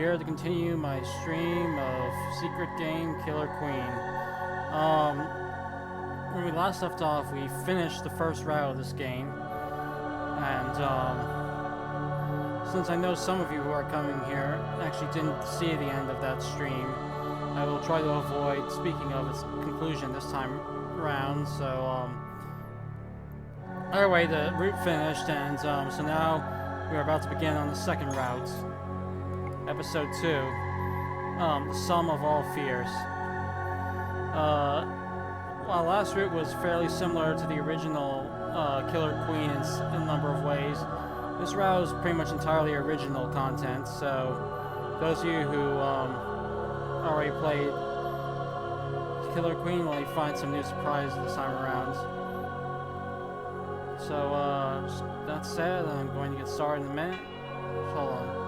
here to continue my stream of Secret Game Killer Queen. When we last left off, we finished the first route of this game, and since I know some of you who are coming here actually didn't see the end of that stream, I will try to avoid speaking of its conclusion this time around. So, either way, the route finished, and so now we are about to begin on the second route, episode 2, the Sum of All Fears. While last route was fairly similar to the original Killer Queen in a number of ways, this route is pretty much entirely original content, so those of you who already played Killer Queen will find some new surprises this time around. So, that said, I'm going to get started in a minute. Hold on.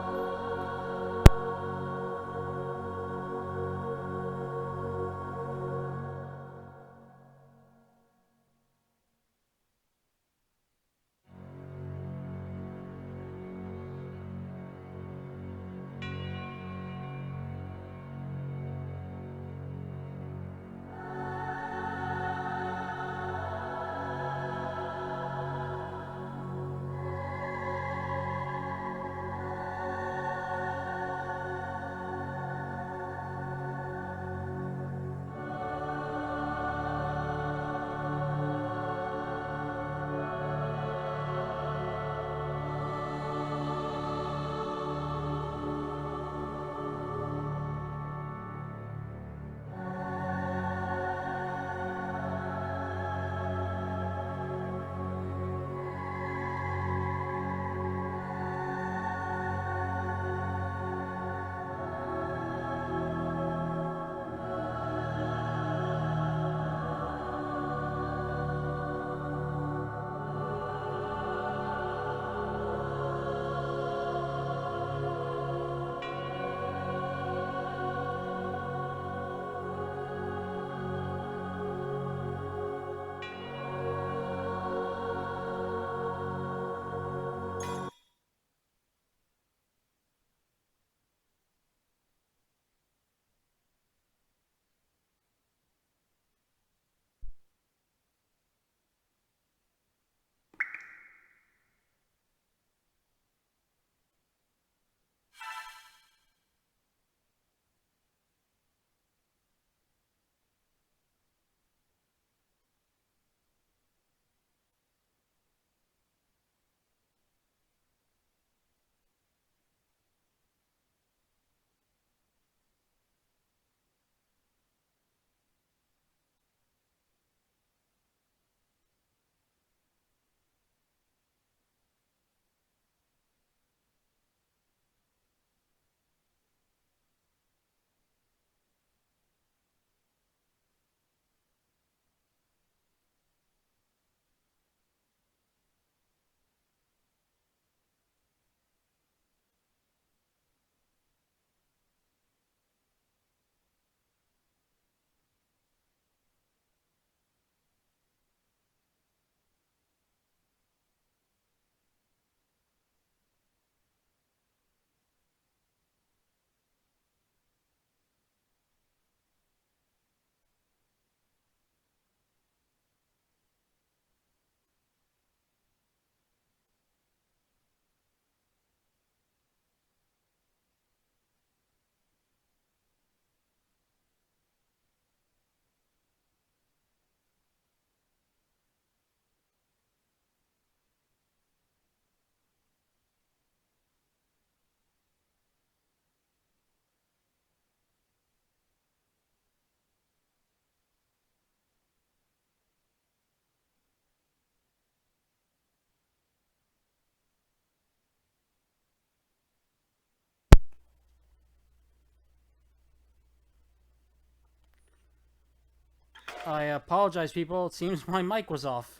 I apologize, people. It seems my mic was off.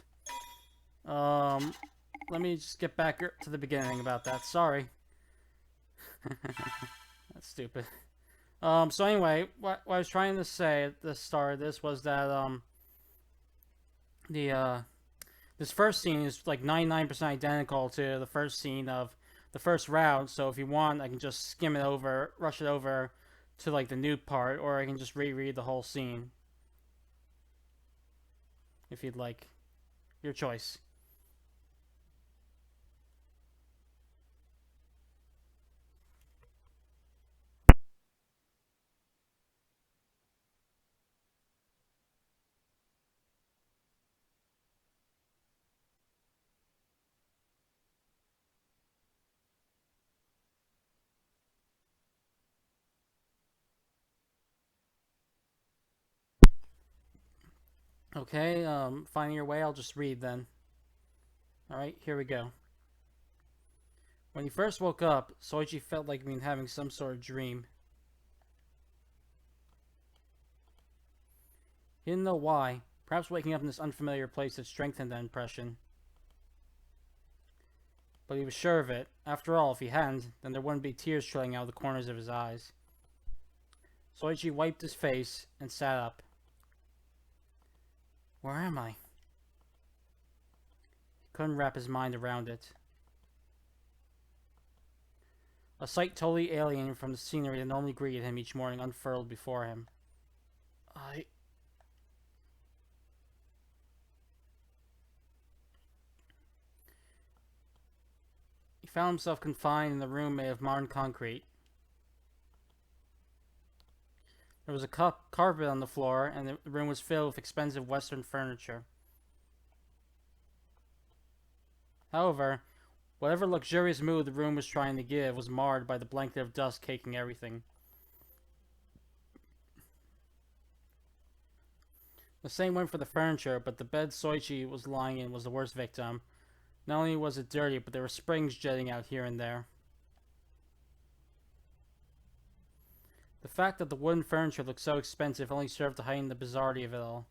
Let me just get back to the beginning about that. Sorry. That's stupid. So anyway, what I was trying to say at the start of this was that, this first scene is like 99% identical to the first scene of the first route, so if you want, I can just skim it over, rush it over to like the new part, or I can just reread the whole scene. If you'd like. Your choice. Okay, finding your way, I'll just read then. Alright, here we go. When he first woke up, Soichi felt like he'd been having some sort of dream. He didn't know why. Perhaps waking up in this unfamiliar place had strengthened that impression. But he was sure of it. After all, if he hadn't, then there wouldn't be tears trailing out of the corners of his eyes. Soichi wiped his face and sat up. Where am I? He couldn't wrap his mind around it. A sight totally alien from the scenery that normally greeted him each morning unfurled before him. He found himself confined in a room made of modern concrete. There was a carpet on the floor, and the room was filled with expensive Western furniture. However, whatever luxurious mood the room was trying to give was marred by the blanket of dust caking everything. The same went for the furniture, but the bed Soichi was lying in was the worst victim. Not only was it dirty, but there were springs jutting out here and there. The fact that the wooden furniture looked so expensive only served to heighten the bizarrety of it all.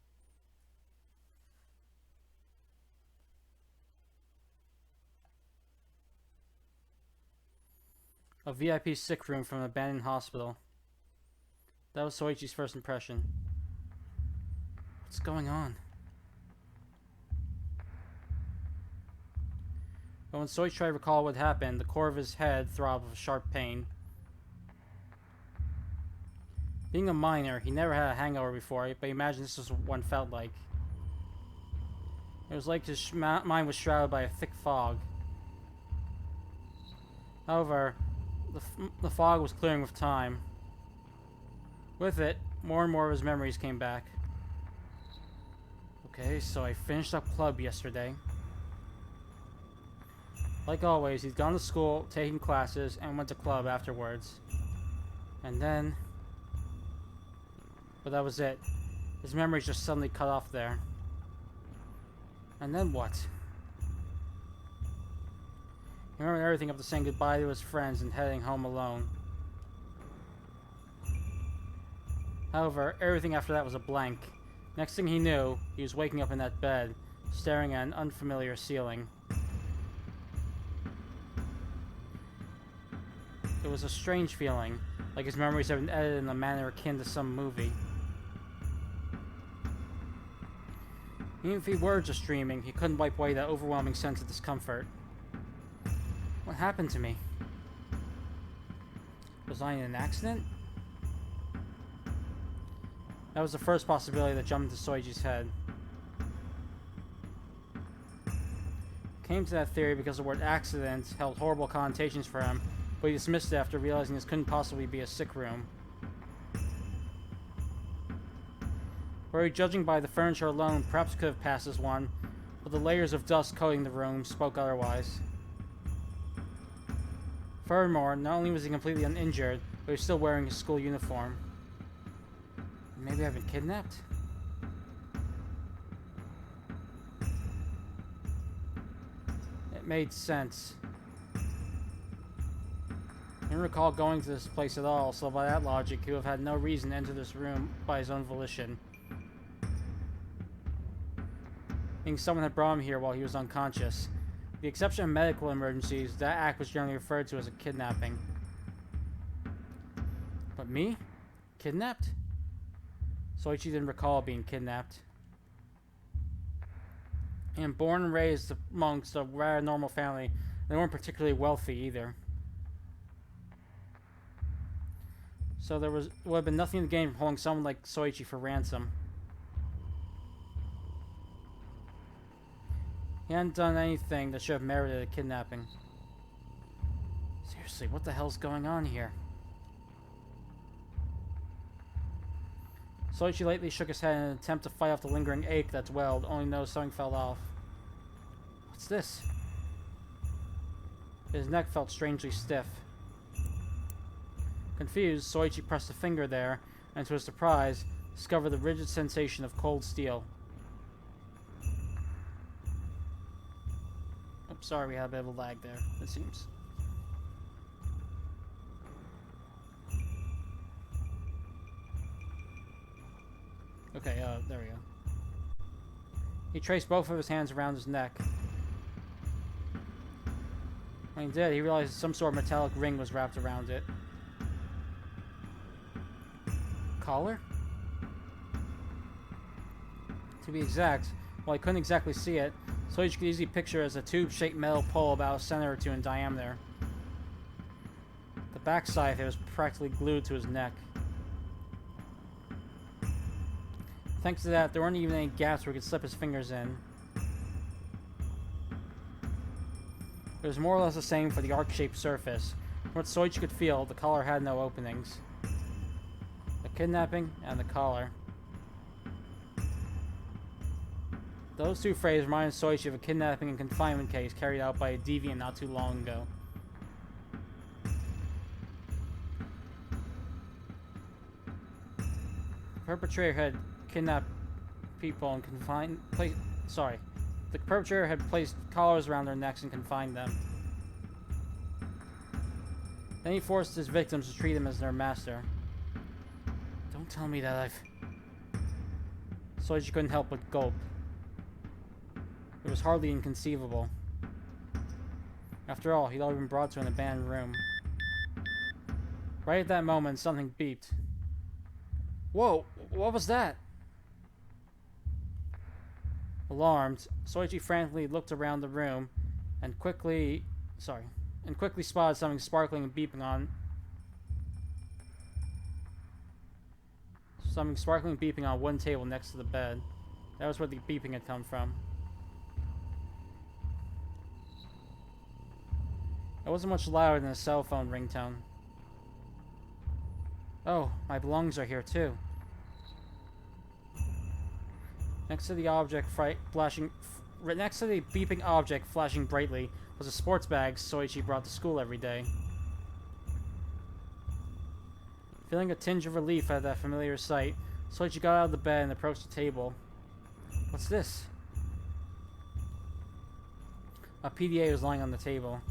A VIP sick room from an abandoned hospital. That was Soichi's first impression. What's going on? But when Soichi tried to recall what happened, the core of his head throbbed with sharp pain. Being a miner, he never had a hangover before, but he imagined this was what one felt like. It was like his mind was shrouded by a thick fog. However, the fog was clearing with time. With it, more and more of his memories came back. Okay, so I finished up club yesterday. Like always, he'd gone to school, taken classes, and went to club afterwards. And then... But that was it. His memories just suddenly cut off there. And then what? He remembered everything up to saying goodbye to his friends and heading home alone. However, everything after that was a blank. Next thing he knew, he was waking up in that bed, staring at an unfamiliar ceiling. It was a strange feeling, like his memories had been edited in a manner akin to some movie. Even if he were just dreaming, he couldn't wipe away that overwhelming sense of discomfort. What happened to me? Was I in an accident? That was the first possibility that jumped into Soichi's head. Came to that theory because the word accident held horrible connotations for him, but he dismissed it after realizing this couldn't possibly be a sick room. Were he judging by the furniture alone, perhaps could have passed as one, but the layers of dust coating the room spoke otherwise. Furthermore, not only was he completely uninjured, but he was still wearing his school uniform. Maybe I've been kidnapped? It made sense. I didn't recall going to this place at all, so by that logic, he would have had no reason to enter this room by his own volition. Meaning someone had brought him here while he was unconscious. With the exception of medical emergencies, that act was generally referred to as a kidnapping. But me? Kidnapped? Soichi didn't recall being kidnapped. And born and raised amongst a rather normal family, They weren't particularly wealthy either. So there would have been nothing to gain from holding someone like Soichi for ransom. He hadn't done anything that should have merited a kidnapping. Seriously, what the hell's going on here? Soichi lightly shook his head in an attempt to fight off the lingering ache that welled, only to notice something fell off. What's this? His neck felt strangely stiff. Confused, Soichi pressed a finger there, and to his surprise, discovered the rigid sensation of cold steel. Oh, sorry, we had a bit of a lag there, it seems. Okay, there we go. He traced both of his hands around his neck. When he did, he realized some sort of metallic ring was wrapped around it. Collar? To be exact, while he couldn't exactly see it, Soichi could easily picture it as a tube-shaped metal pole about a centimeter or two in diameter. The backside of it was practically glued to his neck. Thanks to that, there weren't even any gaps where he could slip his fingers in. It was more or less the same for the arc-shaped surface. From what Soichi could feel, the collar had no openings. The kidnapping and the collar. Those two phrases reminded Soichi of a kidnapping and confinement case carried out by a deviant not too long ago. The perpetrator had kidnapped people and the perpetrator had placed collars around their necks and confined them. Then he forced his victims to treat him as their master. Don't tell me that Soichi couldn't help but gulp. It was hardly inconceivable. After all, he'd already been brought to an abandoned room. Right at that moment, something beeped. Whoa, what was that? Alarmed, Soichi frantically looked around the room and quickly spotted something sparkling and beeping on a wooden table next to the bed. That was where the beeping had come from. It wasn't much louder than a cell phone ringtone. Oh, my belongings are here too. Next to the beeping object flashing brightly was a sports bag Soichi brought to school every day. Feeling a tinge of relief at that familiar sight, Soichi got out of the bed and approached the table. What's this? A PDA was lying on the table.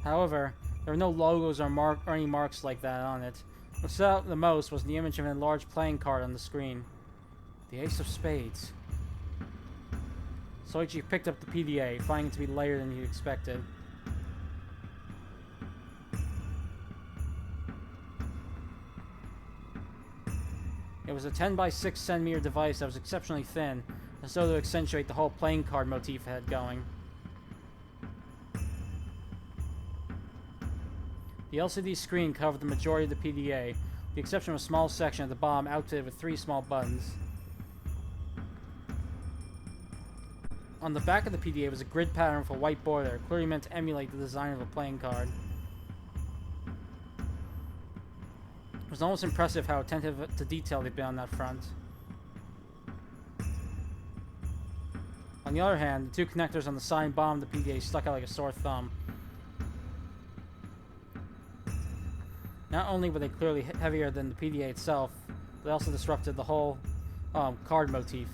However, there were no logos or any marks like that on it. What stood out the most was the image of an enlarged playing card on the screen. The Ace of Spades. Soichi picked up the PDA, finding it to be lighter than he expected. It was a 10 by 6 centimeter device that was exceptionally thin, as though to accentuate the whole playing card motif it had going. The LCD screen covered the majority of the PDA, with the exception of a small section at the bottom outfitted with 3 small buttons. On the back of the PDA was a grid pattern with a white border, clearly meant to emulate the design of a playing card. It was almost impressive how attentive to detail they'd been on that front. On the other hand, the 2 connectors on the side and bottom of the PDA stuck out like a sore thumb. Not only were they clearly heavier than the PDA itself, they also disrupted the whole card motif.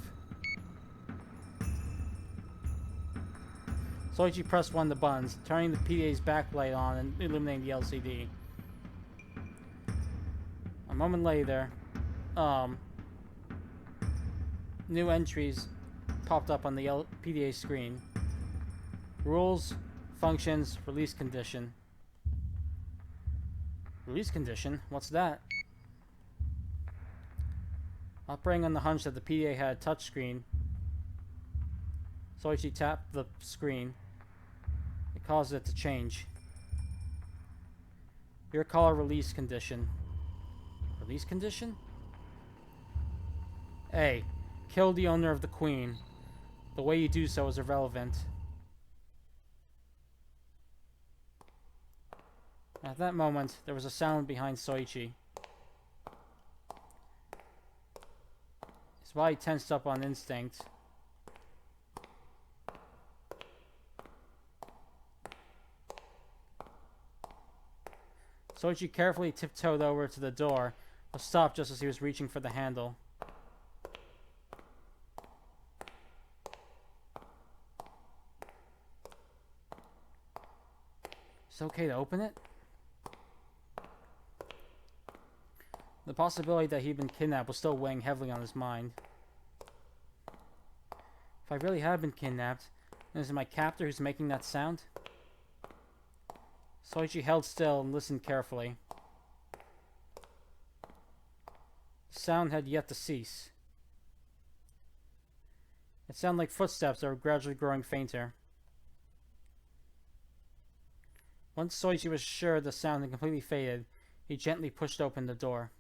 Soichi pressed one of the buttons, turning the PDA's backlight on and illuminating the LCD. A moment later, new entries popped up on the PDA screen. Rules, functions, release condition. Release condition? What's that? Operating on the hunch that the PDA had a touchscreen, Soichi tapped the screen. It caused it to change. Your caller release condition. Release condition? A. Kill the owner of the queen. The way you do so is irrelevant. At that moment, there was a sound behind Soichi. His body tensed up on instinct. Soichi carefully tiptoed over to the door, but stopped just as he was reaching for the handle. Is it okay to open it? The possibility that he'd been kidnapped was still weighing heavily on his mind. If I really had been kidnapped, then is it my captor who's making that sound? Soichi held still and listened carefully. The sound had yet to cease. It sounded like footsteps that were gradually growing fainter. Once Soichi was sure the sound had completely faded, he gently pushed open the door.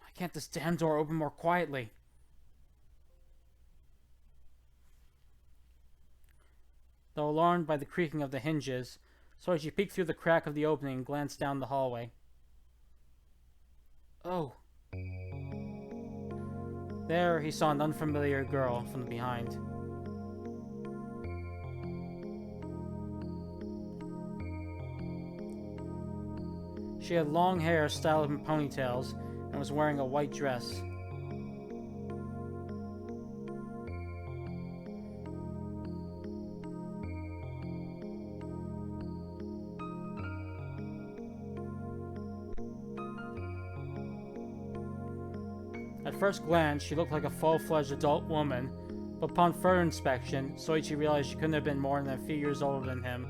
Why can't this damn door open more quietly? Though alarmed by the creaking of the hinges, Soichi peeked through the crack of the opening and glanced down the hallway. Oh. There he saw an unfamiliar girl from behind. She had long hair styled in ponytails and was wearing a white dress. At first glance, she looked like a full-fledged adult woman, but upon further inspection, Soichi realized she couldn't have been more than a few years older than him.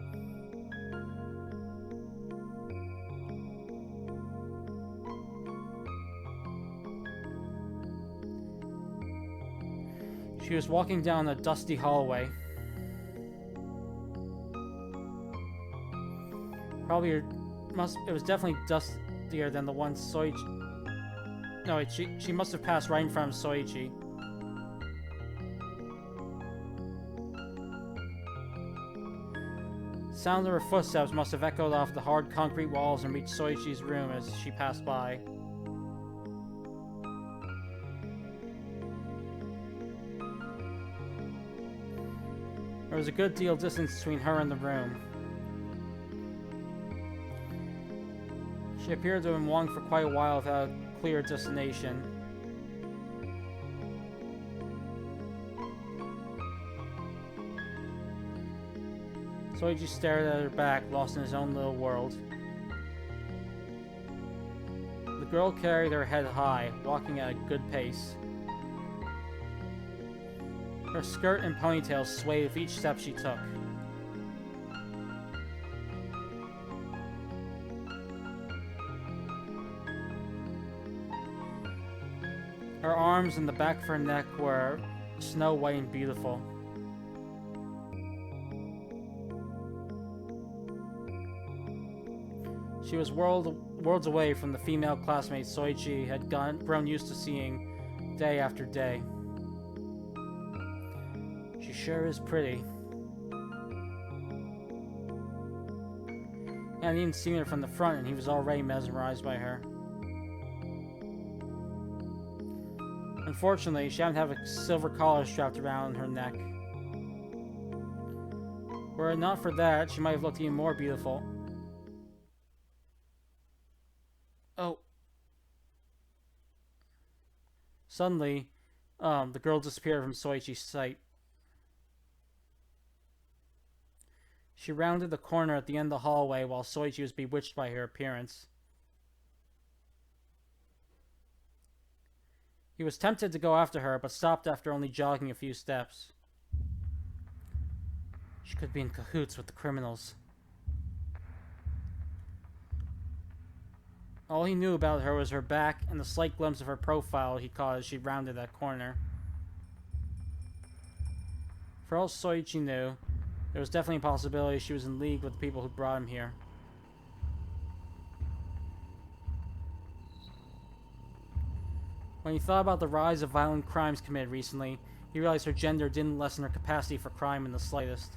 She was walking down a dusty hallway. It was definitely dustier than the one Soichi... No, she must have passed right in front of Soichi. The sound of her footsteps must have echoed off the hard concrete walls and reached Soichi's room as she passed by. There was a good deal of distance between her and the room. She appeared to have been walking for quite a while without a clear destination. Soichi stared at her back, lost in his own little world. The girl carried her head high, walking at a good pace. Her skirt and ponytail swayed with each step she took. Her arms and the back of her neck were snow white and beautiful. She was worlds away from the female classmates Soichi had grown used to seeing day after day. She sure is pretty. And he'd even seen her from the front, and he was already mesmerized by her. Unfortunately, she happened to have a silver collar strapped around her neck. Were it not for that, she might have looked even more beautiful. Oh. Suddenly, the girl disappeared from Soichi's sight. She rounded the corner at the end of the hallway while Soichi was bewitched by her appearance. He was tempted to go after her, but stopped after only jogging a few steps. She could be in cahoots with the criminals. All he knew about her was her back and the slight glimpse of her profile he caught as she rounded that corner. For all Soichi knew, there was definitely a possibility she was in league with the people who brought him here. When he thought about the rise of violent crimes committed recently, he realized her gender didn't lessen her capacity for crime in the slightest.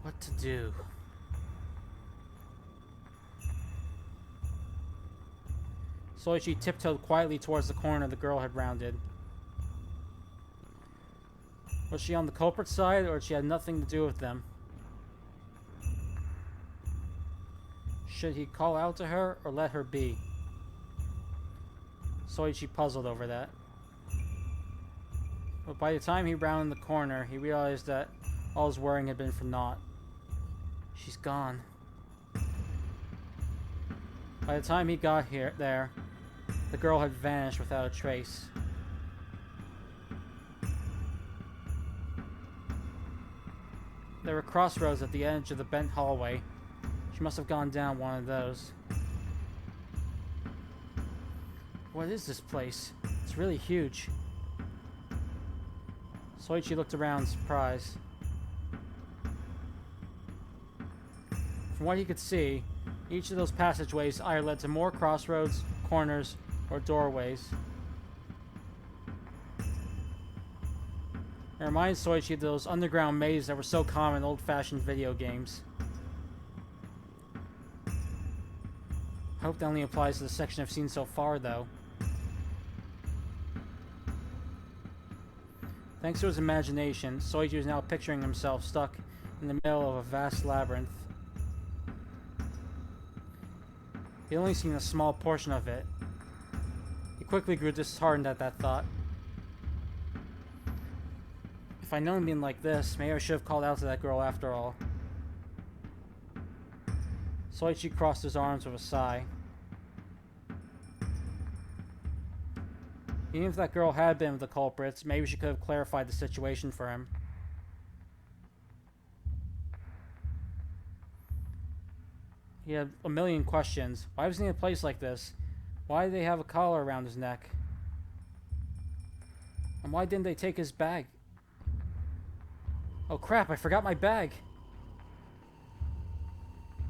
What to do? Soichi tiptoed quietly towards the corner the girl had rounded. Was she on the culprit's side, or she had nothing to do with them? Should he call out to her, or let her be? Soichi puzzled over that. But by the time he rounded the corner, he realized that all his worrying had been for naught. She's gone. By the time he got there, the girl had vanished without a trace. There were crossroads at the edge of the bent hallway. She must have gone down one of those. What is this place? It's really huge. Soichi looked around, surprised. From what he could see, each of those passageways either led to more crossroads, corners, or doorways. It reminded Soichi of those underground mazes that were so common in old-fashioned video games. I hope that only applies to the section I've seen so far, though. Thanks to his imagination, Soichi was now picturing himself stuck in the middle of a vast labyrinth. He'd only seen a small portion of it. He quickly grew disheartened at that thought. If I'd known being like this, maybe I should have called out to that girl after all. Soichi crossed his arms with a sigh. Even if that girl had been with the culprits, maybe she could have clarified the situation for him. He had a million questions. Why was he in a place like this? Why did they have a collar around his neck? And why didn't they take his bag? Oh crap, I forgot my bag!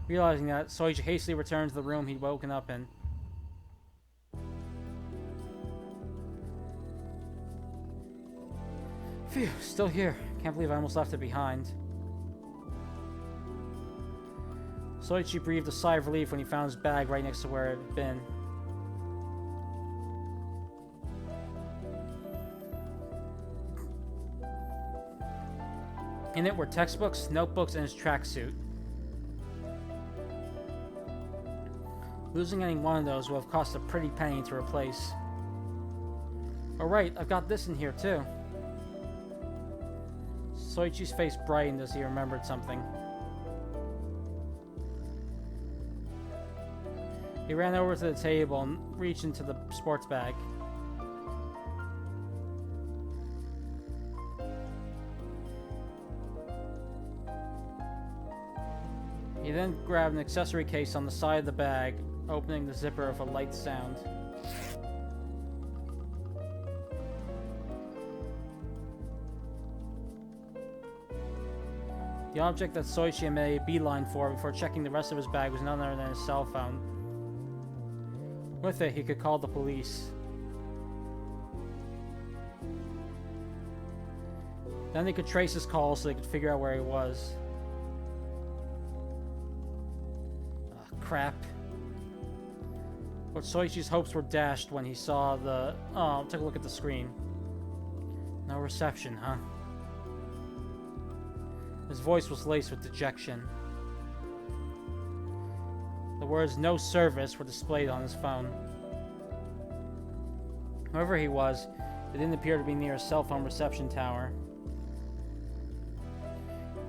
Realizing that, Soichi hastily returned to the room he'd woken up in. Phew, still here. Can't believe I almost left it behind. Soichi breathed a sigh of relief when he found his bag right next to where it had been. In it were textbooks, notebooks, and his tracksuit. Losing any one of those would have cost a pretty penny to replace. Oh right, I've got this in here too. Soichi's face brightened as he remembered something. He ran over to the table and reached into the sports bag. He then grabbed an accessory case on the side of the bag, opening the zipper with a light sound. The object that Soichi had made a beeline for before checking the rest of his bag was none other than his cell phone. With it, he could call the police. Then they could trace his calls so they could figure out where he was. Crap. But Soichi's hopes were dashed when he saw the... took a look at the screen. No reception, huh? His voice was laced with dejection. The words "no service" were displayed on his phone. Whoever he was, it didn't appear to be near a cell phone reception tower.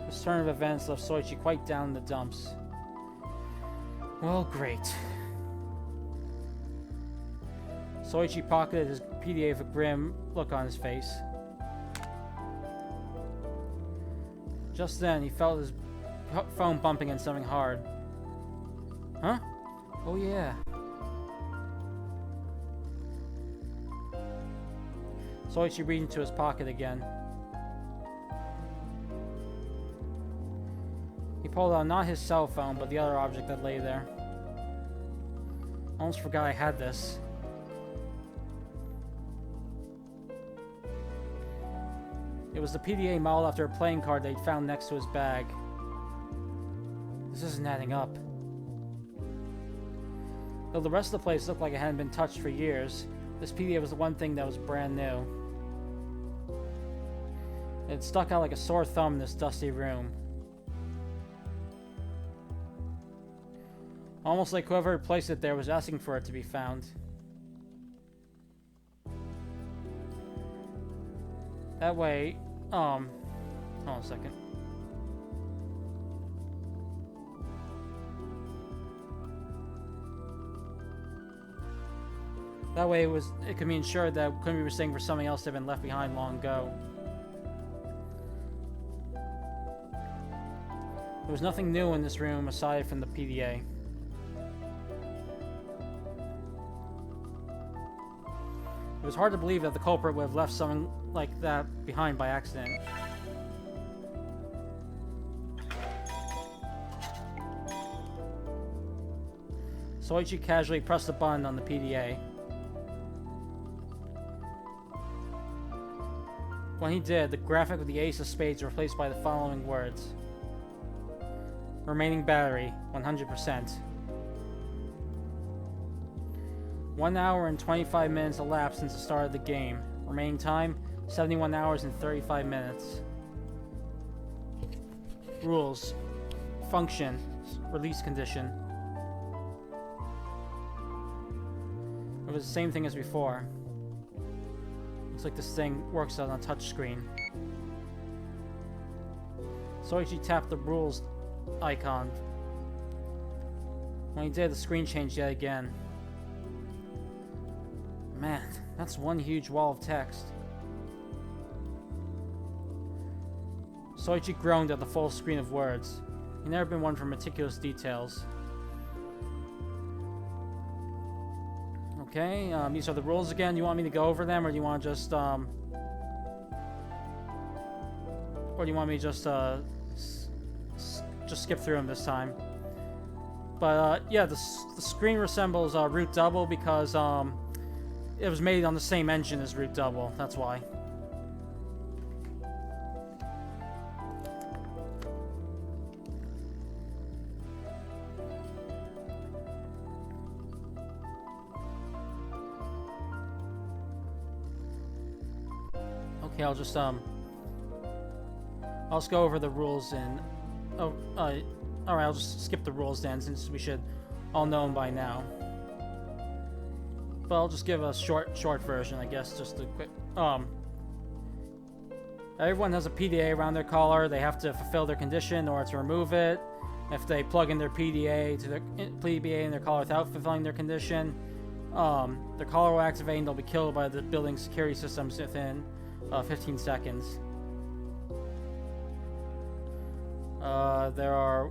This turn of events left Soichi quite down in the dumps. Well, great. Soichi pocketed his PDA with a grim look on his face. Just then, he felt his phone bumping into something hard. Huh? Oh yeah. Soichi reached into his pocket again. pulled out not his cell phone, but the other object that lay there. Almost forgot I had this. It was the PDA modeled after a playing card they'd found next to his bag. This isn't adding up. Though the rest of the place looked like it hadn't been touched for years, this PDA was the one thing that was brand new. It stuck out like a sore thumb in this dusty room. Almost like whoever had placed it there was asking for it to be found. That way, hold on a second. That way it could be ensured that couldn't be mistaken for something else that had been left behind long ago. There was nothing new in this room aside from the PDA. It was hard to believe that the culprit would have left something like that behind by accident. Soichi casually pressed a button on the PDA. When he did, the graphic with the ace of spades was replaced by the following words. Remaining battery, 100%. 1 hour and 25 minutes elapsed since the start of the game. Remaining time, 71 hours and 35 minutes. Rules. Function. Release condition. It was the same thing as before. Looks like this thing works on a touch screen. Soichi tapped the rules icon. When he did, the screen changed yet again. Man, that's one huge wall of text. Soichi groaned at the full screen of words. He'd never been one for meticulous details. Okay, these are the rules again. You want me to go over them, or do you want to just, or do you want me to just skip through them this time? But, yeah, the screen resembles Root Double because, it was made on the same engine as Root Double. That's why. Okay, I'll just go over the rules and alright, I'll just skip the rules then, since we should all know them by now. But I'll just give a short version, I guess, just a quick. Everyone has a PDA around their collar. They have to fulfill their condition in order to remove it. If they plug in their PDA to their PDA in their collar without fulfilling their condition, their collar will activate and they'll be killed by the building security systems within 15 seconds. There are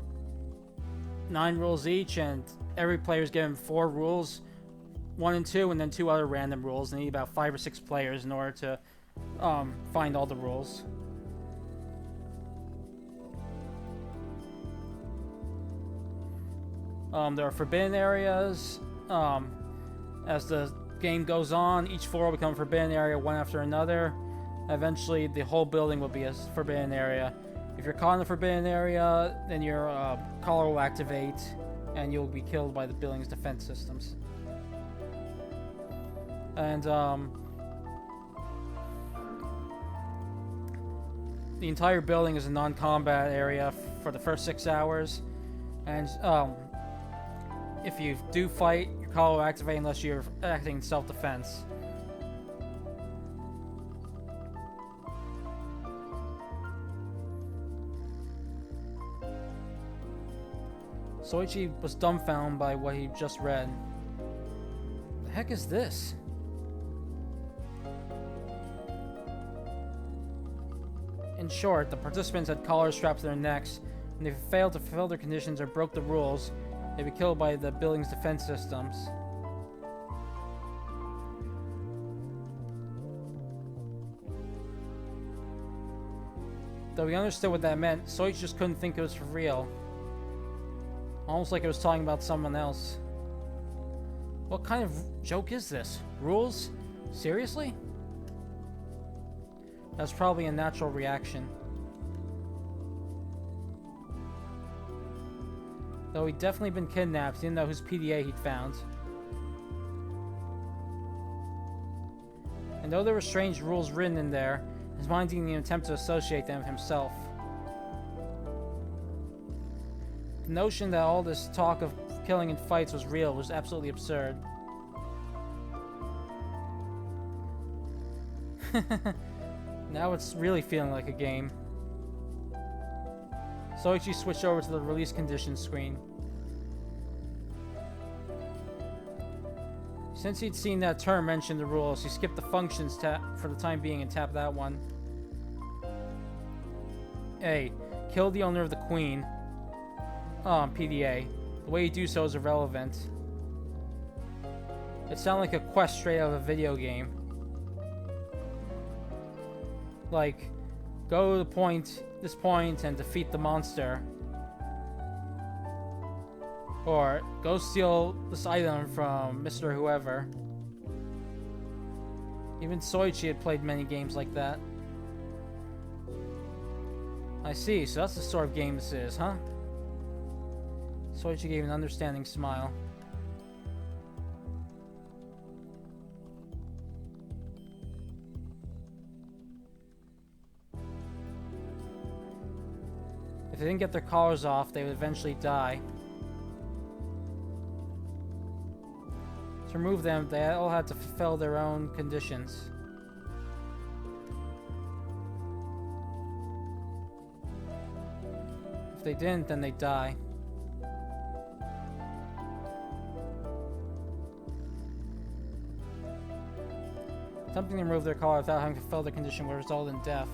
9 rules each, and every player is given 4 rules, 1 and 2, and then 2 other random rules. They need about 5 or 6 players in order to find all the rules. There are forbidden areas. As the game goes on, each floor will become a forbidden area one after another. Eventually, the whole building will be a forbidden area. If you're caught in the forbidden area, then your collar will activate, and you'll be killed by the building's defense systems. And the entire building is a non-combat area for the first 6 hours. And if you do fight, your collar will activate unless you're acting in self-defense. Soichi was dumbfounded by what he just read. The heck is this? In short, the participants had collars strapped to their necks, and if they failed to fulfill their conditions or broke the rules, they'd be killed by the building's defense systems. Though he understood what that meant, Soichi just couldn't think it was for real. Almost like it was talking about someone else. What kind of joke is this? Rules? Seriously? That's probably a natural reaction. Though he'd definitely been kidnapped, he didn't know whose PDA he'd found. And though there were strange rules written in there, his mind didn't even attempt to associate them with himself. The notion that all this talk of killing and fights was real was absolutely absurd. Now it's really feeling like a game. Soichi switched over to the release conditions screen. Since he'd seen that term mention the rules, he skipped the functions tab for the time being and tapped that one. A. Kill the owner of the queen. PDA. The way you do so is irrelevant. It sounded like a quest straight out of a video game. Like, go to this point and defeat the monster. Or, go steal this item from Mr. Whoever. Even Soichi had played many games like that. I see, so that's the sort of game this is, huh? Soichi gave an understanding smile. If they didn't get their collars off, they would eventually die. To remove them, they all had to fulfill their own conditions. If they didn't, then they'd die. Attempting to remove their collar without having to fulfill their condition would result in death.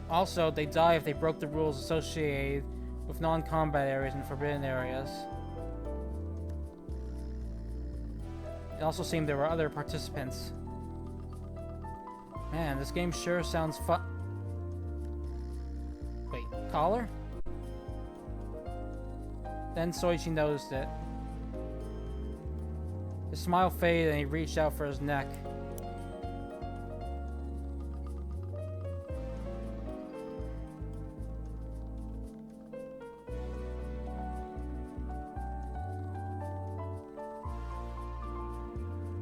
Also, they die if they broke the rules associated with non-combat areas and forbidden areas. It also seemed there were other participants. Man, this game sure sounds fun. Wait, collar? Then Soichi noticed it. His smile faded and he reached out for his neck.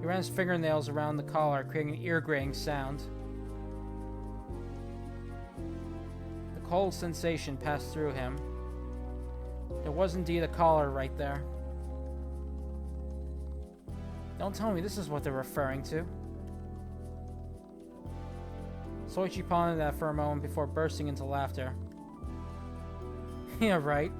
He ran his fingernails around the collar, creating an ear-grating sound. The cold sensation passed through him. There was indeed a collar right there. Don't tell me this is what they're referring to. Soichi pondered that for a moment before bursting into laughter. Yeah, right.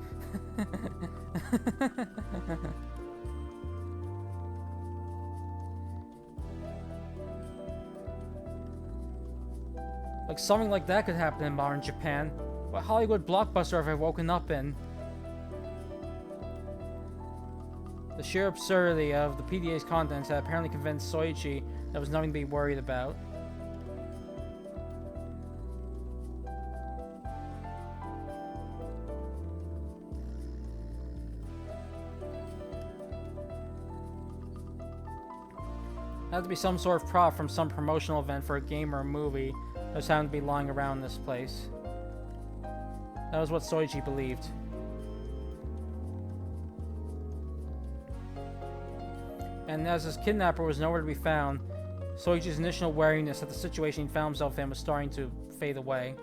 Like something like that could happen in modern Japan. What Hollywood blockbuster have I woken up in? The sheer absurdity of the PDA's contents had apparently convinced Soichi there was nothing to be worried about. It had to be some sort of prop from some promotional event for a game or a movie that was happened to be lying around this place. That was what Soichi believed. And as his kidnapper was nowhere to be found, Soichi's initial wariness that the situation he found himself in was starting to fade away.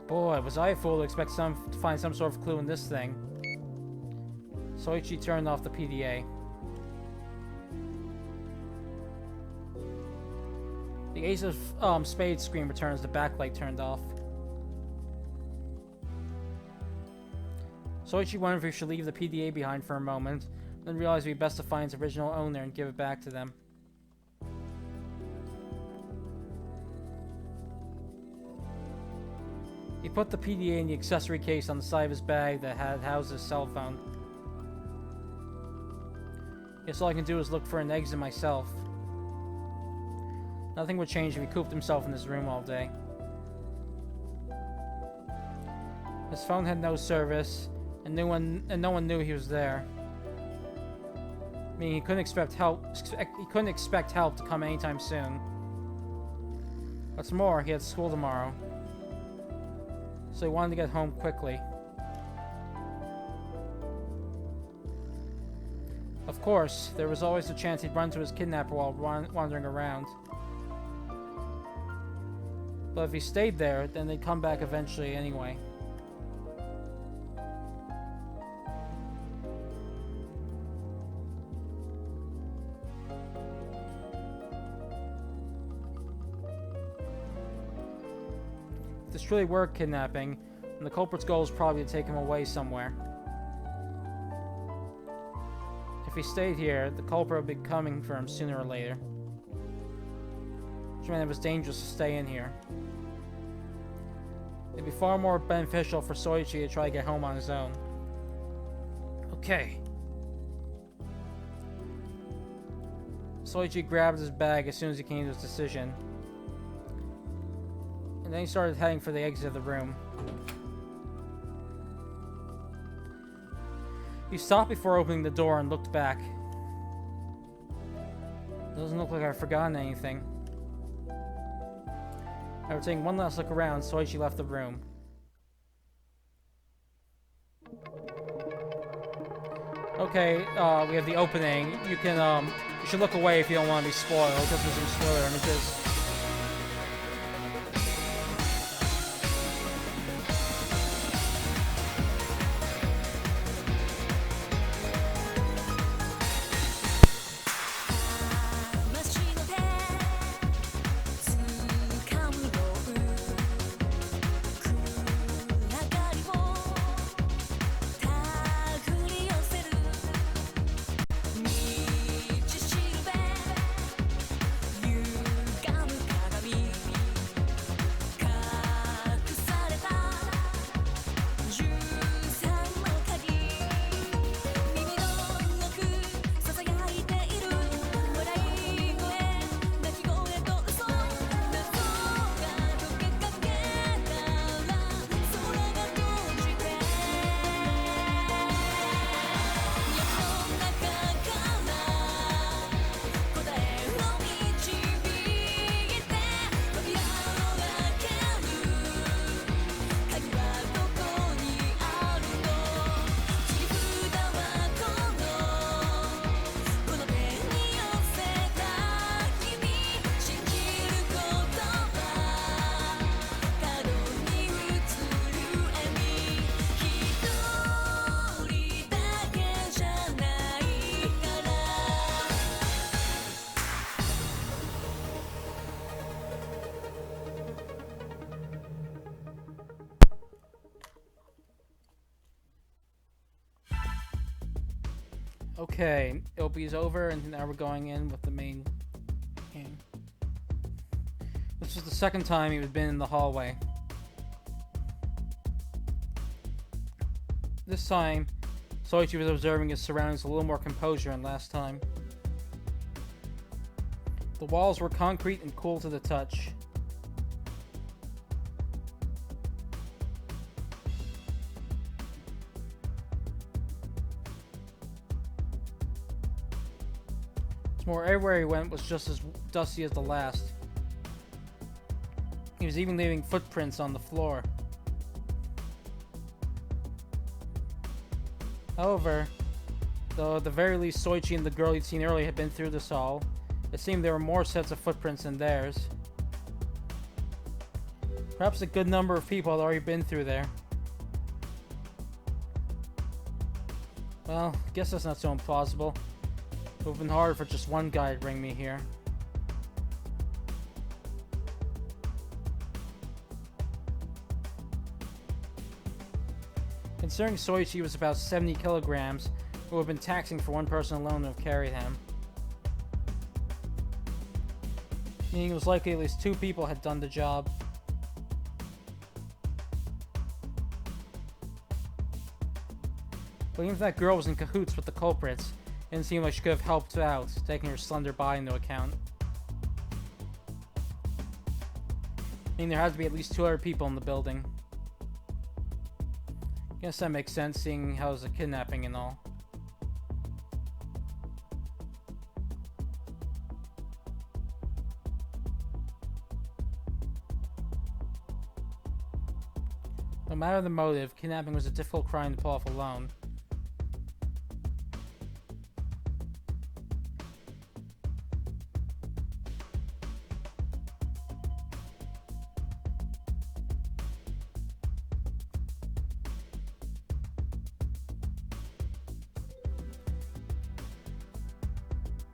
Boy, was I a fool to expect to find some sort of clue in this thing. Soichi turned off the PDA. The Ace of Spades screen returned as the backlight turned off. Soichi wondered if he should leave the PDA behind for a moment, then realized it would be best to find its original owner and give it back to them. He put the PDA in the accessory case on the side of his bag that had housed his cell phone. Guess all I can do is look for an exit myself. Nothing would change if he cooped himself in this room all day. His phone had no service, and no one knew he was there. I mean, he couldn't expect help. He couldn't expect help to come anytime soon. What's more, he had school tomorrow, so he wanted to get home quickly. Of course, there was always the chance he'd run into his kidnapper while wandering around. But if he stayed there, then they'd come back eventually anyway. If this truly were kidnapping, then the culprit's goal is probably to take him away somewhere. If he stayed here, the culprit would be coming for him sooner or later. Which meant it was dangerous to stay in here. It'd be far more beneficial for Soichi to try to get home on his own. Okay. Soichi grabbed his bag as soon as he came to his decision. And then he started heading for the exit of the room. He stopped before opening the door and looked back. Doesn't look like I've forgotten anything. After taking one last look around, Soichi left the room. Okay, we have the opening. You can, you should look away if you don't want to be spoiled, because there's some spoiler images. Okay, OP's over, and now we're going in with the main game. This was the second time he had been in the hallway. This time, Soichi was observing his surroundings with a little more composure than last time. The walls were concrete and cool to the touch. More, everywhere he went was just as dusty as the last. He was even leaving footprints on the floor. However, though at the very least Soichi and the girl he'd seen earlier had been through this hall, it seemed there were more sets of footprints than theirs. Perhaps a good number of people had already been through there. Well, I guess that's not so implausible. It would have been hard for just one guy to bring me here. Considering Soichi was about 70 kilograms, it would have been taxing for one person alone to have carried him. Meaning it was likely at least two people had done the job. But even if that girl was in cahoots with the culprits, it didn't seem like she could have helped out, taking her slender body into account. Meaning there had to be at least 2 other people in the building. Guess that makes sense, seeing how it's a kidnapping and all. No matter the motive, kidnapping was a difficult crime to pull off alone.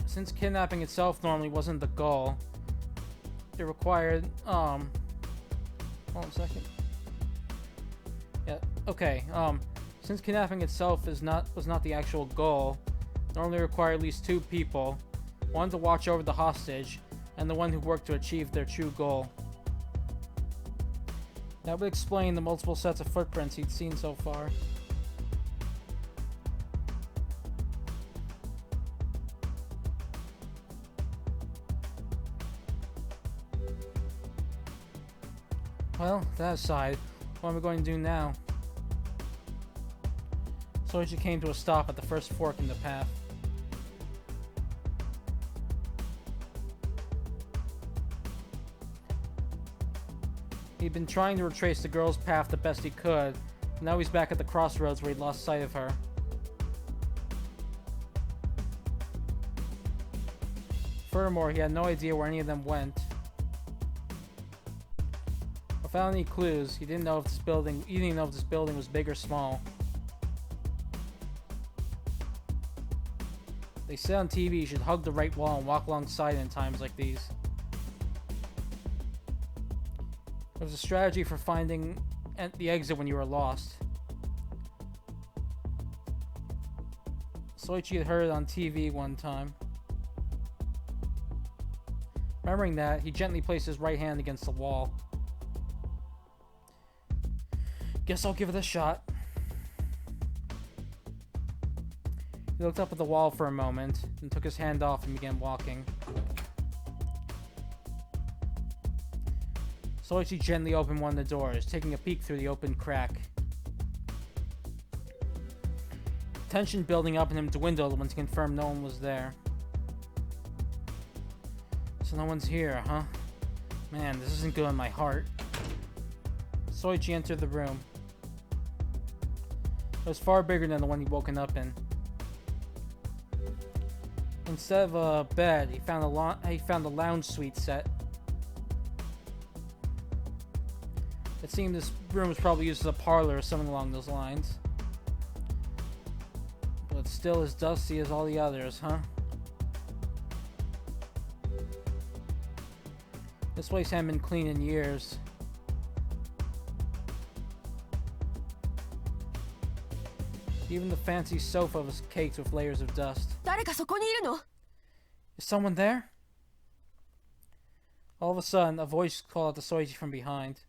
Since kidnapping itself normally wasn't the goal, it required, hold on a second. Yeah, okay, since kidnapping itself was not the actual goal, it normally required at least two people, one to watch over the hostage, and the one who worked to achieve their true goal. That would explain the multiple sets of footprints he'd seen so far. Well, that aside, what am I going to do now? Soichi came to a stop at the first fork in the path. He'd been trying to retrace the girl's path the best he could, but now he's back at the crossroads where he'd lost sight of her. Furthermore, he had no idea where any of them went. Without any clues, he didn't know if this building was big or small. They say on TV you should hug the right wall and walk alongside it in times like these. It was a strategy for finding the exit when you were lost. Soichi had heard it on TV one time. Remembering that, he gently placed his right hand against the wall. Guess I'll give it a shot. He looked up at the wall for a moment, then took his hand off and began walking. Soichi gently opened one of the doors, taking a peek through the open crack. Tension building up in him dwindled when he confirmed no one was there. So no one's here, huh? Man, this isn't good on my heart. Soichi entered the room. It was far bigger than the one he'd woken up in. Instead of a bed, he found a lounge suite set. It seemed this room was probably used as a parlor or something along those lines. But still as dusty as all the others, huh? This place hadn't been cleaned in years. Even the fancy sofa was caked with layers of dust. Is someone there? All of a sudden, a voice called out to Soichi from behind.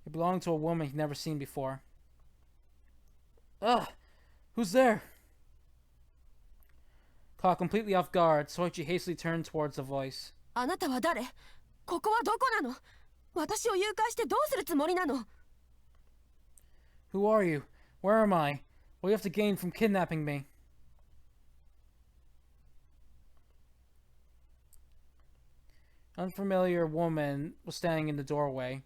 It belonged to a woman he'd never seen before. Ugh! Who's there? Caught completely off guard, Soichi hastily turned towards the voice. Who are you? Where am I? What do you have to gain from kidnapping me? Unfamiliar woman was standing in the doorway.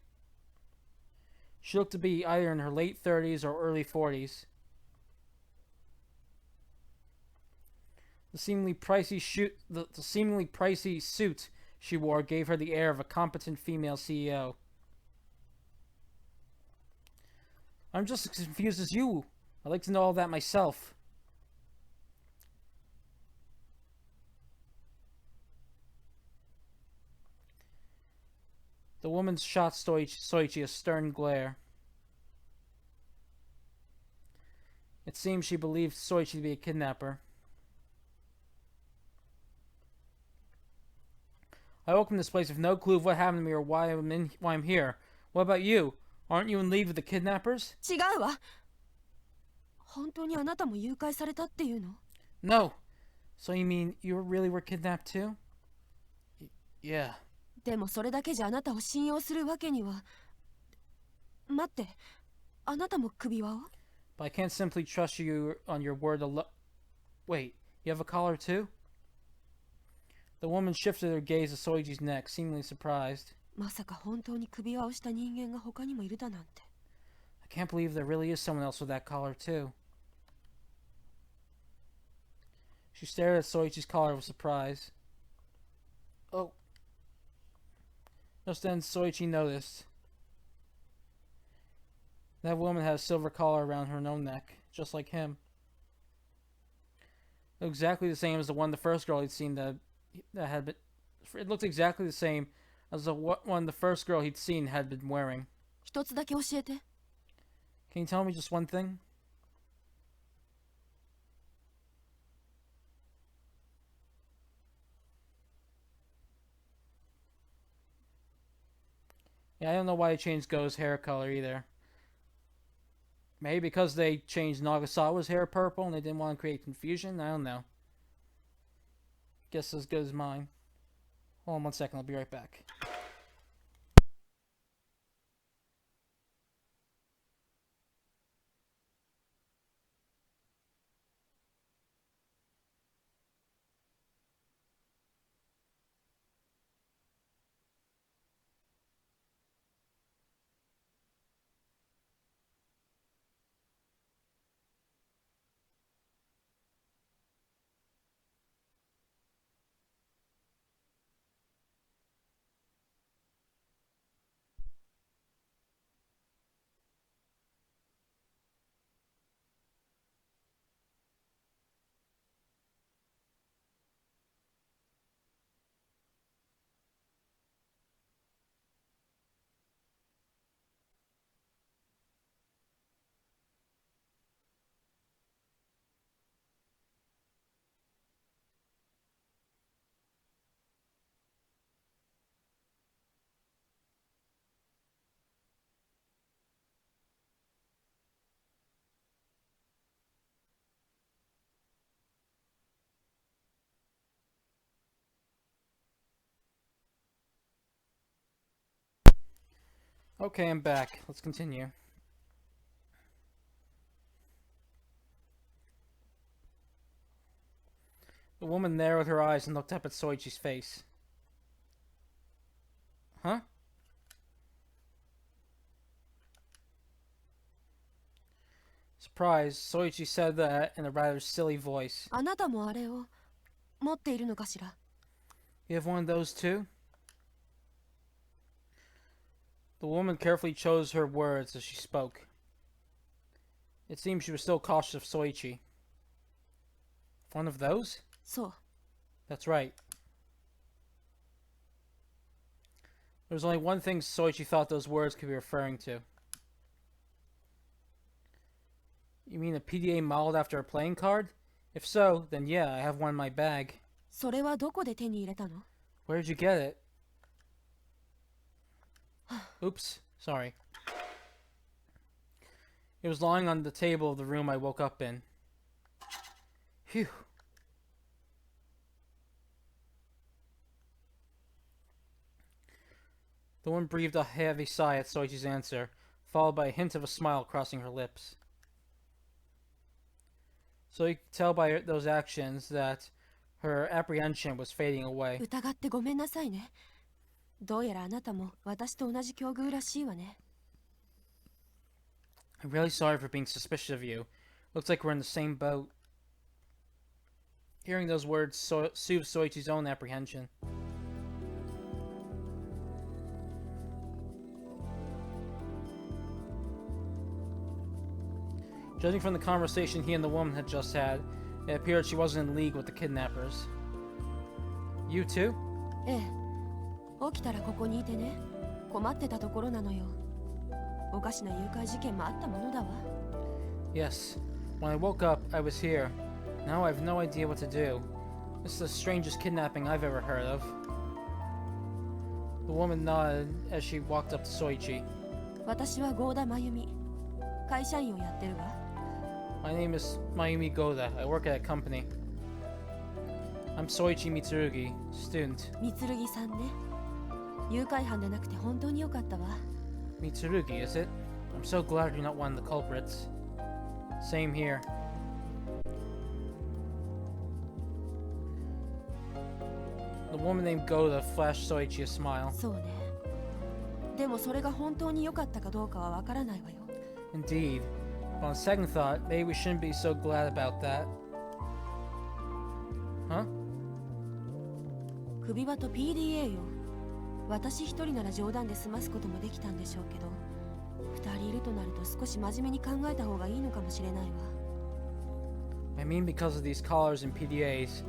She looked to be either in her late 30s or early 40s. The seemingly pricey suit she wore gave her the air of a competent female CEO. I'm just as confused as you. I'd like to know all that myself. The woman shot Soichi a stern glare. It seems she believed Soichi to be a kidnapper. I woke in this place with no clue of what happened to me or why I'm here. What about you? Aren't you in league with the kidnappers? No. So you mean you really were kidnapped too? Yeah. でもそれだけじゃあなたを信用するわけには。待って、あなたも首輪を？ But I can't simply trust you on your word alone. Wait, you have a collar too? The woman shifted her gaze to Soichi's neck, seemingly surprised. まさか本当に首輪をした人間が他にもいるだなんて。I can't believe there really is someone else with that collar too. She stared at Soichi's collar with surprise. Oh. Just then, Soichi noticed. That woman had a silver collar around her own neck, just like him. It looked exactly the same as the one the first girl he'd seen that had been. It looked exactly the same as the one the first girl he'd seen had been wearing. 一つだけ教えて。 Can you tell me just one thing? Yeah, I don't know why they changed Go's hair color either. Maybe because they changed Nagasawa's hair purple and they didn't want to create confusion? I don't know. Guess as good as mine. Hold on 1 second, I'll be right back. Okay, I'm back. Let's continue. The woman narrowed her eyes and looked up at Soichi's face. Huh? Surprised, Soichi said that in a rather silly voice. あなたもあれを持っているのかしら？ You have one of those too? The woman carefully chose her words as she spoke. It seemed she was still cautious of Soichi. One of those? そう。 That's right. There was only one thing Soichi thought those words could be referring to. You mean a PDA modeled after a playing card? If so, then yeah, I have one in my bag. それはどこで手に入れたの？ Where did you get it? Oops, sorry. It was lying on the table of the room I woke up in. Phew. The woman breathed a heavy sigh at Soichi's answer, followed by a hint of a smile crossing her lips. So you could tell by those actions that her apprehension was fading away. 疑ってごめんなさいね。どうやらあなたも私と同じ境遇らしいわね。 I'm really sorry for being suspicious of you. Looks like we're in the same boat. Hearing those words soothed Soichi's own apprehension. Judging from the conversation he and the woman had just had, it appeared she wasn't in league with the kidnappers. You too? ええ。起きたらここにいてね。困ってたところなのよ。おかしな誘拐事件もあったものだわ。 Yes. When I woke up, I was here. Now I have no idea what to do. This is the strangest kidnapping I've ever heard of. The woman nodded as she walked up to Soichi. 私は郷田真由美。会社員をやってるわ。 My name is Mayumi Goda. I work at a company. I'm Soichi Mitsurugi, student. 三剣さんね。誘拐犯でなくて本当によかったわ。 Mitsurugi, is it? I'm so glad you're not one of the culprits. Same here. The woman named Goda flashed Soichi a smile. そうね。でもそれが本当に良かったかどうかはわからないわよ。Indeed. But on second thought, maybe we shouldn't be so glad about that. Huh? 首輪と PDA よ。私一人なら冗談で済ますこともできたんでしょうけど、二人いるとなると少し真面目に考えた方がいいのかもしれないわ。I mean because of these collars and PDAs.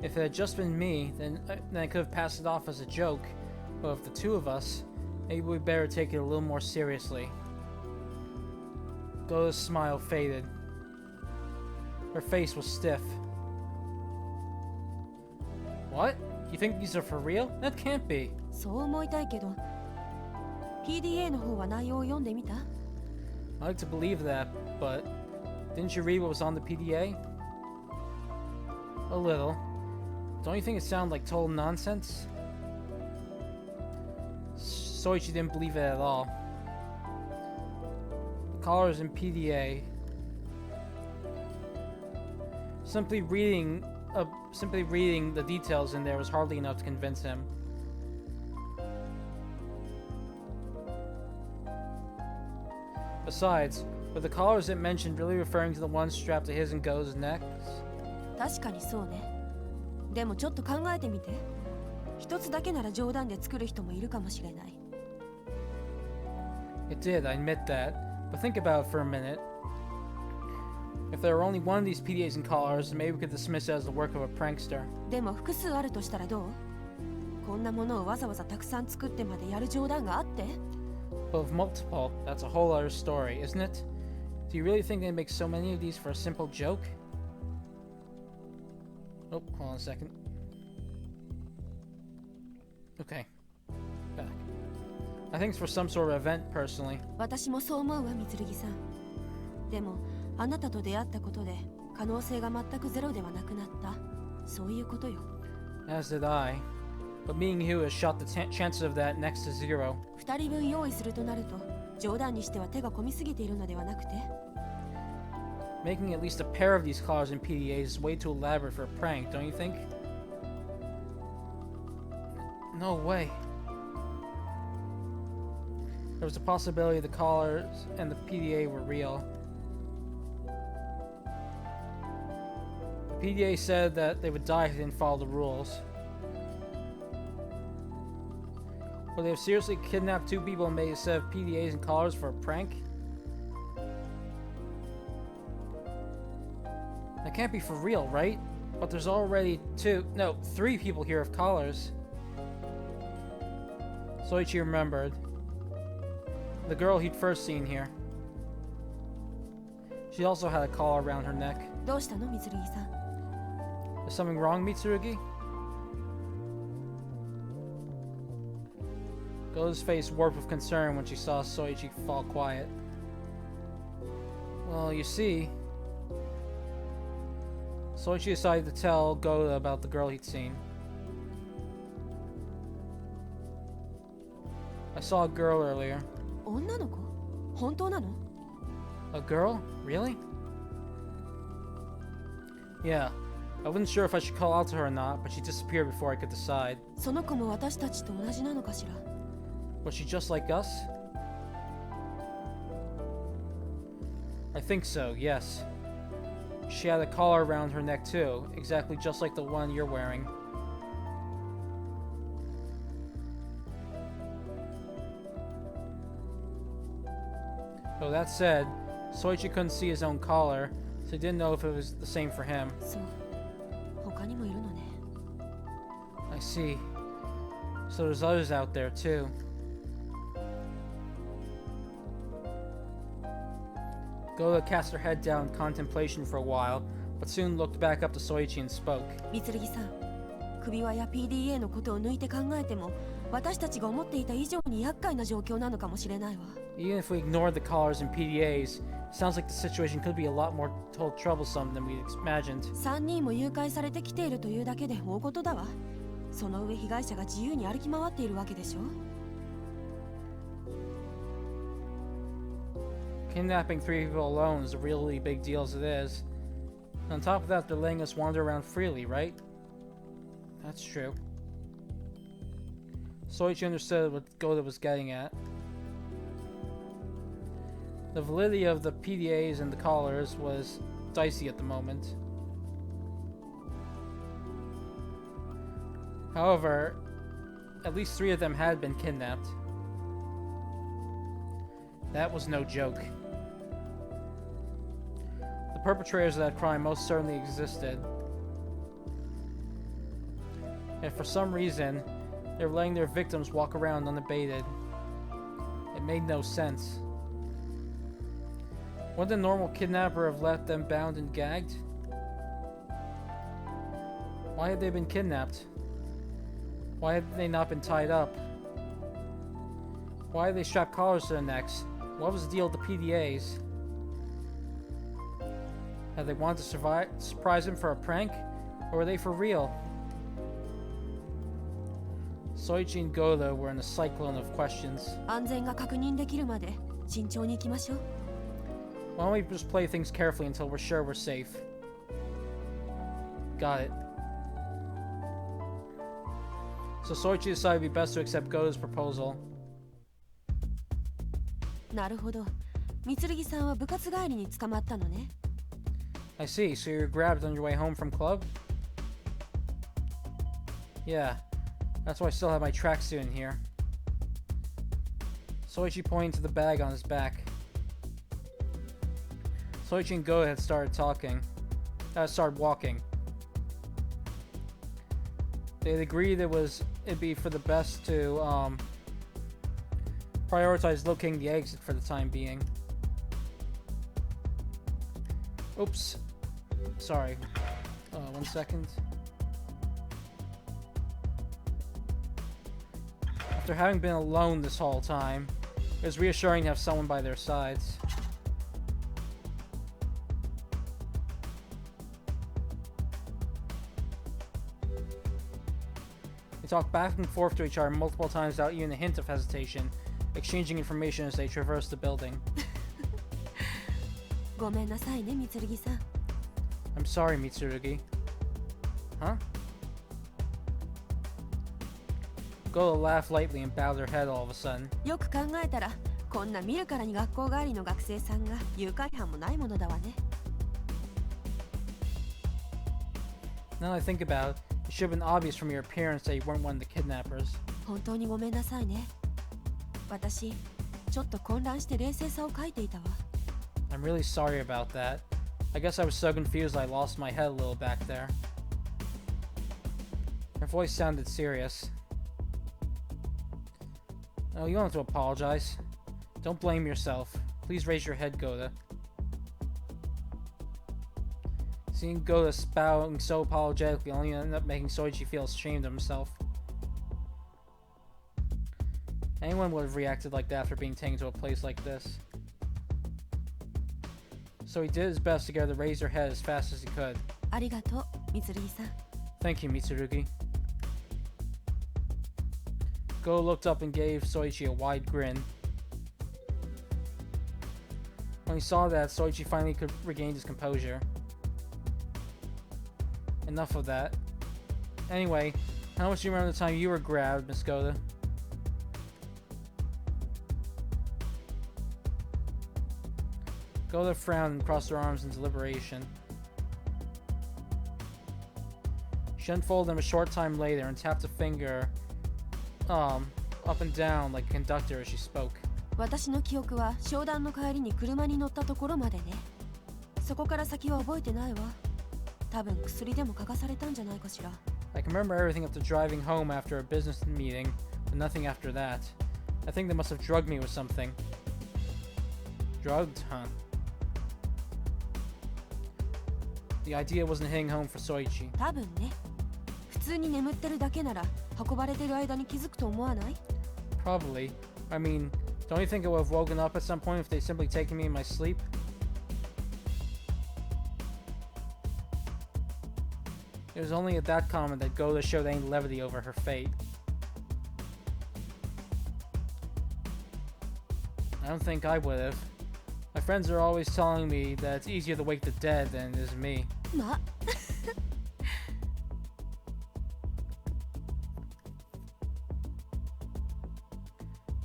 If it had just been me, then I could have passed it off as a joke. But if the two of us, maybe we'd better take it a little more seriously. Goda's smile faded. Her face was stiff. What? You think these are for real? That can't be. そう思いたいけど、PDA の方は内容を読んでみた？ I like to believe that, but didn't you read what was on the PDA? A little. Don't you think it sounded like total nonsense? Soichi didn't believe it at all. The collars in PDA. Simply reading the details in there was hardly enough to convince him. Besides, were the collars it mentioned really referring to the ones strapped to his and Go's necks? 確かにそうね。でもちょっと考えてみて。一つだけなら冗談で作る人もいるかもしれない。It did, I admit that. But think about it for a minute. If there were only one of these PDAs and collars, maybe we could dismiss it as the work of a prankster. でも複数あるとしたらどう？こんなものをわざわざたくさん作ってまでやる冗談があって？ But with multiple, that's a whole other story, isn't it? Do you really think they make so many of these for a simple joke? Oh, hold on a second. Okay. Back. I think it's for some sort of event, personally. 私もそう思うわ、三剣さん。でも、あなたと出会ったことで可能性が全くゼロではなくなった。そういうことよ。As did I. But meeting you has shot the chances of that next to zero. 二人分用意するとなると、冗談にしては手が込みすぎているのではなくて。Making at least a pair of these collars and PDAs is way too elaborate for a prank, don't you think? No way. There was a possibility the collars and the PDA were real. The PDA said that they would die if they didn't follow the rules. Would they have seriously kidnapped two people and made a set of PDAs and collars for a prank? That can't be for real, right? But there's already three people here with collars. Soichi remembered. The girl he'd first seen here. She also had a collar around her neck. どうしたの、三剣さん？ Is something wrong, Mitsurugi? Go's face warped with concern when she saw Soichi fall quiet. Well, you see... Soichi decided to tell Goda about the girl he'd seen. I saw a girl earlier. 女の子？本当なの？ A girl? Really? Yeah. I wasn't sure if I should call out to her or not, but she disappeared before I could decide. その子も私たちと同じなのかしら？ Was she just like us? I think so, yes. She had a collar around her neck too, exactly just like the one you're wearing. Though that said, Soichi couldn't see his own collar, so he didn't know if it was the same for him. そう。他にもいるのね。I see. So there's others out there too. Goda cast her head down in contemplation for a while, but soon looked back up to Soichi and spoke. 三剣さん、首輪や PDA のことを抜いて考えても、私たちが思っていた以上に厄介な状況なのかもしれないわ。Even if we ignored the collars and PDAs, it sounds like the situation could be a lot more troublesome than we imagined. 3人も誘拐されてきているというだけで大事だわ。その上被害者が自由に歩き回っているわけでしょ。Kidnapping 3 people alone is a really big deal as it is. On top of that, they're letting us wander around freely, right? That's true. Soichi understood what Goda was getting at. The validity of the PDAs and the collars was dicey at the moment. However, at least 3 of them had been kidnapped. That was no joke. The perpetrators of that crime most certainly existed. And for some reason, they were letting their victims walk around unabated. It made no sense. Wouldn't a normal kidnapper have left them bound and gagged? Why had they been kidnapped? Why had they not been tied up? Why had they strapped collars to their necks? What was the deal with the PDAs? Had they wanted to surprise him for a prank? Or were they for real? Soichi and Goda were in a cyclone of questions. 安全が確認できるまで慎重に行きましょう。 Why don't we just play things carefully until we're sure we're safe? Got it. So Soichi decided it'd be best to accept Goda's proposal. なるほど。三剣さんは部活帰りに捕まったのね。I see, so you were grabbed on your way home from club? Yeah, that's why I still have my tracksuit in here. Soichi pointed to the bag on his back. Soichi and Goda had started walking. They'd agreed it'd be for the best to prioritize locating the exit for the time being. Oops. Sorry. 1 second. After having been alone this whole time, it was reassuring to have someone by their sides. They talked back and forth to each other multiple times without even a hint of hesitation, exchanging information as they traversed the building. ごめんなさいね、三剣さん。I'm sorry, Mitsurugi. Huh? Goda laughed lightly and bowed her head all of a sudden. よく考えたら、こんな見るからに学校帰りの学生さんが誘拐犯もないものだわね。Now that I think about it, it should have been obvious from your appearance that you weren't one of the kidnappers. 本当にごめんなさいね。私、ちょっと混乱して冷静さを欠いていたわ。I'm really sorry about that. I guess I was so confused I lost my head a little back there. Her voice sounded serious. Oh, you don't have to apologize. Don't blame yourself. Please raise your head, Goda. Seeing Goda spouting so apologetically only ended up making Soichi feel ashamed of himself. Anyone would have reacted like that after being taken to a place like this. So he did his best to get her to raise her head as fast as he could. ありがとう、三剣さん。Thank you, Mitsurugi. Go looked up and gave Soichi a wide grin. When he saw that, Soichi finally regained his composure. Enough of that. Anyway, how much do you remember the time you were grabbed, Miss Goda? Goda frowned and crossed her arms in deliberation. She unfolded them a short time later and tapped a finger up and down like a conductor as she spoke. 私の記憶は商談の帰りに車に乗ったところまでね。そこから先は覚えてないわ。多分薬でも嗅がされたんじゃないかしら。I can remember everything up to driving home after a business meeting, but nothing after that. I think they must have drugged me with something. Drugged, huh? The idea wasn't hitting home for Soichi. 多分ね。普通に眠ってるだけなら運ばれてる間に気づくと思わない？ Probably. I mean, don't you think I would have woken up at some point if they'd simply taken me in my sleep? It was only at that comment that Goda showed any levity over her fate. I don't think I would have. My friends are always telling me that it's easier to wake the dead than it is me. ま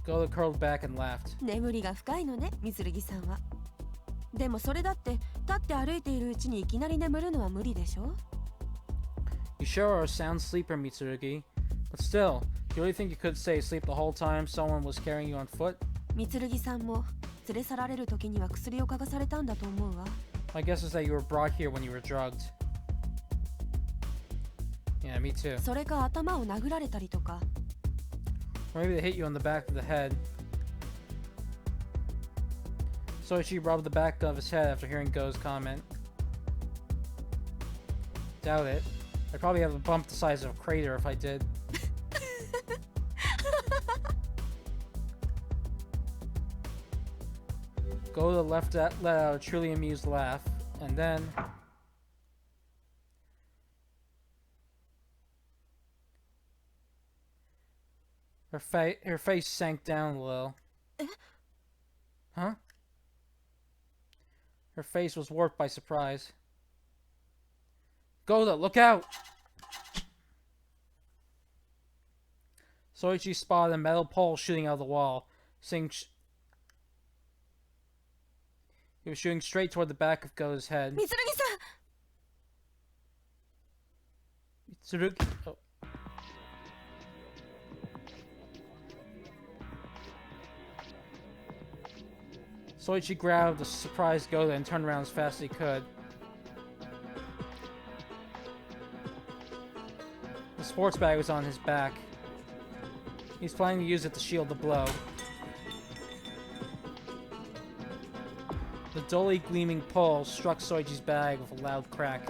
Goda curled back and laughed. 眠りが深いのね、みつるぎさんは。でもそれだって立って歩いているうちにいきなり眠るのは無理でしょ。 You sure are a sound sleeper, Mitsurugi. But still, you really think you could stay asleep the whole time someone was carrying you on foot? みつるぎさんも連れ去られる時には薬を嗅がされたんだと思うわ。 My guess is that you were brought here when you were drugged. Yeah, me too. それか頭を殴られたりとか。 Or maybe they hit you on the back of the head. Soichi rubbed the back of his head after hearing Go's comment. Doubt it. I'd probably have a bump the size of a crater if I did. Goda let out a truly amused laugh, and then... Her face sank down a little. Huh? Her face was warped by surprise. Goda, look out! Soichi spotted a metal pole shooting out of the wall. He was shooting straight toward the back of Goda's head. みつるぎさん Mitsurugi... Oh. Soichi grabbed the surprised Goda and turned around as fast as he could. The sports bag was on his back. He's planning to use it to shield the blow. The dully gleaming pole struck Soichi's bag with a loud crack.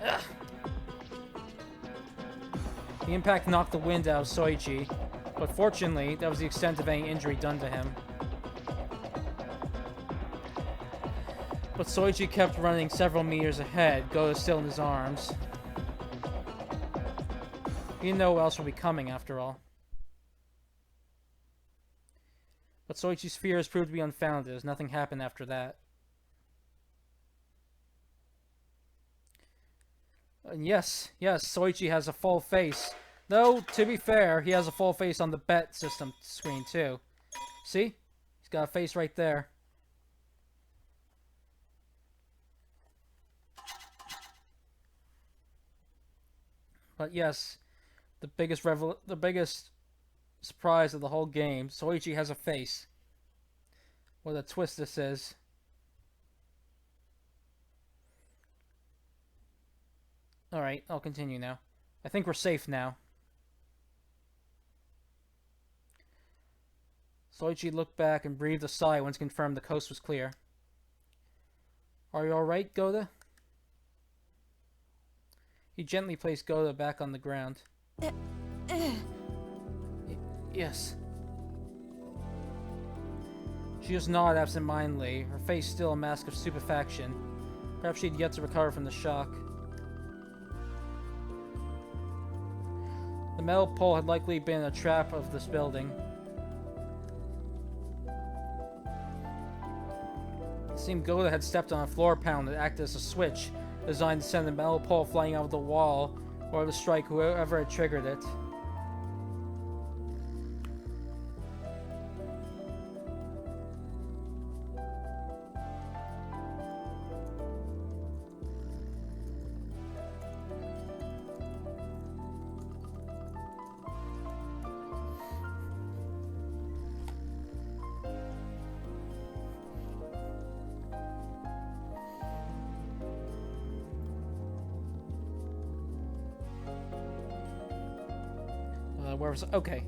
Ugh. The impact knocked the wind out of Soichi, but fortunately, that was the extent of any injury done to him. But Soichi kept running several meters ahead, Goda still in his arms. He didn't know who else would be coming, after all. But Soichi's fears proved to be unfounded, as nothing happened after that. And yes, Soichi has a full face. Though, to be fair, he has a full face on the bet system screen, too. See? He's got a face right there. But yes, the biggest surprise of the whole game, Soichi has a face. What a twist this is. Alright, I'll continue now. I think we're safe now. Soichi looked back and breathed a sigh once confirmed the coast was clear. Are you alright, Goda? He gently placed Goda back on the ground. Yes. She just nodded absentmindedly, her face still a mask of stupefaction. Perhaps she'd yet to recover from the shock. The metal pole had likely been a trap of this building. It seemed Goda had stepped on a floor panel that acted as a switch, designed to send the metal pole flying out of the wall, or to strike whoever had triggered it. Okay.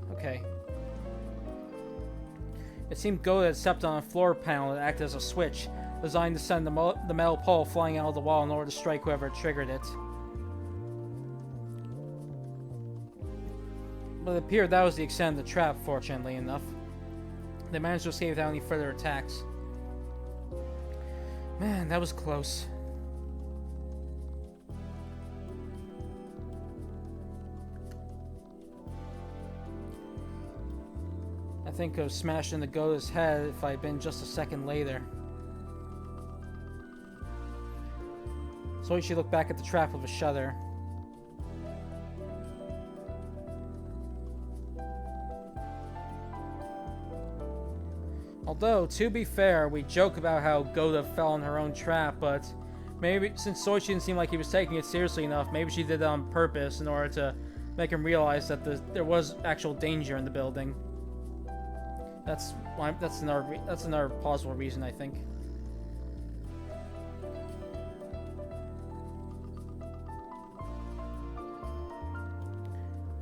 It seemed Goda had stepped on a floor panel that acted as a switch, designed to send the metal pole flying out of the wall in order to strike whoever triggered it. But it appeared that was the extent of the trap, fortunately enough. They managed to escape without any further attacks. Man, that was close. think of smashing the Goda's head if I'd been just a second later. Soichi looked back at the trap with a shudder. Although, to be fair, we joke about how Goda fell in her own trap, but maybe since Soichi didn't seem like he was taking it seriously enough, maybe she did that on purpose in order to make him realize that there was actual danger in the building. That's another plausible reason, I think.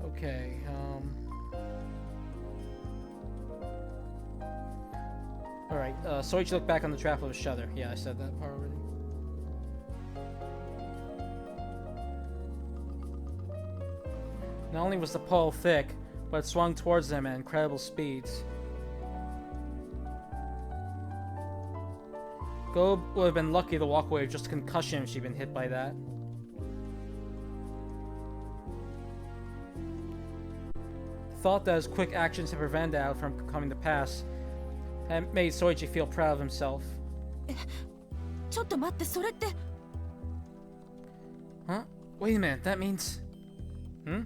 Okay, Alright, Soichi looked back on the trap with a shudder. Yeah, I said that part already. Not only was the pole thick, but it swung towards them at incredible speeds. Go would have been lucky to walk away with just a concussion if she'd been hit by that. The thought that his quick actions had prevented that from coming to pass had made Soichi feel proud of himself. ちょっと待って、それって。 Huh? Wait a minute, that means... Hmm?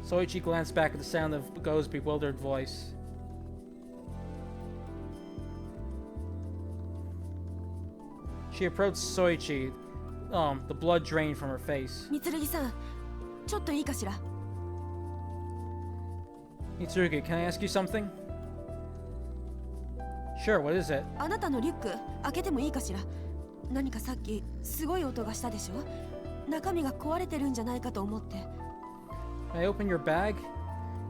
Soichi glanced back at the sound of Go's bewildered voice. She approached Soichi, the blood drained from her face. 三剣さん、ちょっといいかしら。 Mitsurugi, can I ask you something? Sure, what is it? あなたのリュック開けてもいいかしら。何かさっきすごい音がしたでしょ。中身が壊れてるんじゃないかと思って。 Can I open your bag?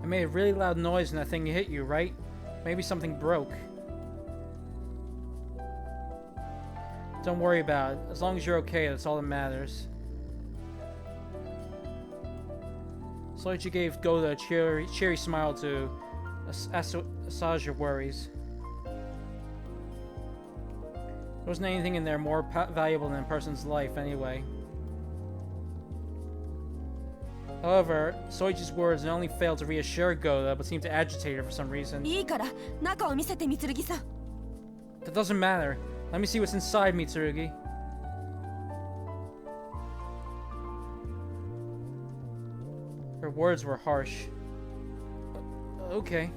I made a really loud noise when that thing hit you, right? Maybe something broke. Don't worry about it. As long as you're okay, that's all that matters. Soichi gave Goda a cheery smile to assuage her worries. There wasn't anything in there more valuable than a person's life, anyway. However, Soichi's words not only failed to reassure Goda, but seemed to agitate her for some reason. いいから中を見せて、三剣さん。 That doesn't matter. Let me see what's inside, Mitsurugi. Her words were harsh. Okay.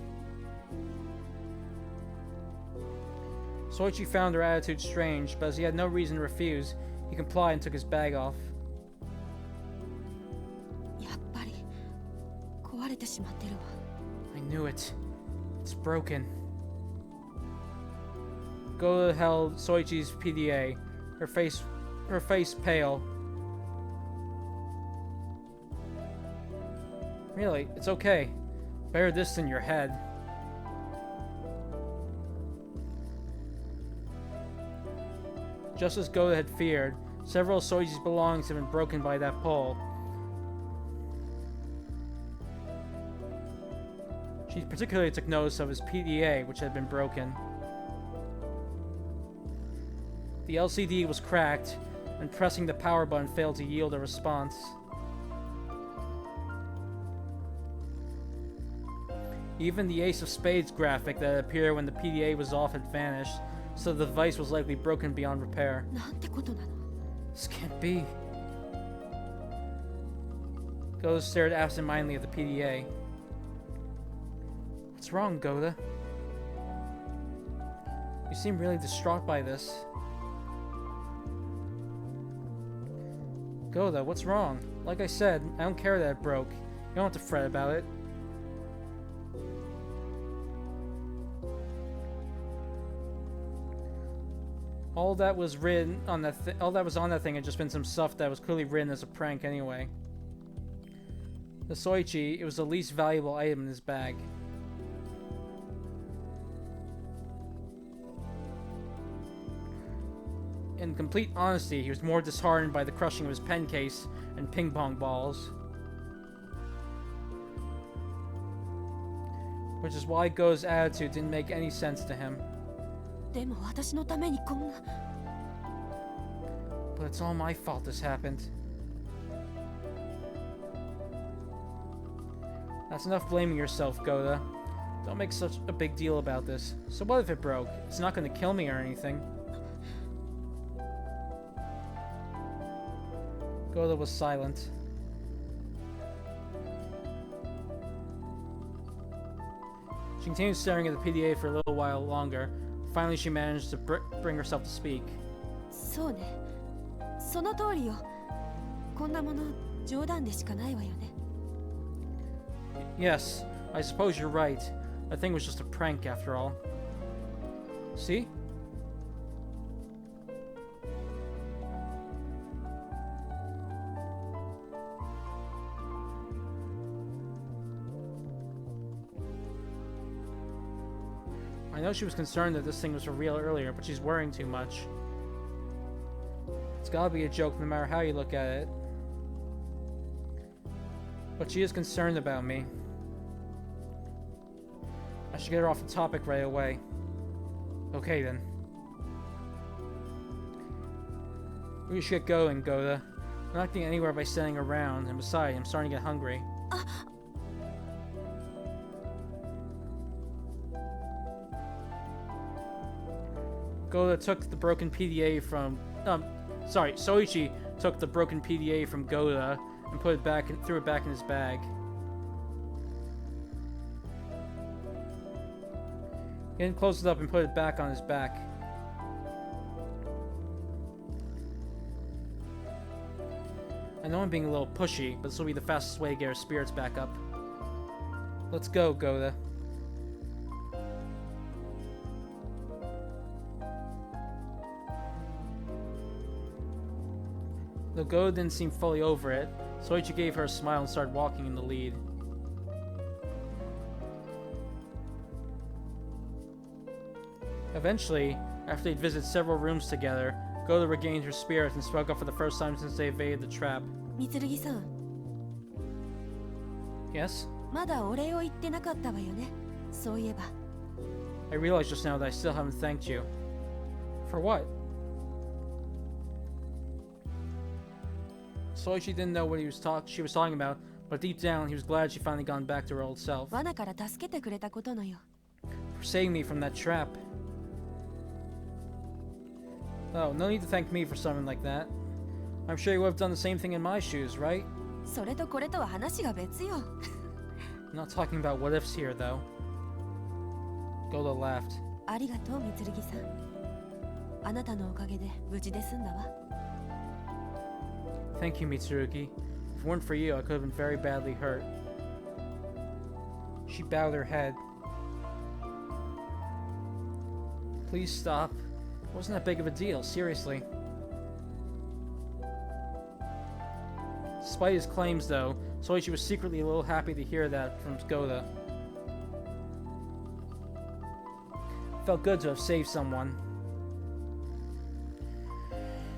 Soichi found her attitude strange, but as he had no reason to refuse, he complied and took his bag off. やっぱり壊れてしまってるわ。 I knew it. It's broken. Goda held Soichi's PDA, her face pale. Really, it's okay. Better this than your head. Just as Goda had feared, several of Soichi's belongings had been broken by that pole. She particularly took notice of his PDA, which had been broken. The LCD was cracked, and pressing the power button failed to yield a response. Even the Ace of Spades graphic that appeared when the PDA was off had vanished, so the device was likely broken beyond repair. なんてことなの。 This can't be. Goda stared absentmindedly at the PDA. What's wrong, Goda? You seem really distraught by this. Goda, what's wrong? Like I said, I don't care that it broke. You don't have to fret about it. All that was on that thing had just been some stuff that was clearly written as a prank anyway. The Soichi, it was the least valuable item in his bag. In complete honesty, he was more disheartened by the crushing of his pen case and ping pong balls. Which is why Go's attitude didn't make any sense to him. でも私のためにこんな。 But it's all my fault this happened. That's enough blaming yourself, Goda. Don't make such a big deal about this. So what if it broke? It's not going to kill me or anything. Goda was silent. She continued staring at the PDA for a little while longer. Finally, she managed to bring herself to speak. そうね。その通りよ。こんなもの冗談でしかないわよね。Yes, I suppose you're right. That thing was just a prank after all. See? I know she was concerned that this thing was for real earlier, but she's worrying too much. It's gotta be a joke no matter how you look at it. But she is concerned about me. I should get her off the topic right away. Okay then. We should get going, Goda. I'm not getting anywhere by standing around, and besides, I'm starting to get hungry. Goda took the broken PDA from... Soichi took the broken PDA from Goda and put it back threw it back in his bag. He then closed it up and put it back on his back. I know I'm being a little pushy, but this will be the fastest way to get our spirits back up. Let's go, Goda. Though Goda didn't seem fully over it, Soichi gave her a smile and started walking in the lead. Eventually, after they'd visited several rooms together, Goda regained her spirit and spoke up for the first time since they evaded the trap. Mitsurugi-san. Yes? まだお礼を言ってなかったわよね。そういえば。I realized just now that I still haven't thanked you. For what? Soichi didn't know what she was talking about, but deep down he was glad she finally gone back to her old self. 罠から助けてくれたことのよ。For saving me from that trap. Oh, no need to thank me for something like that. I'm sure you would have done the same thing in my shoes, right? それとこれとは話が別よ。I'm not talking about what ifs here, though. Goda laughed. ありがとう、Mitsurugiさん。あなたのおかげで無事で済んだわ。Thank you, Mitsurugi. If it weren't for you, I could have been very badly hurt. She bowed her head. Please stop. It wasn't that big of a deal, seriously. Despite his claims, though, Soichi was secretly a little happy to hear that from Goda. It felt good to have saved someone.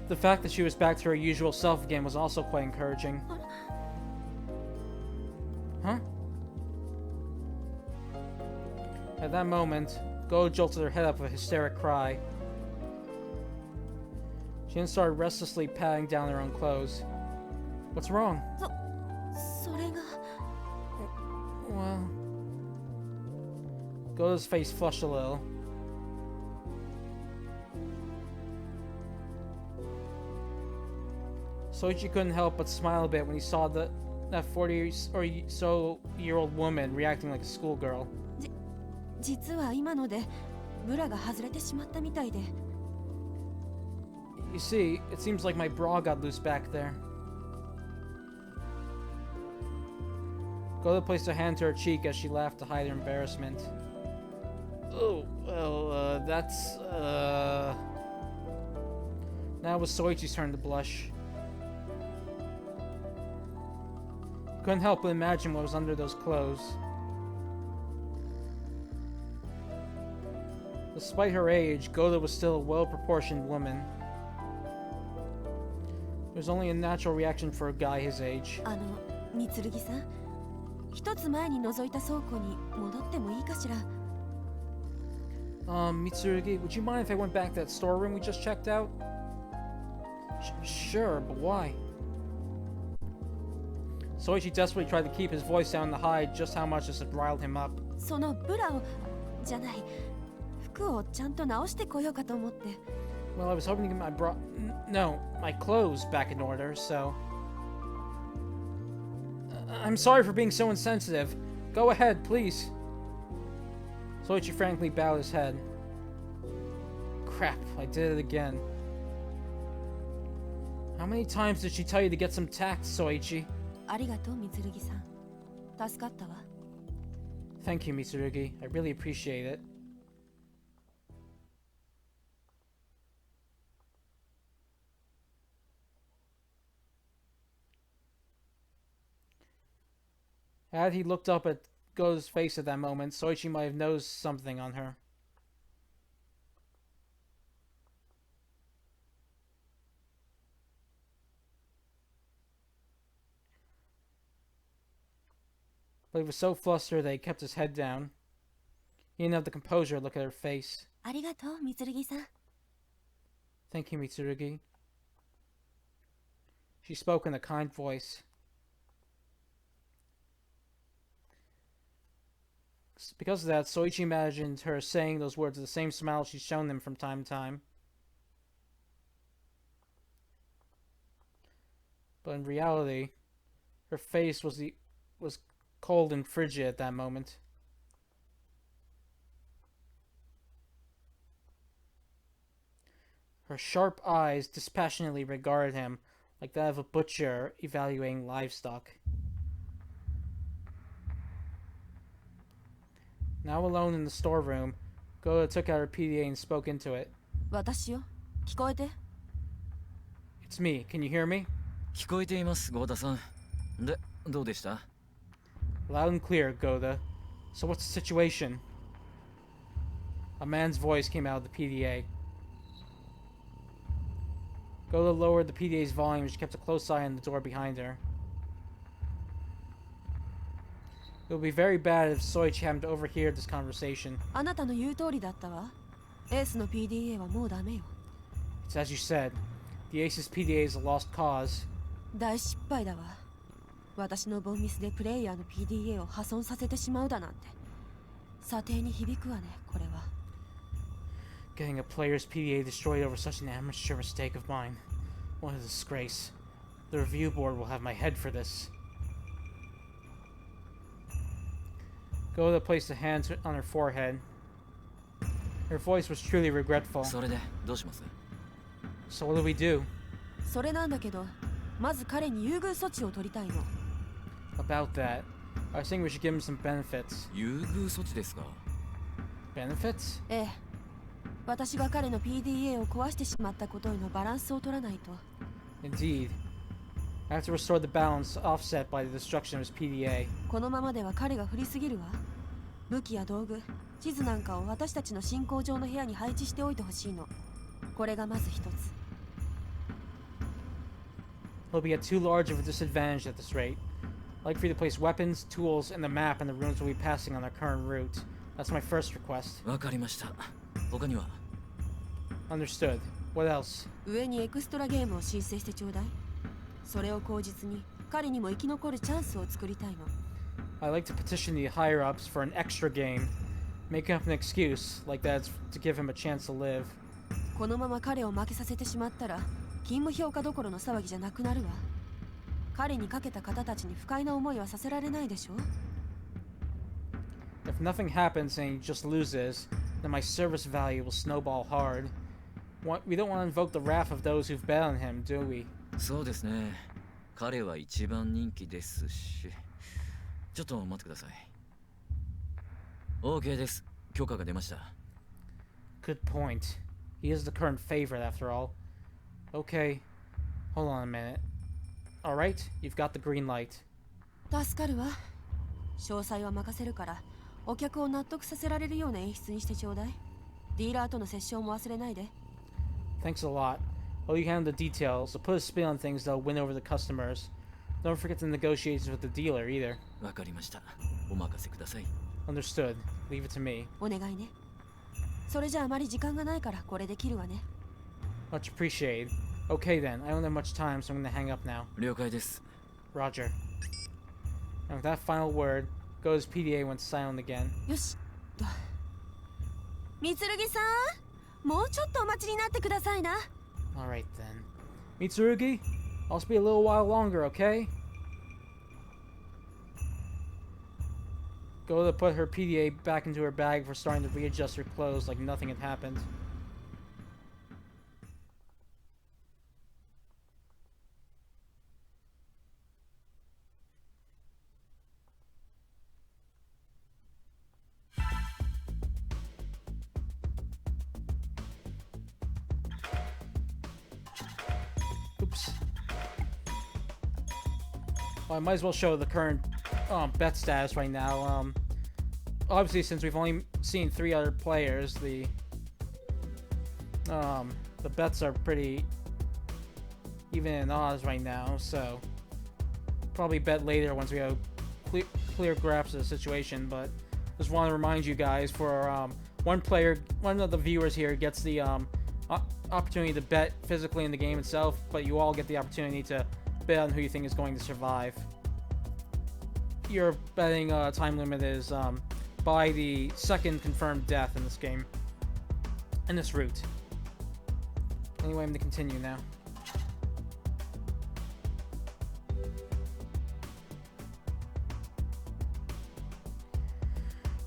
The fact that she was back to her usual self again was also quite encouraging. Huh? At that moment, Goda jolted her head up with a hysteric cry. She then started restlessly patting down her own clothes. What's wrong? それが。Well... Goda's face flushed a little. Soichi couldn't help but smile a bit when he saw that 40 or so year old woman reacting like a schoolgirl. 実は今のでブラが外れてしまったみたいで。You see, it seems like my bra got loose back there. Goda placed her hand to her cheek as she laughed to hide her embarrassment. Oh, well, that's, Now it was Soichi's turn to blush. Couldn't help but imagine what was under those clothes. Despite her age, Goda was still a well-proportioned woman. It was only a natural reaction for a guy his age. Mitsurugiさん、一つ前に覗いた倉庫に戻ってもいいかしら。Mitsurugi, would you mind if I went back to that storeroom we just checked out? Sure, but why? Soichi desperately tried to keep his voice down to hide just how much this had riled him up. そのブラをじゃない服をちゃんと直してこようかと思って。 Well, I was hoping to get my my clothes back in order, so... I'm sorry for being so insensitive. Go ahead, please. Soichi frankly bowed his head. Crap, I did it again. How many times did she tell you to get some tact, Soichi? ありがとう、Mitsurugiさん。助かったわ。 Thank you, Mitsurugi. I really appreciate it. Had he looked up at Go's face at that moment, Soichi might have noticed something on her. But he was so flustered that he kept his head down. He didn't have the composure to look at her face. ありがとう、Mitsurugiさん。 Thank you, Mitsurugi. She spoke in a kind voice. Because of that, Soichi imagined her saying those words with the same smile she's shown him from time to time. But in reality, her face was cold and frigid at that moment. Her sharp eyes dispassionately regarded him like that of a butcher evaluating livestock. Now alone in the storeroom, Goda took out her PDA and spoke into it. 私よ、聞こえて。 It's me. Can you hear me? 聞こえています、ゴーダさん。で、どうでした？ Loud and clear, Goda. So what's the situation? A man's voice came out of the PDA. Goda lowered the PDA's volume as she kept a close eye on the door behind her. It would be very bad if Soichi happened to overhear this conversation. あなたの言う通りだったわ。エースの PDA はもうダメよ。 It's as you said. The Aces PDA is a lost cause. 大失敗だわ。私のボンミスでプレイヤーの PDA を破損させてしまうだなんて。査定に響くわね、これは。 Getting a player's PDA destroyed over such an amateur mistake of mine. What a disgrace. The review board will have my head for this. Goda placed a hand on her forehead. Her voice was truly regretful. それでどうします？ So what do we do? それなんだけど、まず彼に優遇措置を取りたいの。 About that, I was thinking we should give him some benefits. 優遇措置ですか？ Benefits? ええ。私が彼の PDA を壊してしまったことへのバランスを取らないと。 Indeed. I have to restore the balance offset by the destruction of his PDA. このままでは彼が振りすぎるわ。武器や道具、地図なんかを私たちの進行上の部屋に配置しておいてほしいの。これがまず一つ。 He'll be at too large of a disadvantage at this rate. I'd like for you to place weapons, tools, and the map in the rooms we'll be passing on our current route. That's my first request. わかりました。他には？ Understood. What else? 上にエクストラゲームを申請してちょうだい。それを口実に彼にも生き残るチャンスを作りたいの。 I'd like to petition the higher-ups for an extra game. Making up an excuse like that to give him a chance to live. このまま彼を負けさせてしまったら勤務評価どころの騒ぎじゃなくなるわ。彼にかけた方たちに不快な思いはさせられないでしょ。 If nothing happens and he just loses, then my service value will snowball hard. We don't want to invoke the wrath of those who've bet on him, do we? そうですね。彼は一番人気ですし。ちょっと待ってください。OK です。許可が出ました。Good point. He is the current favorite after all. Okay. Hold on a minute. Alright, you've got the green light. 助かるわ。詳細は任せるからお客を納得させられるような演出にしてちょうだい。ディーラーとの折衝も忘れないで。 Thanks a lot. I'll you handle the details, so put a spin on things that'll win over the customers. Don't forget the negotiations with the dealer either. わかりました。お任せください。Understood. Leave it to me. お願いね。それじゃあまり時間がないからこれで切るわね。 Much appreciated. Okay then, I don't have much time, so I'm gonna hang up now. 了解です。 Roger. And with that final word, Go's PDA went silent again. よしと三剣さん、もうちょっとお待ちになってくださいな。 Alright then. Mitsurugi, I'll just be a little while longer, okay? Go to put her PDA back into her bag for starting to readjust her clothes like nothing had happened. Oops. Well, I might as well show the current bet status right now. Obviously, since we've only seen 3 other players, the bets are pretty even in odds right now. So probably bet later once we have clear grasp of the situation. But just want to remind you guys, for one of the viewers here gets the opportunity to bet physically in the game itself, but you all get the opportunity to bet on who you think is going to survive. Your betting time limit is by the second confirmed death in this game, in this route. Anyway, I'm going to continue now.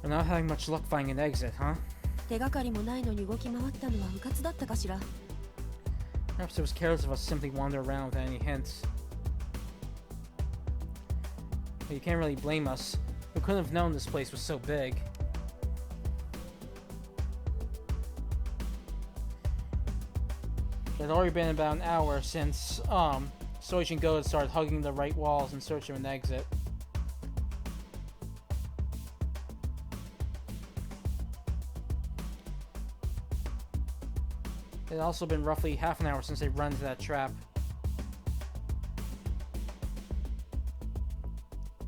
We're not having much luck finding an exit, huh? 手がかりもないのに動き回ったのは迂闊だったかしら。 Perhaps it was careless of us simply wander around without any hints. But you can't really blame us. We couldn't have known this place was so big. It had already been about an hour since Soichi and Go had started hugging the right walls in search of an exit. It had also been roughly half an hour since they run into that trap.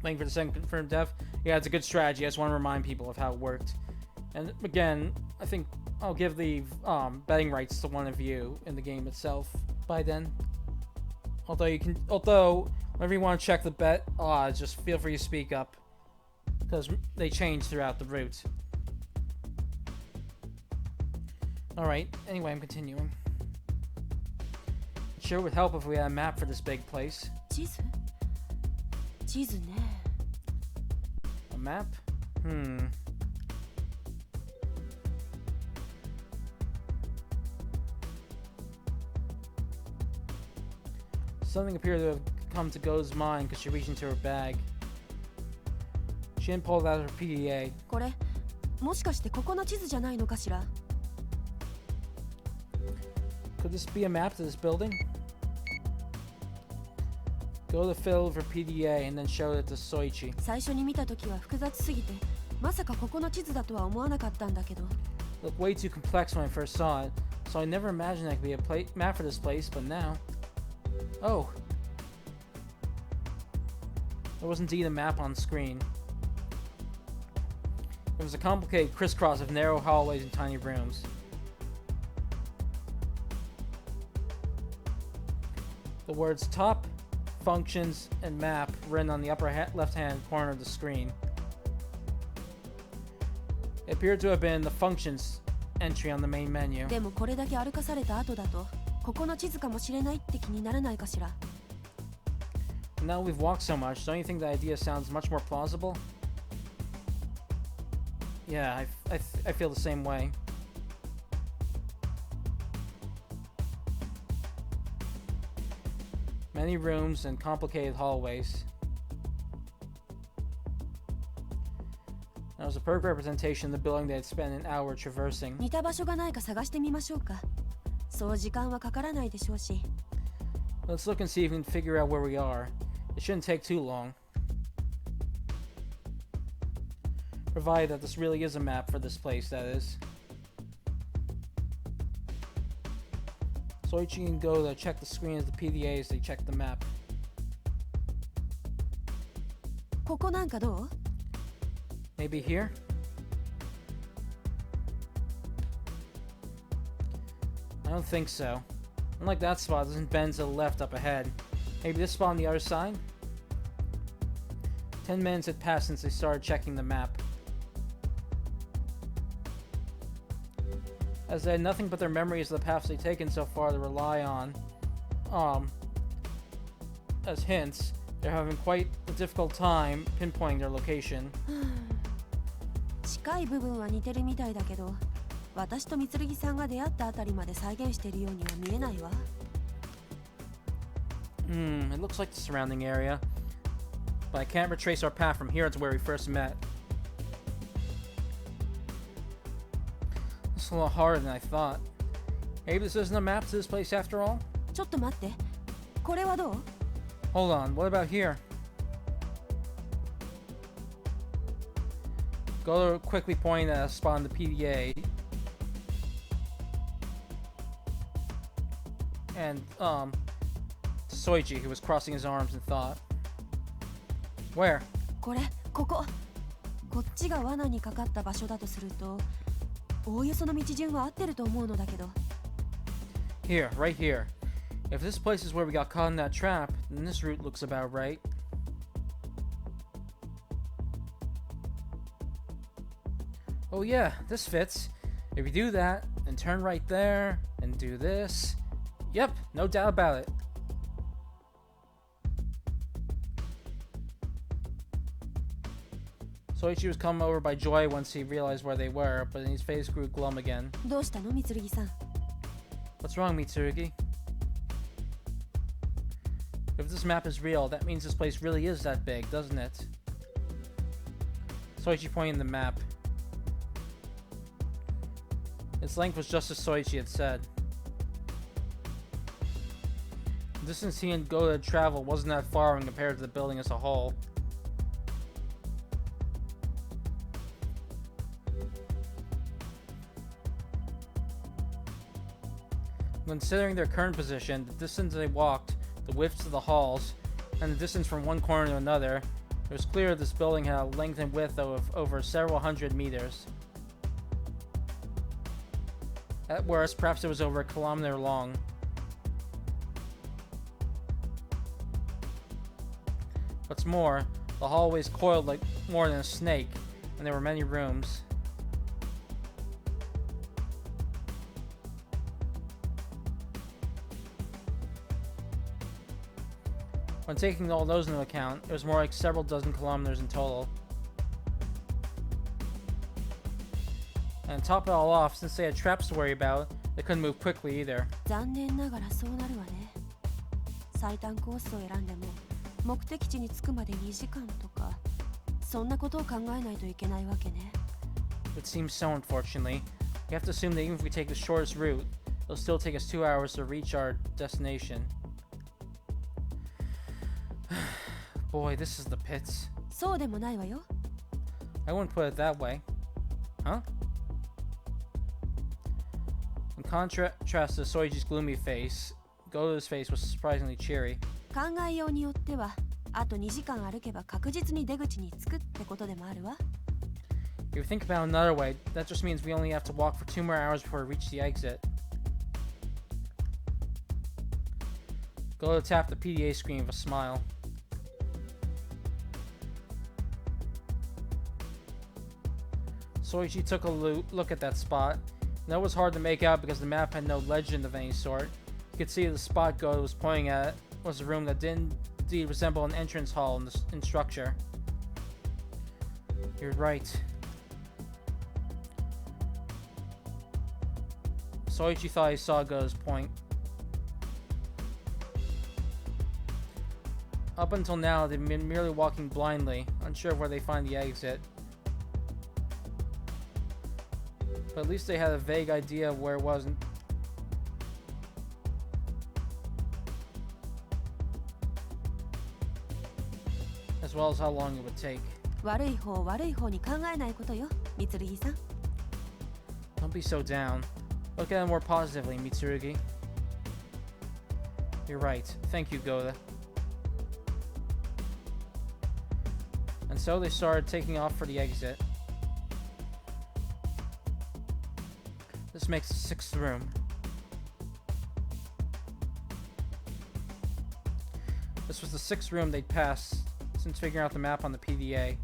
Waiting for the second confirmed death. Yeah, it's a good strategy. I just want to remind people of how it worked. And again, I think I'll give the betting rights to one of you in the game itself by then. Although whenever you want to check the bet odds, just feel free to speak up, because they change throughout the route. Alright, anyway, I'm continuing. It sure would help if we had a map for this big place. 地図？地図ね。 A map? Something appeared to have come to Go's mind because she reached into her bag. She didn't pull it out of her PDA. これ、もしかしてここの地図じゃないのかしら。 Could this be a map to this building? Go to fill of her PDA and then show it to Soichi. 最初に見た時は複雑すぎて、まさかここの地図だとは思わなかったんだけど。 Looked way too complex when I first saw it, so I never imagined there could be a map for this place, but now... Oh! There was indeed a map on screen. It was a complicated crisscross of narrow hallways and tiny rooms. The words top, functions, and map written on the upper left-hand corner of the screen. It appeared to have been the functions entry on the main menu. でもこれだけ歩かされた後だと、ここの地図かもしれないって気にならないかしら。 Now we've walked so much, don't you think the idea sounds much more plausible? Yeah, I feel the same way. Many rooms and complicated hallways. That was a perfect representation of the building they had spent an hour traversing. 似た場所がないか探してみましょうか。そう時間はかからないでしょうし。 Let's look and see if we can figure out where we are. It shouldn't take too long. Provided that this really is a map for this place, that is. Soichi can go to check the screen as the PDA as they check the map. ここなんかどう？ Maybe here? I don't think so. Unlike that spot, it doesn't bend to the left up ahead. Maybe this spot on the other side? 10 minutes had passed since they started checking the map. As they had nothing but their memories of the paths they'd taken so far to rely on, as hints, they're having quite a difficult time pinpointing their location. 近い部分は似てるみたいだけど、私と三剣さんが出会ったあたりまで再現しているようには見えないわ。It looks like the surrounding area, but I can't retrace our path from here to where we first met. It's a little harder than I thought. Maybe this isn't a map to this place after all? ちょっと待って。これはどう？ Hold on, what about here? Go quickly point at a spot on the PDA. And, Soichi, who was crossing his arms in thought. Where? これ、ここ。こっちが罠にかかった場所だとすると、おおよその道順は合ってると思うのだけど。Here, right here. If this place is where we got caught in that trap, then this route looks about right. Oh yeah, this fits. If you do that, and turn right there, and do this... Yep, no doubt about it. Soichi was come over by joy once he realized where they were, but his face grew glum again. どうしたの、三剣さん？ What's wrong, Mitsurugi? If this map is real, that means this place really is that big, doesn't it? Soichi pointed the map. Its length was just as Soichi had said. The distance he and Goda had traveled wasn't that far when compared to the building as a whole. Considering their current position, the distance they walked, the widths of the halls, and the distance from one corner to another, it was clear this building had a length and width of over several hundred meters. At worst, perhaps it was over a kilometer long. What's more, the hallways coiled like more than a snake, and there were many rooms. When taking all those into account, it was more like several dozen kilometers in total. And to top it all off, since they had traps to worry about, they couldn't move quickly either. 残念ながらそうなるわね。最短コースを選んでも目的地に着くまで2時間とか、そんなことを考えないといけないわけね。It seems so, unfortunately. We have to assume that even if we take the shortest route, it'll still take us 2 hours to reach our destination. Boy, this is the pits. そうでもないわよ。I wouldn't put it that way. Huh? In contrast to Soichi's gloomy face, Goto's face was surprisingly cheery. 考えようによっては、あと2時間歩けば確実に出口に着くってことでもあるわ。If you think about it another way, that just means we only have to walk for 2 more hours before we reach the exit. Goto tapped the PDA screen with a smile. Soichi took a look at that spot. And that was hard to make out because the map had no legend of any sort. You could see the spot Goto was pointing at was a room that didn't indeed resemble an entrance hall in structure. You're right. Soichi thought he saw Goto's point. Up until now, they'd been merely walking blindly, unsure of where they find the exit. But at least they had a vague idea of where it was. As well as how long it would take. 悪い方に考えないことよ、三剣さん。Don't be so down. Look at it more positively, Mitsurugi. You're right. Thank you, Goda. And so they started taking off for the exit. This makes the 6th room. This was the 6th room they'd passed since figuring out the map on the PDA.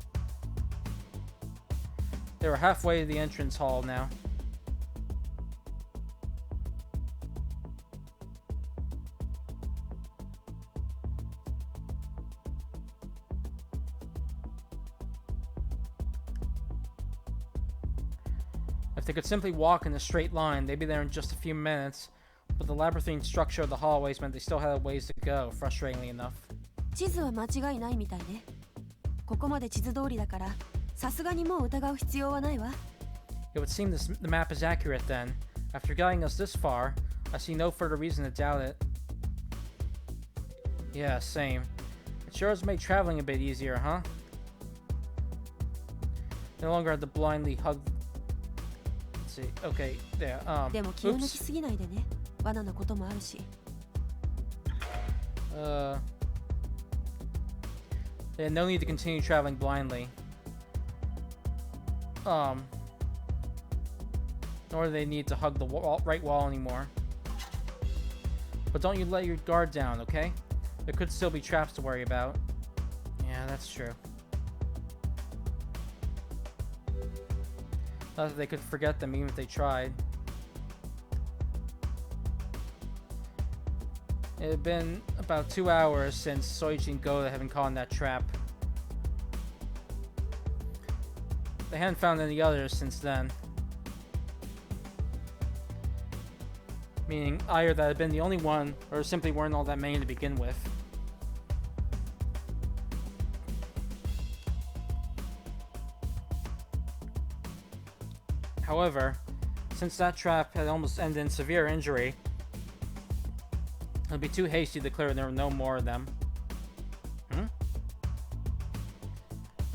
They were halfway to the entrance hall now. If they could simply walk in a straight line, they'd be there in just a few minutes, but the labyrinthine structure of the hallways meant they still had a ways to go, frustratingly enough. 地図は間違いないみたいね。ここまで地図通りだから、さすがにもう疑う必要はないわ。It would seem the map is accurate then. After guiding us this far, I see no further reason to doubt it. Yeah, same. It sure has made traveling a bit easier, huh? No longer had to blindly hug... Let's see. Okay, there. でも気を抜き Oops. すぎないでね。罠のこともあるし。They had no need to continue traveling blindly. Nor do they need to hug the right wall anymore. But don't you let your guard down, okay? There could still be traps to worry about. Yeah, that's true. Not that they could forget them even if they tried. It had been about 2 hours since Soichi and Goda had been caught in that trap. They hadn't found any others since then. Meaning either that had been the only one, or simply weren't all that many to begin with. However, since that trap had almost ended in severe injury, it would be too hasty to declare there were no more of them.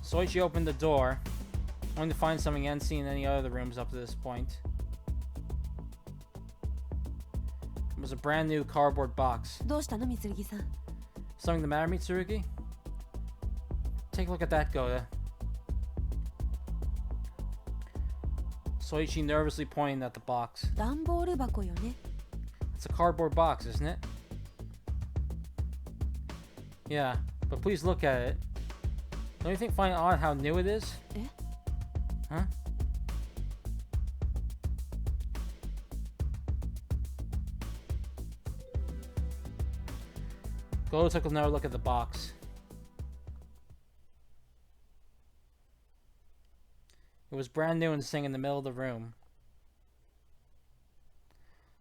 Soichi opened the door, only to find something he hadn't seen in any other rooms up to this point. It was a brand new cardboard box. どうしたの、Mitsurugiさん? Something the matter, Mitsurugi? Take a look at that, Goda. Soichi nervously pointing at the box. 段ボール箱よね。 It's a cardboard box, isn't it? Yeah, but please look at it. Don't you find it odd how new it is? え? Huh? Godo took another look at the box. It was brand new and sitting in the middle of the room.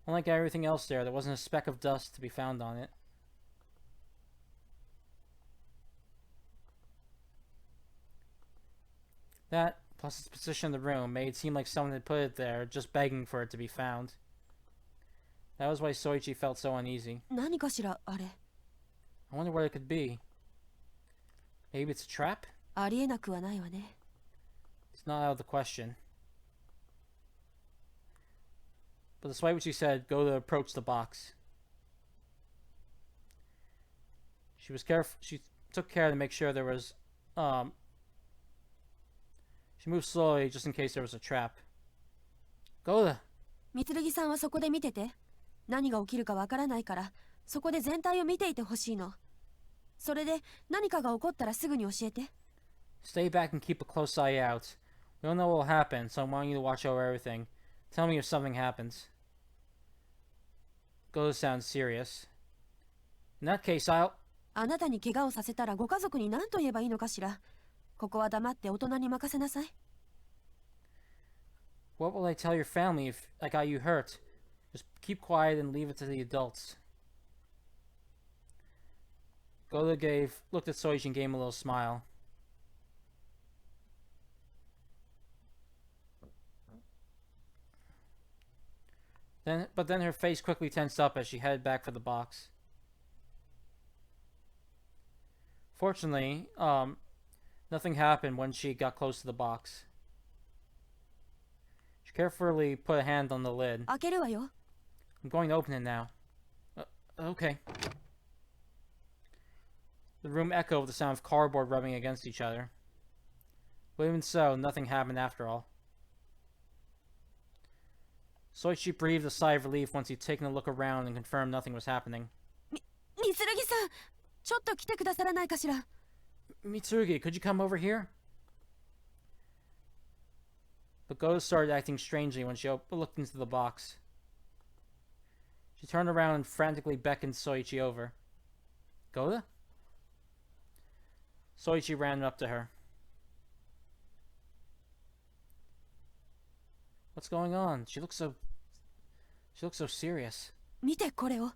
Unlike everything else there wasn't a speck of dust to be found on it. That, plus its position in the room, made it seem like someone had put it there, just begging for it to be found. That was why Soichi felt so uneasy. 何かしら、あれ。 I wonder what it could be. Maybe it's a trap? ありえなくはないわね。 It's not out of the question. But despite what she said, Goda approached the box. She was careful. She took care to make sure there was, She moved slowly just in case there was a trap. Goda! Mitsurugiさんはそこで見てて。何が起きるかわからないから、そこで全体を見ていてほしいの。それで何かが起こったらすぐに教えて。Stay back and keep a close eye out. We don't know what will happen, so I'm wanting you to watch over everything. Tell me if something happens. Goda sounds serious. In that case, I'll... あなたに怪我をさせたらご家族に何と言えばいいのかしら。ここは黙って大人に任せなさい。What will I tell your family if I got you hurt? Just keep quiet and leave it to the adults. Goda looked at Soichi and gave him a little smile. But then her face quickly tensed up as she headed back for the box. Fortunately, nothing happened when she got close to the box. She carefully put a hand on the lid. 開けるわよ。 I'm going to open it now. Okay. The room echoed with the sound of cardboard rubbing against each other. But even so, nothing happened after all. Soichi breathed a sigh of relief once he'd taken a look around and confirmed nothing was happening. みするぎさん、ちょっと来てくださらないかしら。Mitsurugi, could you come over here? But Goda started acting strangely when she looked into the box. She turned around and frantically beckoned Soichi over. Goda? Soichi ran up to her. What's going on? She looks so serious. 見てこれを。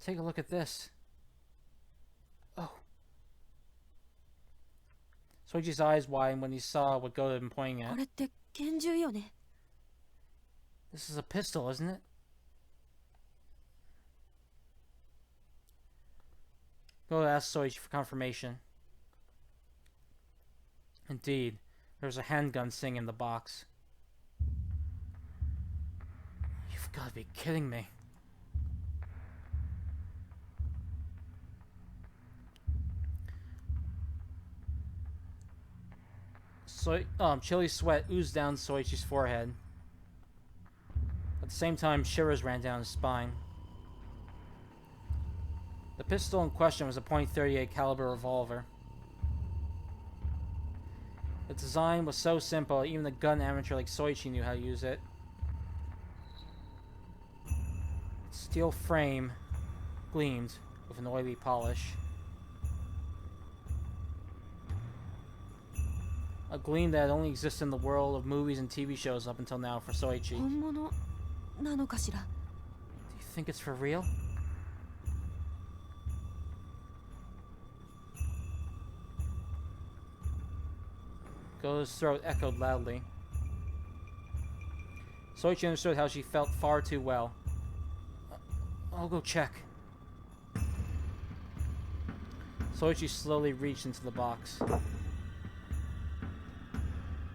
Take a look at this. Oh. Soichi's eyes widened when he saw what Goda had been pointing こ at. れって拳銃よね。 This is a pistol, isn't it? Goda asked Soichi for confirmation. Indeed, there was a handgun sitting in the box. You've got to be kidding me. Chilly sweat oozed down Soichi's forehead. At the same time, shivers ran down his spine. The pistol in question was a .38 caliber revolver. Its design was so simple, even a gun amateur like Soichi knew how to use it. Its steel frame gleamed with an oily polish. A gleam that only existed in the world of movies and TV shows up until now for Soichi. 本物なのかしら。 Do you think it's for real? Goda's throat echoed loudly. Soichi understood how she felt far too well. I'll go check. Soichi slowly reached into the box.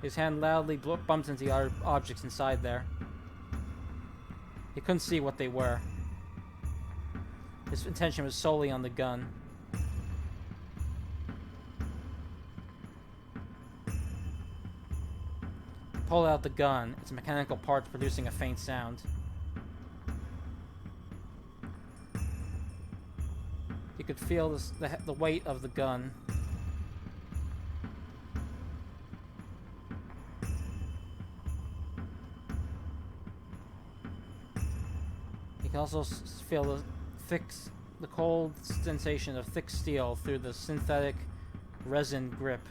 His hand loudly bumped into the objects inside there. He couldn't see what they were. His attention was solely on the gun. He pulled out the gun, its mechanical parts producing a faint sound. He could feel the weight of the gun. He could also feel the cold sensation of thick steel through the synthetic resin grip.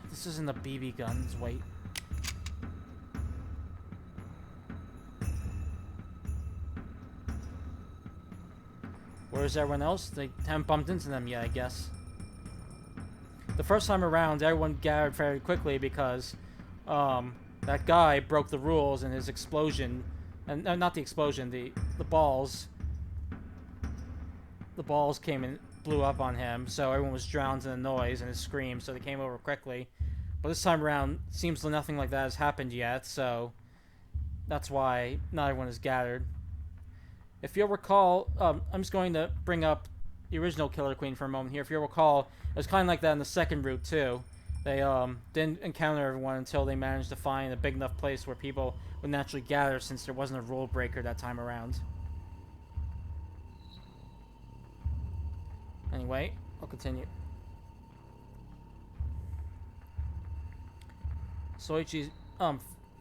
This isn't a BB gun's weight. Where's everyone else? They haven't bumped into them yet, I guess. The first time around, everyone gathered very quickly because that guy broke the rules and his explosion, and not the explosion, the balls. The balls came and blew up on him, so everyone was drowned in the noise and his screams, so they came over quickly. But this time around, seems nothing like that has happened yet, so that's why not everyone is gathered. If you'll recall, I'm just going to bring up the original Killer Queen for a moment here. If you'll recall, it was kind of like that in the second route too. They didn't encounter everyone until they managed to find a big enough place where people would naturally gather, since there wasn't a rule breaker that time around. Anyway, I'll continue. Soichi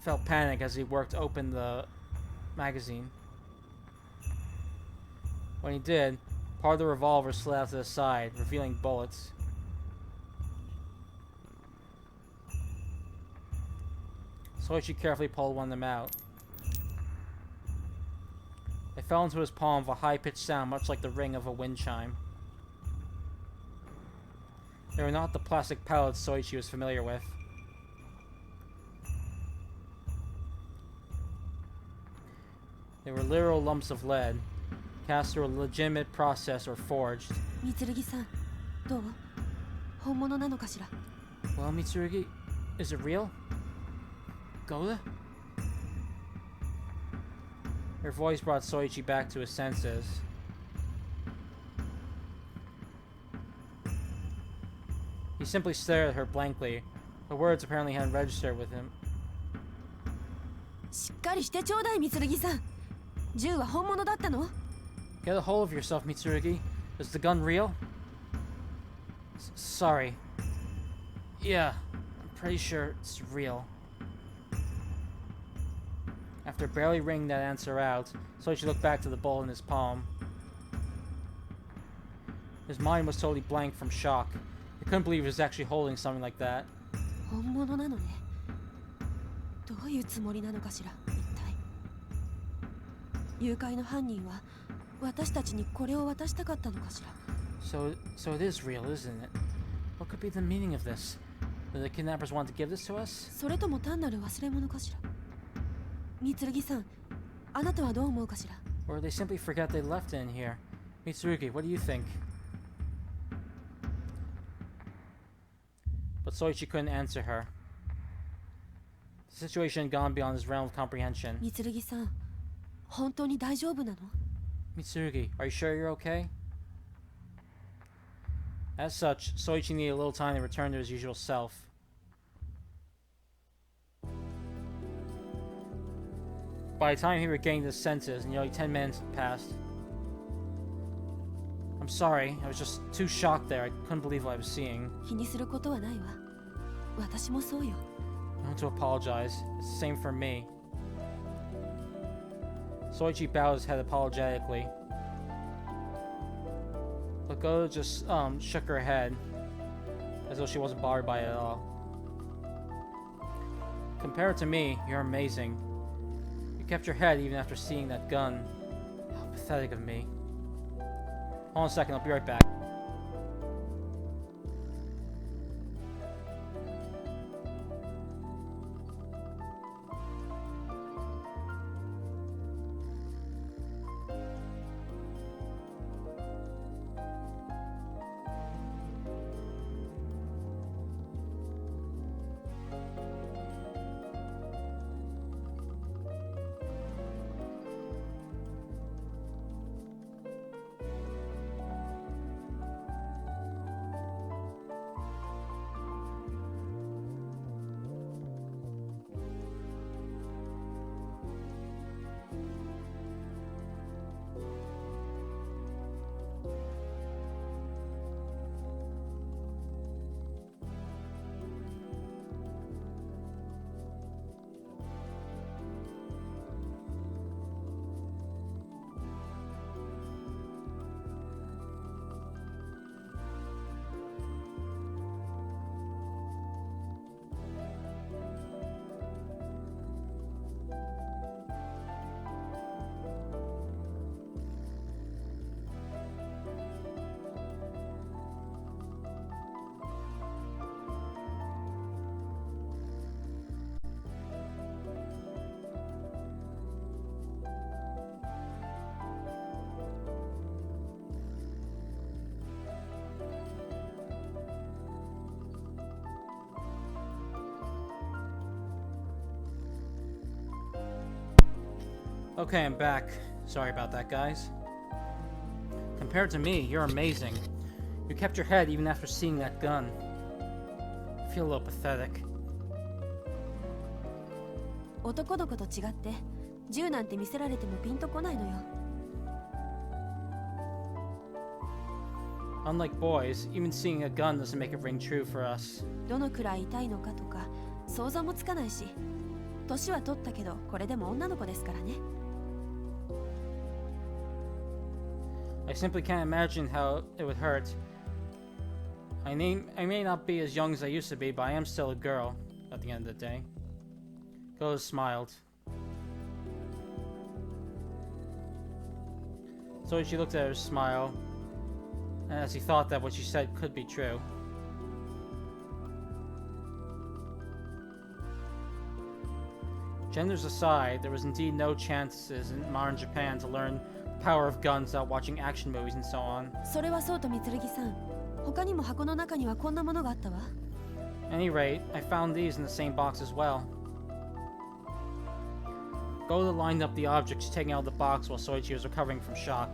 felt panic as he worked to open the magazine. When he did, part of the revolver slid out to the side, revealing bullets. Soichi carefully pulled one of them out. They fell into his palm with a high-pitched sound much like the ring of a wind chime. They were not the plastic pellets Soichi was familiar with. They were literal lumps of lead, cast through a legitimate process or forged. 三剣さん、どう？本物なのかしら。 Well, Mitsurugi, is it real? Goda? Her voice brought Soichi back to his senses. He simply stared at her blankly. Her words apparently hadn't registered with him. しっかりしてちょうだい、三剣さん。銃は本物だったの？ Get a hold of yourself, Mitsurugi. Is the gun real? Sorry. Yeah, I'm pretty sure it's real. After barely wringing that answer out, Soichi looked back to the bullet in his palm. His mind was totally blank from shock. He couldn't believe he was actually holding something like that. 本物なのね。どういうつもりなのかしら、一体。誘拐の犯人は私たちにこれを渡したかったのかしら。So it is real, isn't it? What could be the meaning of this? Did the kidnappers want to give this to us? それとも単なる忘れ物かしら。三剣さん、あなたはどう思うかしら。 Or they simply forgot they left it in here? Mitsurugi, what do you think? But Soichi couldn't answer her. The situation had gone beyond his realm of comprehension. 三剣さん、本当に大丈夫なの？ Mitsurugi, are you sure you're okay? As such, Soichi needed a little time to return to his usual self. By the time he regained his senses, nearly 10 minutes had passed. I'm sorry, I was just too shocked there. I couldn't believe what I was seeing. 気にすることはないわ。私もそうよ。 I want to apologize. It's the same for me. Soichi bowed his head apologetically. But Go just shook her head, as though she wasn't bothered by it at all. Compared to me, you're amazing. You kept your head even after seeing that gun. How pathetic of me. Hold on a second, I'll be right back. Okay, I'm back. Sorry about that, guys. Compared to me, you're amazing. You kept your head even after seeing that gun. I feel a little pathetic. 男の子と違って銃なんて見せられてもピンとこないのよ。 Unlike boys, even seeing a gun doesn't make it ring true for us. どのくらい痛いのかとか想像もつかないし、年は取ったけどこれでも女の子ですからね。 I simply can't imagine how it would hurt. I may not be as young as I used to be, but I am still a girl at the end of the day. Go smiled. So she looked at her smile, and as he thought that what she said could be true. Genders aside, there was indeed no chances in modern Japan to learn the power of guns without watching action movies and so on. それはそうと三剣さん、他にも箱の中にはこんなものがあったわ。 At any rate, I found these in the same box as well. Goda lined up the objects taken out of the box while Soichi was recovering from shock.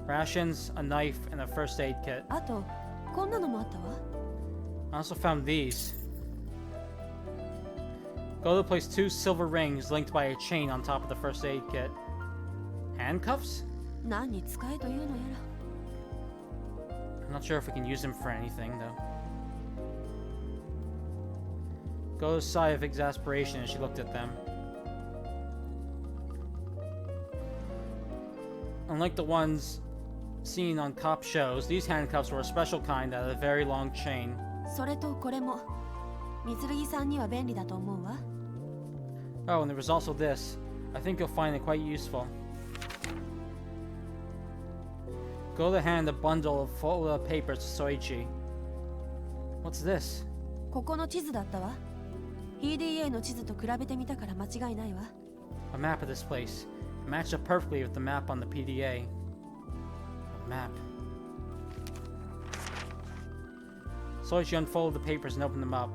Rations, a knife, and a first aid kit. あとこんなのもあったわ。 I also found these. Goda placed 2 silver rings linked by a chain on top of the first aid kit. Handcuffs? 何に使えというのやら。I'm not sure if we can use him for anything, though. Go's sigh of exasperation as she looked at them. Unlike the ones seen on cop shows, these handcuffs were a special kind that had a very long chain. それとこれも三剣さんには便利だと思うわ。 Oh, and there was also this. I think you'll find it quite useful. Go to hand a bundle of folded up papers to Soichi. What's this? ここの地図だったわ。PDA の地図と比べてみたから間違いないわ。 A map of this place. It matched up perfectly with the map on the PDA. A map. Soichi unfolded the papers and opened them up.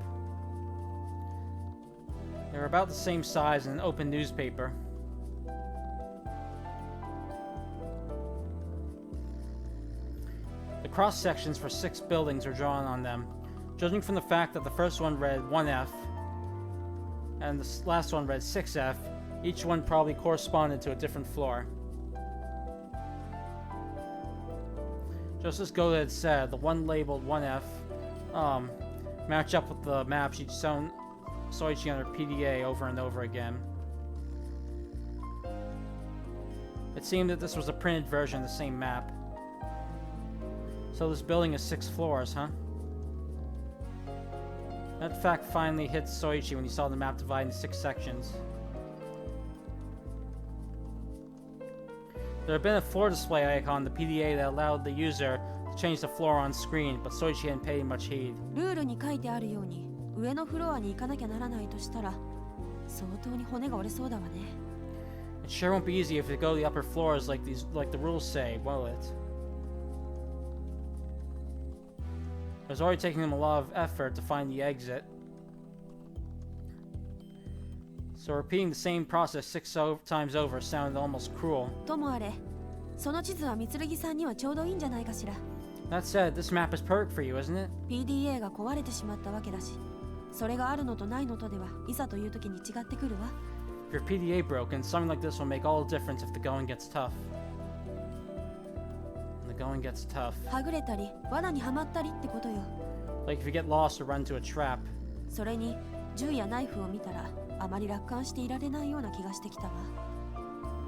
They were about the same size as an open newspaper. The cross sections for 6 buildings were drawn on them. Judging from the fact that the first one read 1F and the last one read 6F, each one probably corresponded to a different floor. Just as Goda had said, the one labeled 1F matched up with the map she'd shown Soichi on her PDA over and over again. It seemed that this was a printed version of the same map. So this building is 6 floors, huh? That fact finally hit Soichi when he saw the map divided into 6 sections. There had been a floor display icon on the PDA that allowed the user to change the floor on screen, but Soichi hadn't paid much heed. ルールに書いてあるように上のフロアに行かなきゃならないとしたら相当に骨が折れそうだわね。 It sure won't be easy if we go to the upper floors like the rules say, will it? It was already taking them a lot of effort to find the exit. So repeating the same process 6 times over sounded almost cruel. ともあれ、その地図は三剣さんにはちょうどいいんじゃないかしら。 That said, this map is perfect for you, isn't it? PDA が壊れてしまったわけだし、それがあるのとないのとではいざという時に違ってくるわ。 If your PDA broken, something like this will make all the difference if the going gets tough. When the going gets tough. はぐれたり、罠にはまったりってことよ。 Like if you get lost or run into a trap. それに銃やナイフを見たらあまり楽観していられないような気がしてきたわ。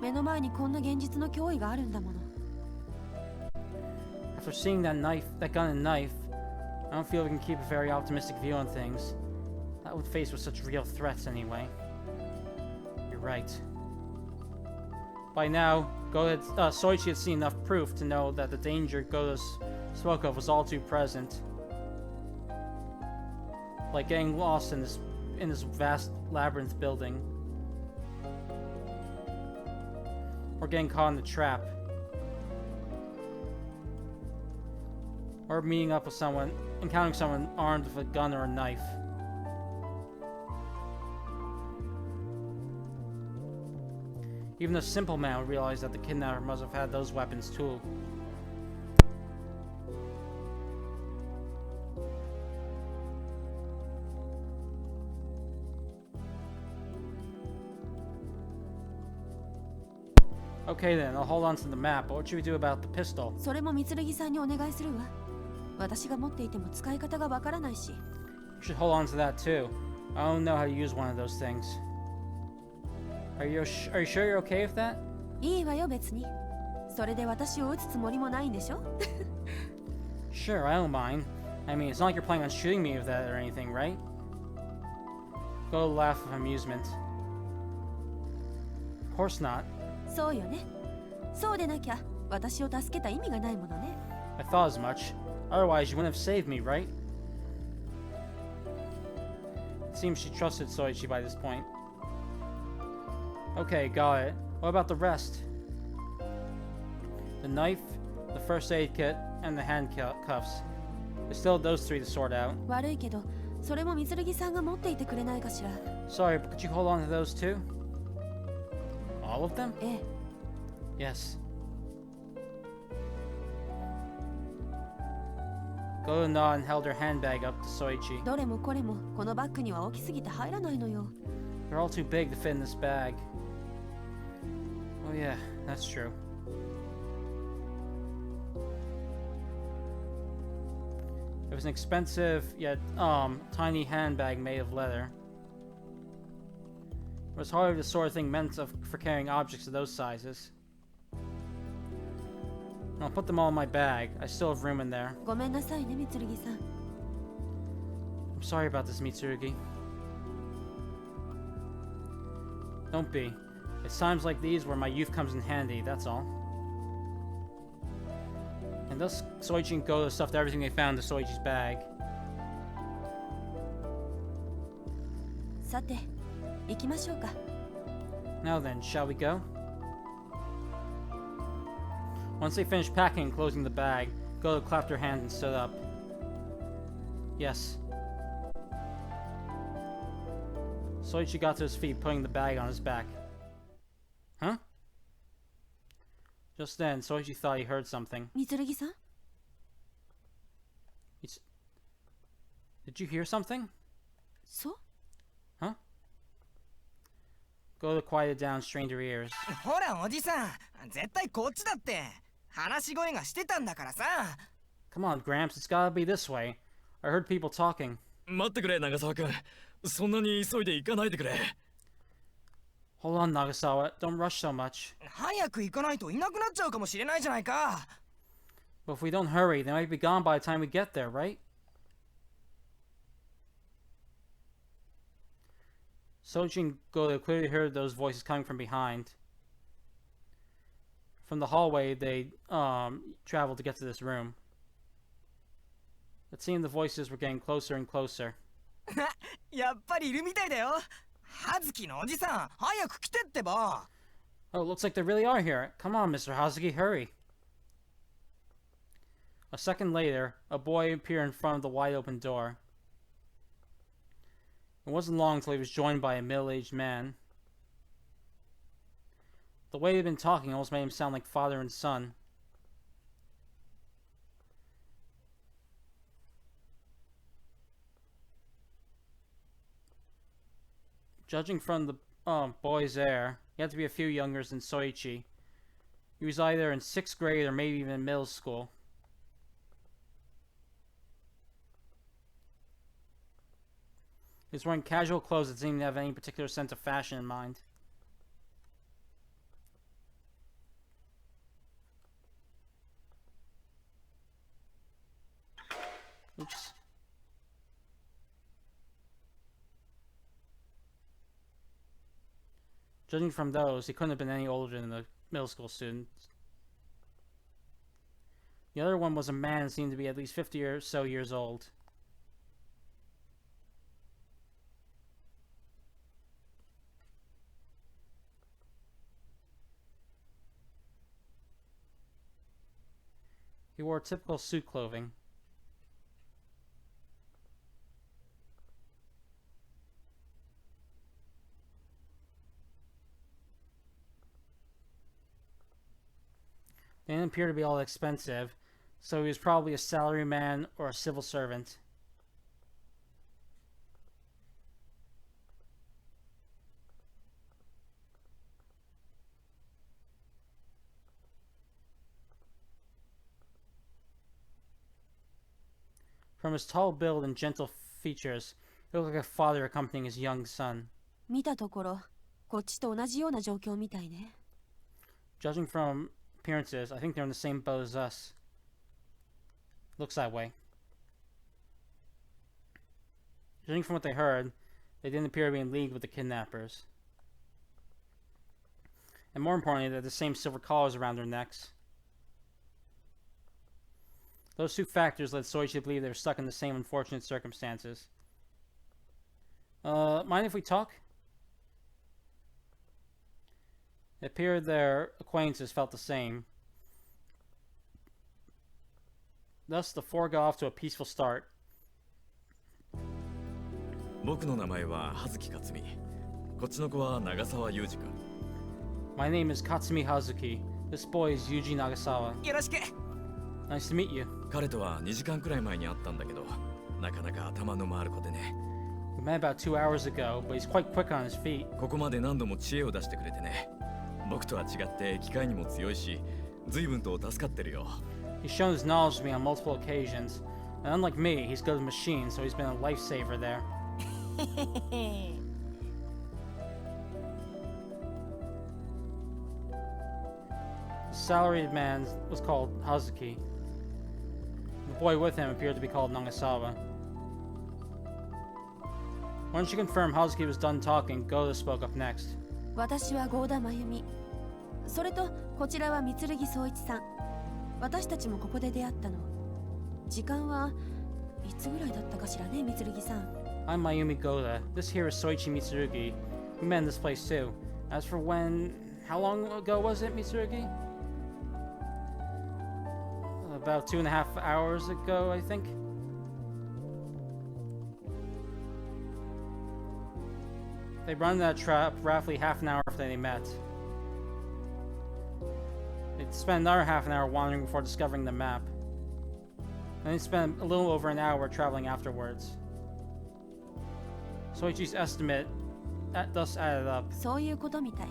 目の前にこんな現実の脅威があるんだもの。 After seeing that gun and knife, I don't feel we can keep a very optimistic view on things. Not with faced with such real threats anyway. You're right. By now, Soichi had seen enough proof to know that the danger Goda spoke of was all too present. Like getting lost in this vast labyrinth building. Or getting caught in the trap. Or meeting up with someone, encountering someone armed with a gun or a knife. Even a simple man would realize that the kidnapper must have had those weapons too. Okay then, I'll hold on to the map, but what should we do about the pistol? それも三剣さんにお願いするわ。私が持っていても使い方がわからないし。 You should hold on to that too. I don't know how to use one of those things. Are you sure you're okay with that? いいわよ別に。それで私を撃つつもりもないんでしょSure, I don't mind. I mean, it's not like you're planning on shooting me with that or anything, right? Go laugh of amusement. Of course not. そうよね。そうでなきゃ私を助けた意味がないものね。 I thought as much. Otherwise, you wouldn't have saved me, right? It seems she trusted Soichi by this point. Okay, got it. What about the rest? The knife, the first aid kit, and the handcuffs. There's still those 3 to sort out. 悪いけど、それも三剣さんが持っていてくれないかしら。 Sorry, but could you hold on to those too? All of them? ええ。 Yes. Goda nodded and held her handbag up to Soichi. どれもこれもこのバッグには大きすぎて入らないのよ。 They're all too big to fit in this bag. Oh yeah, that's true. It was an expensive yet tiny handbag made of leather. It was hardly the sort of thing meant for carrying objects of those sizes. I'll put them all in my bag. I still have room in there. ごめんなさいね、みつるぎさん。 I'm sorry about this, Mitsurugi. Don't be. It's times like these where my youth comes in handy, that's all. And thus, Soichi and Goto stuffed everything they found into Soichi's bag. さて、行きましょうか。 Now then, shall we go? Once they finished packing and closing the bag, Goto clapped her hands and stood up. Yes. Soichi got to his feet, putting the bag on his back. Huh? Just then, Soichi thought he heard something. みつるぎさん Did you hear something? そう Goto quieted down and strained her ears. ほらおじさん、絶対こっちだって。話し声がしてたんだからさ。 Come on, Gramps, it's gotta be this way. I heard people talking. 待ってくれ長澤君。そんなに急いで行かないでくれ。 Hold on, Nagasawa. Don't rush so much. 早く行かないといなくなっちゃうかもしれないじゃないか。 But if we don't hurry, they might be gone by the time we get there, right? Soichi and Goto clearly heard those voices coming from behind. From the hallway, they traveled to get to this room. It seemed the voices were getting closer and closer. やっぱりいるみたいだよ。葉月のおじさん、早く来てってば。 Oh, it looks like they really are here. Come on, Mr. Hazuki, hurry. A second later, a boy appeared in front of the wide-open door. It wasn't long until he was joined by a middle-aged man. The way they'd been talking almost made him sound like father and son. Judging from the boy's air, he had to be a few younger than Soichi. He was either in 6th grade or maybe even in middle school. He was wearing casual clothes that didn't have any particular sense of fashion in mind. Oops. Judging from those, he couldn't have been any older than the middle school student. The other one was a man who seemed to be at least 50 or so years old. He wore typical suit clothing. They didn't appear to be all that expensive, so he was probably a salaryman or a civil servant. From his tall build and gentle features, he looked like a father accompanying his young son. 見たところ、こっちと同じような状況みたいね。 Judging from appearances, I think they're in the same boat as us. Looks that way. Judging from what they heard, they didn't appear to be in league with the kidnappers. And more importantly, they had the same silver collars around their necks. Those two factors led Soichi to believe they were stuck in the same unfortunate circumstances. Mind if we talk? It appeared their acquaintances felt the same. Thus, the four got off to a peaceful start. 僕の名前は葉月克美。こっちの子は長澤裕二君。My name is Katsumi Hazuki. This boy is Yuji Nagasawa. よろしく。 Nice to meet you. 彼とは2時間くらい前に会ったんだけど、なかなか頭の回る子でね。We met about 2 hours ago, but he's quite quick on his feet. ここまで何度も知恵を出してくれてね。僕とは違って機械にも強いし、随分と助かってるよ。He's shown his knowledge to me on multiple occasions. And unlike me, he's good with machines, so he's been a lifesaver there. The salaried man was called Hazuki. The boy with him appeared to be called Nagasawa. Once she confirmed Hazuki was done talking, Goda spoke up next. 私は郷田真由美。それとこちらは三剣宗一さん。私たちもここで出会ったの。時間はいつぐらいだったかしらね、三剣さん。I'm Mayumi Goda. This here is Soichi Mitsurugi. We met in this place too. As for when... How long ago was it, Mitsurugi? About 2.5 hours ago, I think. They run that trap roughly half an hour after they met. They'd spend another half an hour wandering before discovering the map. Then they spent a little over an hour traveling afterwards. Soichi's estimate thus added up. そういうことみたい。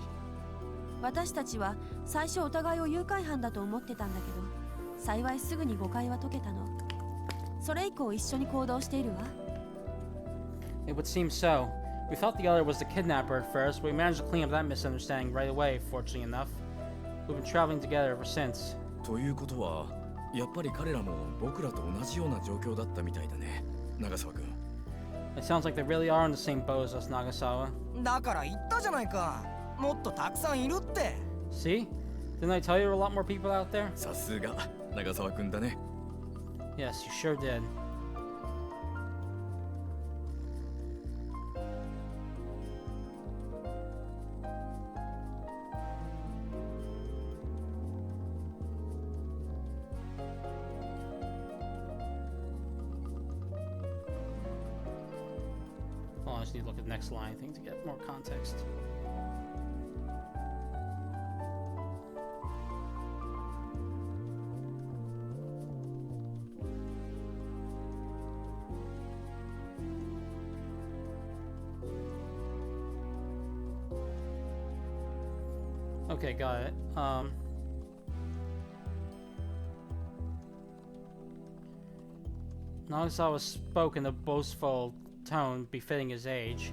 私たちは最初お互いを誘拐犯だと思ってたんだけど、幸いすぐに誤解は解けたの。それ以降一緒に行動しているわ。It would seem so. We thought the other was the kidnapper at first, but we managed to clean up that misunderstanding right away, fortunately enough. We've been traveling together ever since. ということは、やっぱり彼らも僕らと同じような状況だったみたいだね、長澤君。It sounds like they really are in the same boat as us, Nagasawa. だから言ったじゃないか。もっとたくさんいるって。See? Didn't I tell you there were a lot more people out there? さすが長澤君だね。Yes, you sure did. Oh, I just need to look at the next line, I think, to get more context. Okay, got it. Nagasawa spoke in a boastful tone befitting his age.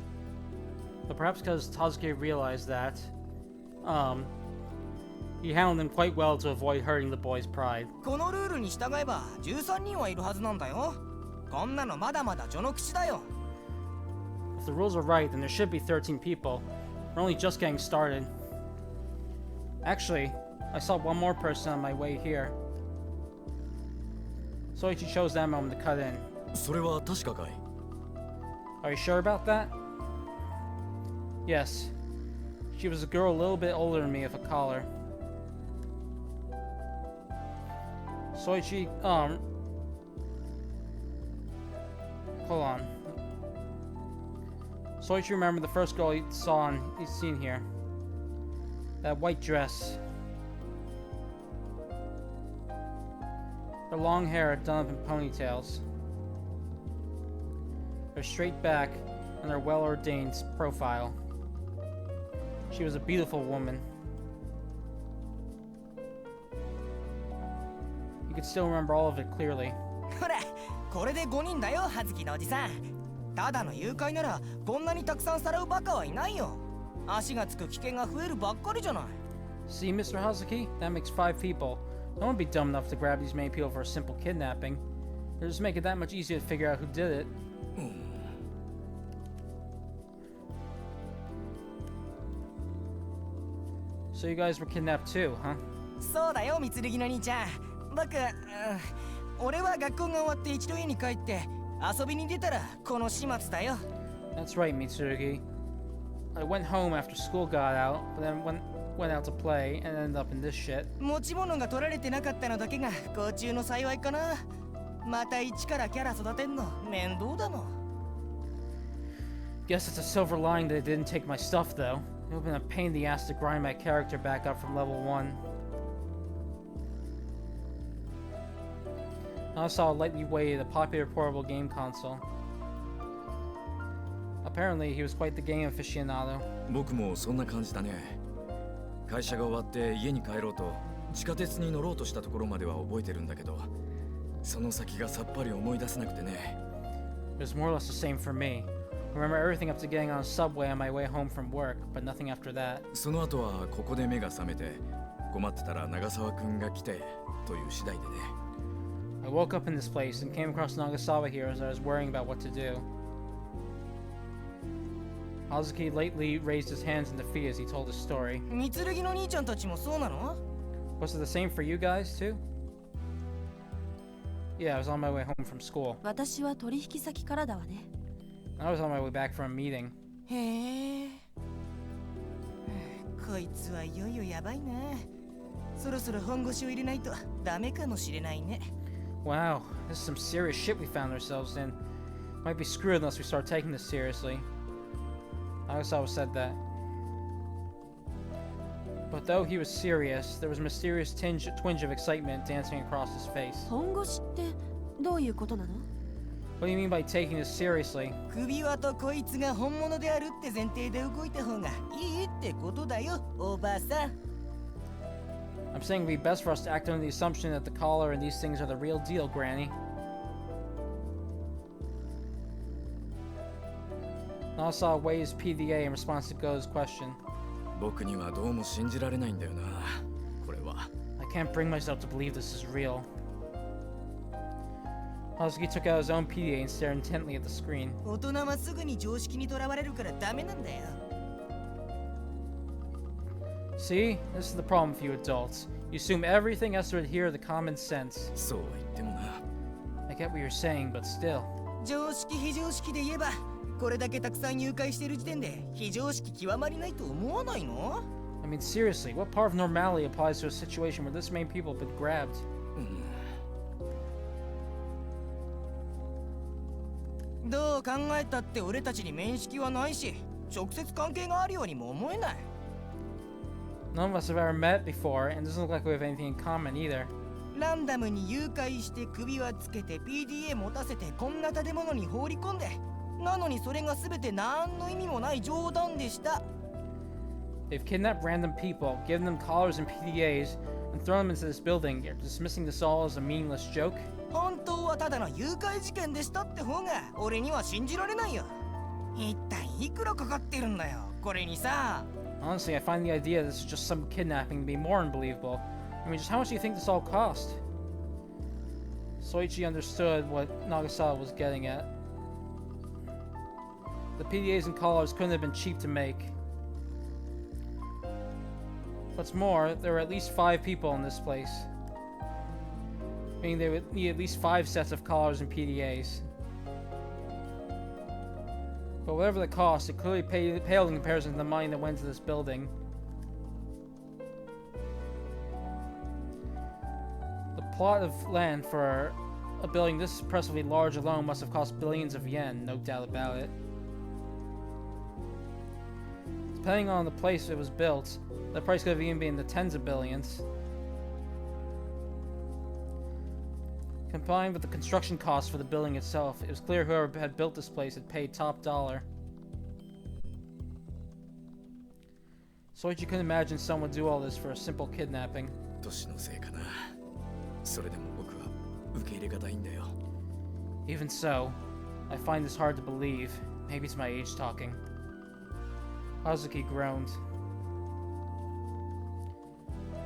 But perhaps because Hazuki realized that, he handled him quite well to avoid hurting the boy's pride. このルールに従えば13人はいるはずなんだよ。こんなのまだまだ序の口だよ。If the rules are right, then there should be 13 people. We're only just getting started. Actually, I saw one more person on my way here. Soichi chose that moment to cut in. それは確かかい？ Are you sure about that? Yes. She was a girl a little bit older than me with a collar. Soichi, hold on. Soichi remembered the first girl he'd seen here. That white dress. Her long hair done up in ponytails. Her straight back and her well-ordained profile. She was a beautiful woman. He could still remember all of it clearly. ほら、これで5人だよ、葉月のおじさん。ただの誘拐ならこんなにたくさんさらうバカはいないよ。足がつく危険が増えるばっかりじゃない。See, Mr. Hazuki? That makes 5 people. No one would be dumb enough to grab these many people for a simple kidnapping. It'll just make it that much easier to figure out who did it. So you guys were kidnapped too, huh? そうだよ、三剣の兄ちゃん。僕、俺は学校が終わって一度家に帰って遊びに出たらこの始末だよ。That's right, Mitsurugi. I went home after school got out, but then went out to play and ended up in this shit. 持ち物が取られてなかったのだけが不幸中の幸いかな。また一からキャラ育てんの面倒だもん。Guess it's a silver lining that it didn't take my stuff though. It would have been a pain in the ass to grind my character back up from level 1. I saw lightly weighted a popular portable game console. Apparently, he was quite the game aficionado. 僕もそんな感じだね。会社が終わって家に帰ろうと地下鉄に乗ろうとしたところまでは覚えてるんだけど、その先がさっぱり思い出せなくてね。 It was more or less the same for me. I remember everything up to getting on a subway on my way home from work, but nothing after that. その後はここで目が覚めて、困ってたら長澤くんが来てという次第でね。 I woke up in this place and came across Nagasawa here as I was worrying about what to do. Hazuki lately raised his hands in defeat as he told his story. 三剣の兄ちゃんたちもそうなの？ Was it the same for you guys too? Yeah, I was on my way home from school. 私は取引先からだわね。 I was on my way back from a meeting. へえ。こいつはいよいよやばいな。そろそろ本腰を入れないとダメかもしれないね。 Wow, this is some serious shit we found ourselves in. Might be screwed unless we start taking this seriously. Nagasawa said that. But though he was serious, there was a mysterious twinge of excitement dancing across his face. 本腰ってどういうことなの？ What do you mean by taking this seriously? 首輪とこいつが本物であるって前提で動いた方がいいってことだよ、おばさん。 I'm saying it'd be best for us to act under the assumption that the collar and these things are the real deal, Granny. Nagasawa weighs PDA in response to Go's question. 僕にはどうも信じられないんだよな、これは。 I can't bring myself to believe this is real. Hazuki took out his own PDA and stared intently at the screen. 大人はすぐに常識にとらわれるからダメなんだよ。 See? This is the problem with you adults. You assume everything has to adhere to common sense. そうは言ってもな。 I get what you're saying, but still. 常識非常識で言えば、これだけたくさん誘拐してる時点で非常識極まりないと思わないの？ I mean, seriously, what part of normality applies to a situation where this many people have been grabbed? どう考えたって俺たちに面識はないし、直接関係があるようにも思えない。 None of us have ever met before, and it doesn't look like we have anything in common either. ランダムに誘拐して首輪つけて PDA 持たせてこんな建物に放り込んで、なのにそれが全て何の意味もない冗談でした。 They've kidnapped random people, given them collars and PDAs, and thrown them into this building. You're dismissing this all as a meaningless joke? 本当はただの誘拐事件でしたって方が俺には信じられないよ。一体いくらかかってるんだよ、これにさ。 Honestly, I find the idea that this is just some kidnapping to be more unbelievable. I mean, just how much do you think this all cost? Soichi understood what Nagasawa was getting at. The PDAs and collars couldn't have been cheap to make. What's more, there were at least 5 people in this place. Meaning they would need at least 5 sets of collars and PDAs. But whatever the cost, it clearly paled in comparison to the money that went into this building. The plot of land for a building this impressively large alone must have cost billions of yen, no doubt about it. Depending on the place it was built, the price could have even been in the tens of billions. Combined with the construction costs for the building itself, it was clear whoever had built this place had paid top dollar. Soichi couldn't imagine someone would do all this for a simple kidnapping. 年のせいかな。それでも僕は受け入れがたいんだよ。 Even so, I find this hard to believe. Maybe it's my age talking. Hazuki groaned.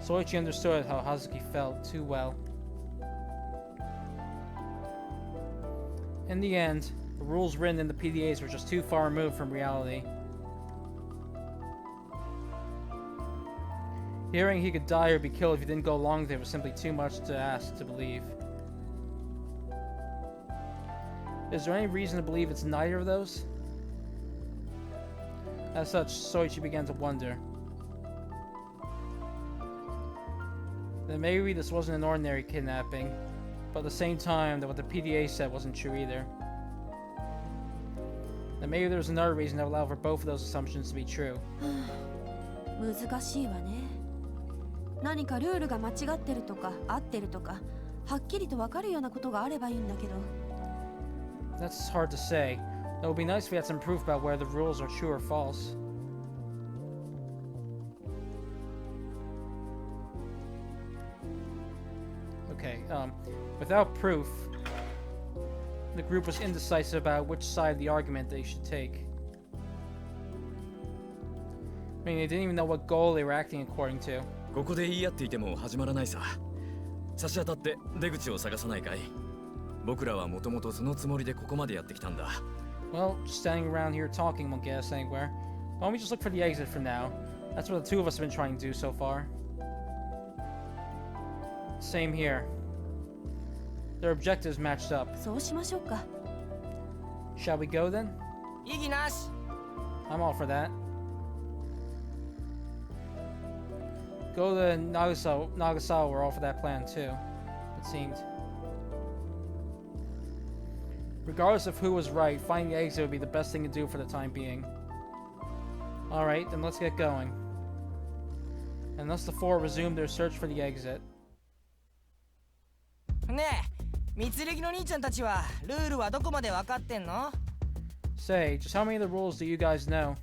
Soichi understood how Hazuki felt too well. In the end, the rules written in the PDAs were just too far removed from reality. Hearing he could die or be killed if he didn't go along with it was simply too much to ask to believe. Is there any reason to believe it's neither of those? As such, Soichi began to wonder. Then maybe this wasn't an ordinary kidnapping, but at the same time that what the PDA said wasn't true either. Then maybe there was another reason that would allow for both of those assumptions to be true. 難しいわね。何かルールが間違ってるとか合ってるとかはっきりと分かるようなことがあればいいんだけど。 That's hard to say. It would be nice if we had some proof about whether the rules are true or false. Okay, without proof, the group was indecisive about which side of the argument they should take. I mean, they didn't even know what goal they were acting according to. ここで言い合っていても始まらないさ。差し当たって出口を探さないかい？僕らはもともとそのつもりでここまでやってきたんだ。Well, just standing around here talking won't get us anywhere. Why don't we just look for the exit for now? That's what the two of us have been trying to do so far. Same here. Their objectives matched up. そうしましょうか。 Shall we go then? 異議なし。 I'm all for that. Go to Nagasawa were all for that plan too, it seemed. Regardless of who was right, finding the exit would be the best thing to do for the time being. Alright, then let's get going. Unless the four resume their search for the exit. ねえ、三剣の兄ちゃんたちはルールはどこまで分かってんの？ Say, just how many of the rules do you guys know?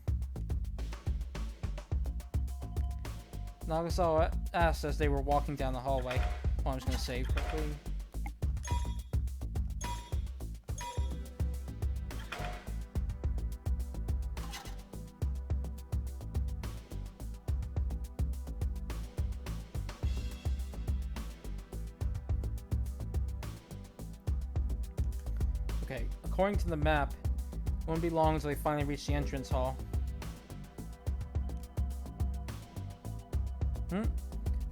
Nagasawa asked as they were walking down the hallway. Well, I'm just gonna save quickly. Okay, according to the map, it won't be long until they finally reach the entrance hall.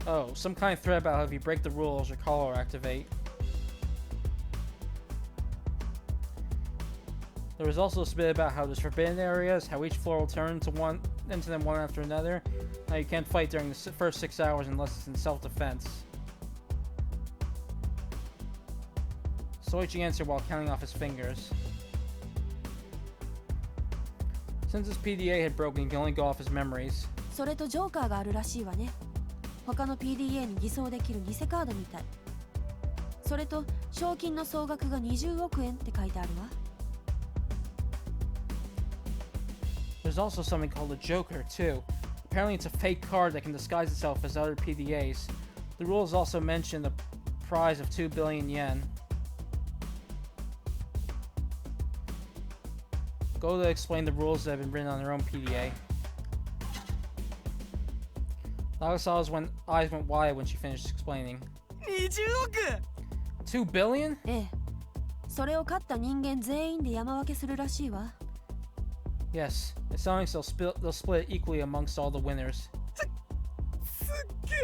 Oh, some kind of threat about how if you break the rules, your collar will activate. There was also a bit about how there's forbidden areas, how each floor will turn into them one after another. Now you can't fight during the first 6 hours unless it's in self-defense. Soichi answered while counting off his fingers. Since his PDA had broken, he could only go off his memories. それとジョーカーがあるらしいわね。他の PDA に偽装できる偽カードみたい。それと賞金の総額が20億円って書いてあるわ。There's also something called a Joker, too. Apparently it's a fake card that can disguise itself as other PDAs. The rules also mention a prize of 2 billion yen. Goda explained the rules that have been written on their own PDA. Nagasawa's eyes went wide when she finished explaining. 20億 2 billion? ええ。それを勝った人間全員で山分けするらしいわ。Yes, it sounds like they'll split it equally amongst all the winners. すっげ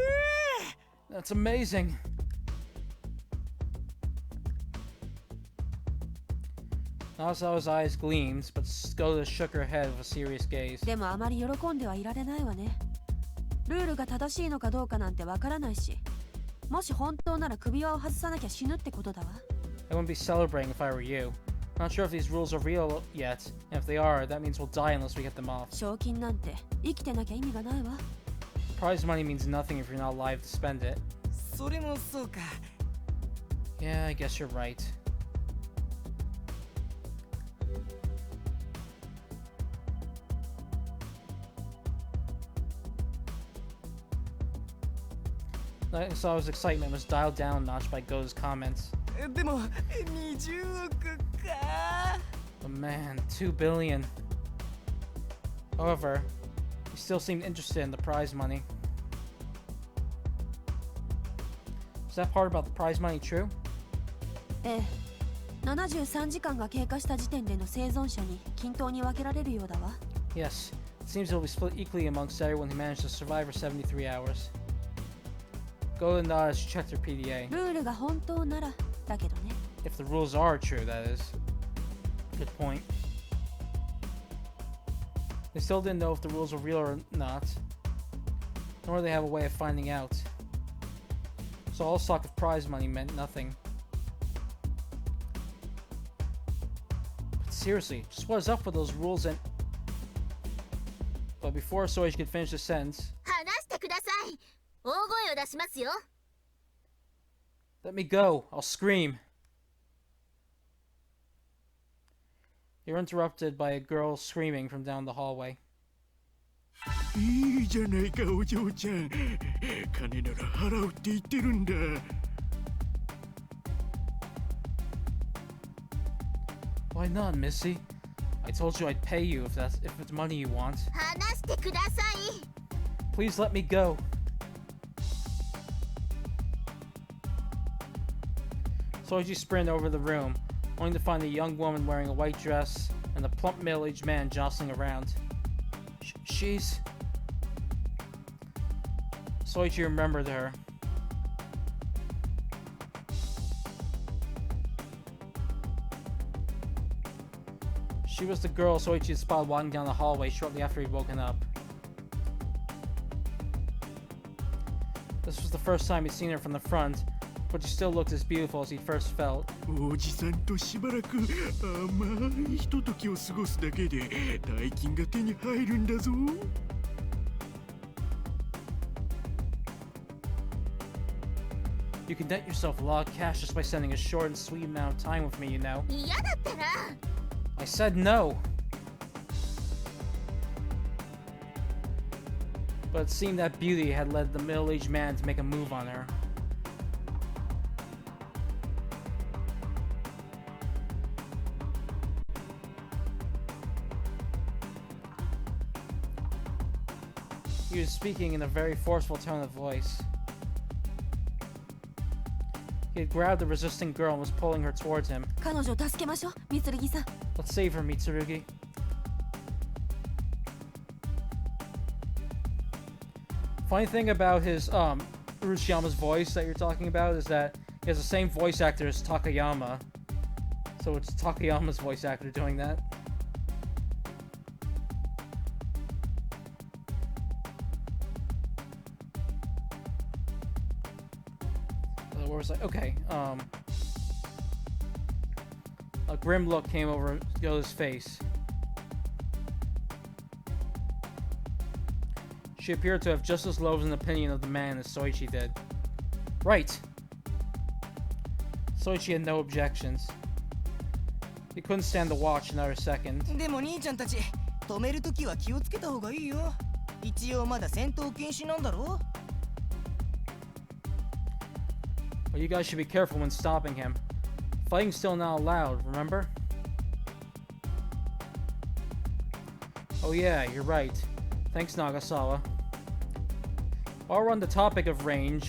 え That's amazing! Nagasawa's eyes gleamed, but Goda shook her head with a serious gaze. でもあまり喜んではいられないわね。ルールが正しいのかどうかなんてわからないし、もし本当なら首輪を外さなきゃ死ぬってことだわ。I wouldn't be celebrating if I were you. Not sure if these rules are real yet, and if they are, that means we'll die unless we get them off. 賞金なんて生きてなきゃ意味がないわ。Prize money means nothing if you're not alive to spend it. それもそうか。 Yeah, I guess you're right. Nagasawa's excitement was dialed down a notch by Go's comments. でも20億か。 But man, 2 billion. However, he still seemed interested in the prize money. Is that part about the prize money true? ええ。73時間が経過した時点での生存者に均等に分けられるようだわ。 Yes, it seems it'll be split equally amongst everyone who managed to survive for 73 hours. Goda nodded as she checked her PDA. ルールが本当ならだけどね。 If the rules are true, that is. Good point. They still didn't know if the rules were real or not, nor did they have a way of finding out. So all talk of prize money meant nothing. But seriously, just what is up with those rules and... But before Soichi could finish the sentence... 話してください。大声を出しますよ。 Let me go! I'll scream! They were interrupted by a girl screaming from down the hallway. いいじゃないかお嬢ちゃん。金なら払うって言ってるんだ。Why not, Missy? I told you I'd pay you if it's money you want. 話してください。 Please let me go. Soichi sprinted over the room, only to find a young woman wearing a white dress and a plump middle-aged man jostling around. She's... Soichi remembered her. She was the girl Soichi had spotted walking down the hallway shortly after he'd woken up. This was the first time he'd seen her from the front, but she still looked as beautiful as he first felt. おじさんとしばらく甘いひとときを過ごすだけで大金が手に入るんだぞ。 You can net yourself a lot of cash just by spending a short and sweet amount of time with me, you know. 嫌だったら I said no. But it seemed that beauty had led the middle-aged man to make a move on her. He was speaking in a very forceful tone of voice. He had grabbed the resisting girl and was pulling her towards him. 彼女を助けましょう、三剣さん。 Let's save her, Mitsurugi. Funny thing about his Urashiyama's voice that you're talking about is that he has the same voice actor as Takayama. So it's Takayama's voice actor doing that. Where was I? Okay, a grim look came over Yoda's face. She appeared to have just as low an opinion of the man as Soichi did. Right! Soichi had no objections. He couldn't stand to watch another second. でも兄ちゃんたち止めるときは気をつけた方がいいよ。一応まだ戦闘禁止なんだろ。 Well, you guys should be careful when stopping him. Fighting's still not allowed, remember? Oh yeah, you're right. Thanks, Nagasawa. While we're on the topic of range,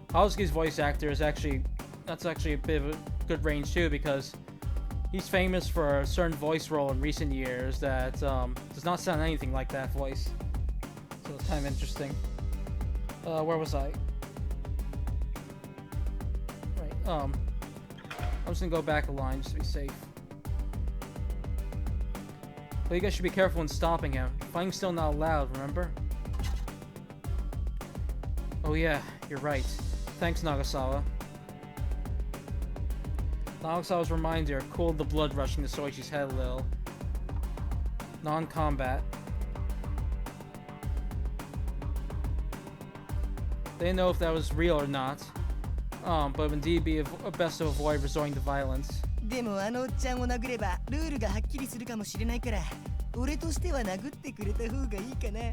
Hazuki's voice actor is that's actually a bit of a good range too, because he's famous for a certain voice role in recent years that does not sound anything like that voice. So it's kind of interesting. Where was I? Right, I'm just gonna go back a line just to be safe. But you guys should be careful when stopping him. Fighting's still not allowed, remember? Oh yeah, you're right. Thanks, Nagasawa. Nagasawa's reminder cooled the blood rushing to Soichi's head a little. Non-combat. They didn't know if that was real or not. But it would indeed be best to avoid resorting to violence. でもあのおっちゃんを殴ればルールがはっきりするかもしれないから、俺としては殴ってくれた方がいいかな。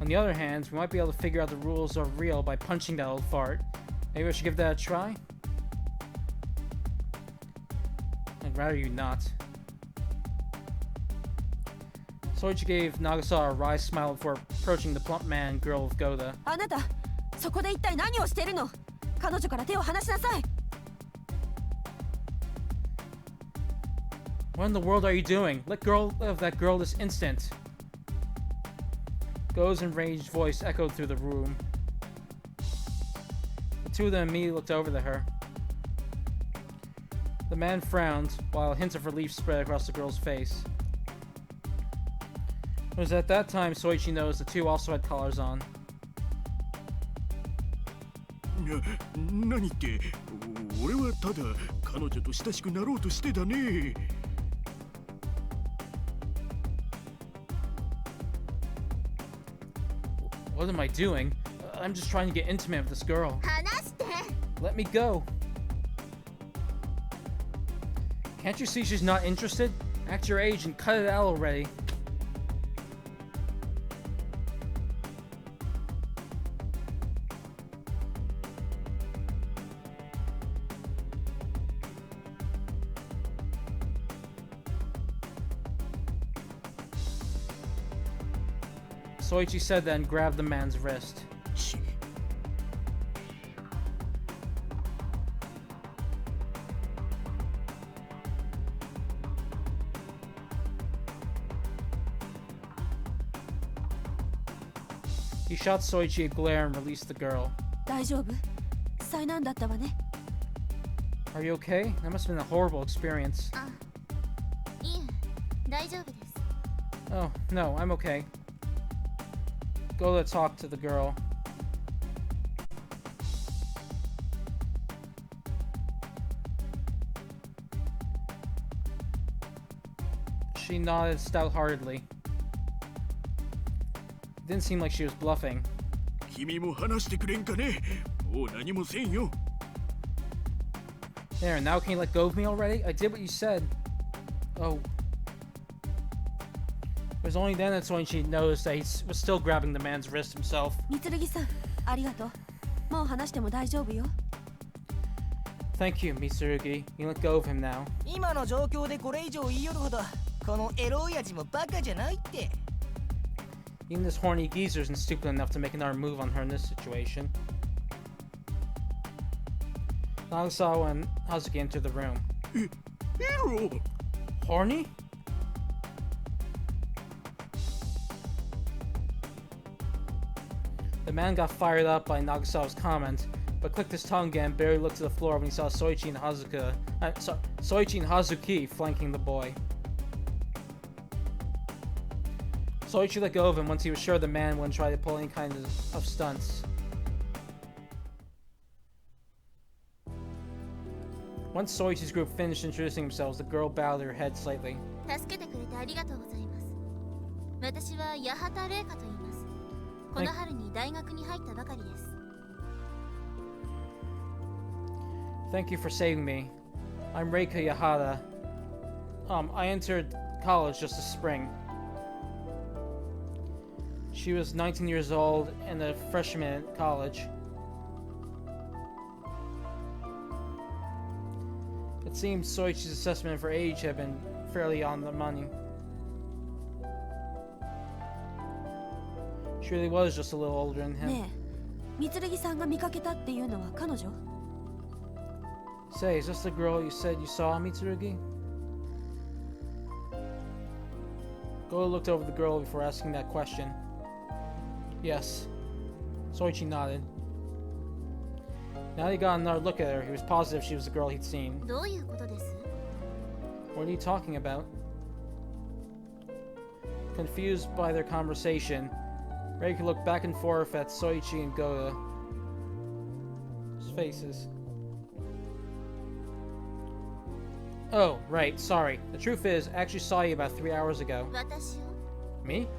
On the other hand, we might be able to figure out the rules are real by punching that old fart. Maybe I should give that a try? I'd rather you not. Soichi gave Nagasawa a wry smile before approaching the plump man and girl with Goda. あなた、そこで一体何をしてるの？彼女から手を離しなさい。What in the world are you doing? Let go of that girl this instant. Go's enraged voice echoed through the room. The two of them immediately looked over to her. The man frowned, while a hint of relief spread across the girl's face. It was at that time Soichi noticed the two also had collars on. 何って俺はただ彼女と親しくなろうとしてだね。 What am I doing? I'm just trying to get intimate with this girl. 話して。 Let me go. Can't you see she's not interested? Act your age and cut it out already. Soichi said that and grabbed the man's wrist. し He shot Soichi a glare and released the girl. 大丈夫？災難だったわね。 Are you okay? That must have been a horrible experience. あ、いえ、大丈夫です。 Oh, no, I'm okay. Go to talk to the girl. She nodded stout-heartedly. Didn't seem like she was bluffing. 君も話してくれんかね。もう何もせんよ。 There, now can you let go of me already? I did what you said. Oh. It was only then that Soichi noticed that he was still grabbing the man's wrist himself. 三剣さん、ありがとう。もう話しても大丈夫よ。 Thank you, Mitsurugi. You let go of him now. 今の状況でこれ以上言いよるほどこのエロ親父もバカじゃないって。 Even this horny geezer isn't stupid enough to make another move on her in this situation. Nagasawa and Hazuki entered the room. エロ Horny? The man got fired up by Nagasawa's comment, but clicked his tongue again and barely looked to the floor when he saw Soichi and Hazuki flanking the boy. Soichi let go of him once he was sure the man wouldn't try to pull any kind of stunts. Once Soichi's group finished introducing themselves, the girl bowed her head slightly. 助けてくれてありがとうございます。私は八幡玲香と言います。この春に大学に入ったばかりです。 Thank you for saving me. I'm Reika Yahata. I entered college just this spring. She was 19 years old and a freshman at college. It seems Soichi's assessment for age had been fairly on the money. She really was just a little older than him. ねえ、三剣さんが見かけたっていうのは彼女？ Say, is this the girl you said you saw, Mitsurugi? Go looked over the girl before asking that question. Yes. Soichi nodded. Now he got another look at her. He was positive she was the girl he'd seen. どういうことです？ What are you talking about? Confused by their conversation, Reiki looked back and forth at Soichi and Goda. His faces. Oh, right, sorry. The truth is, I actually saw you about 3 hours ago. 私を？ Me?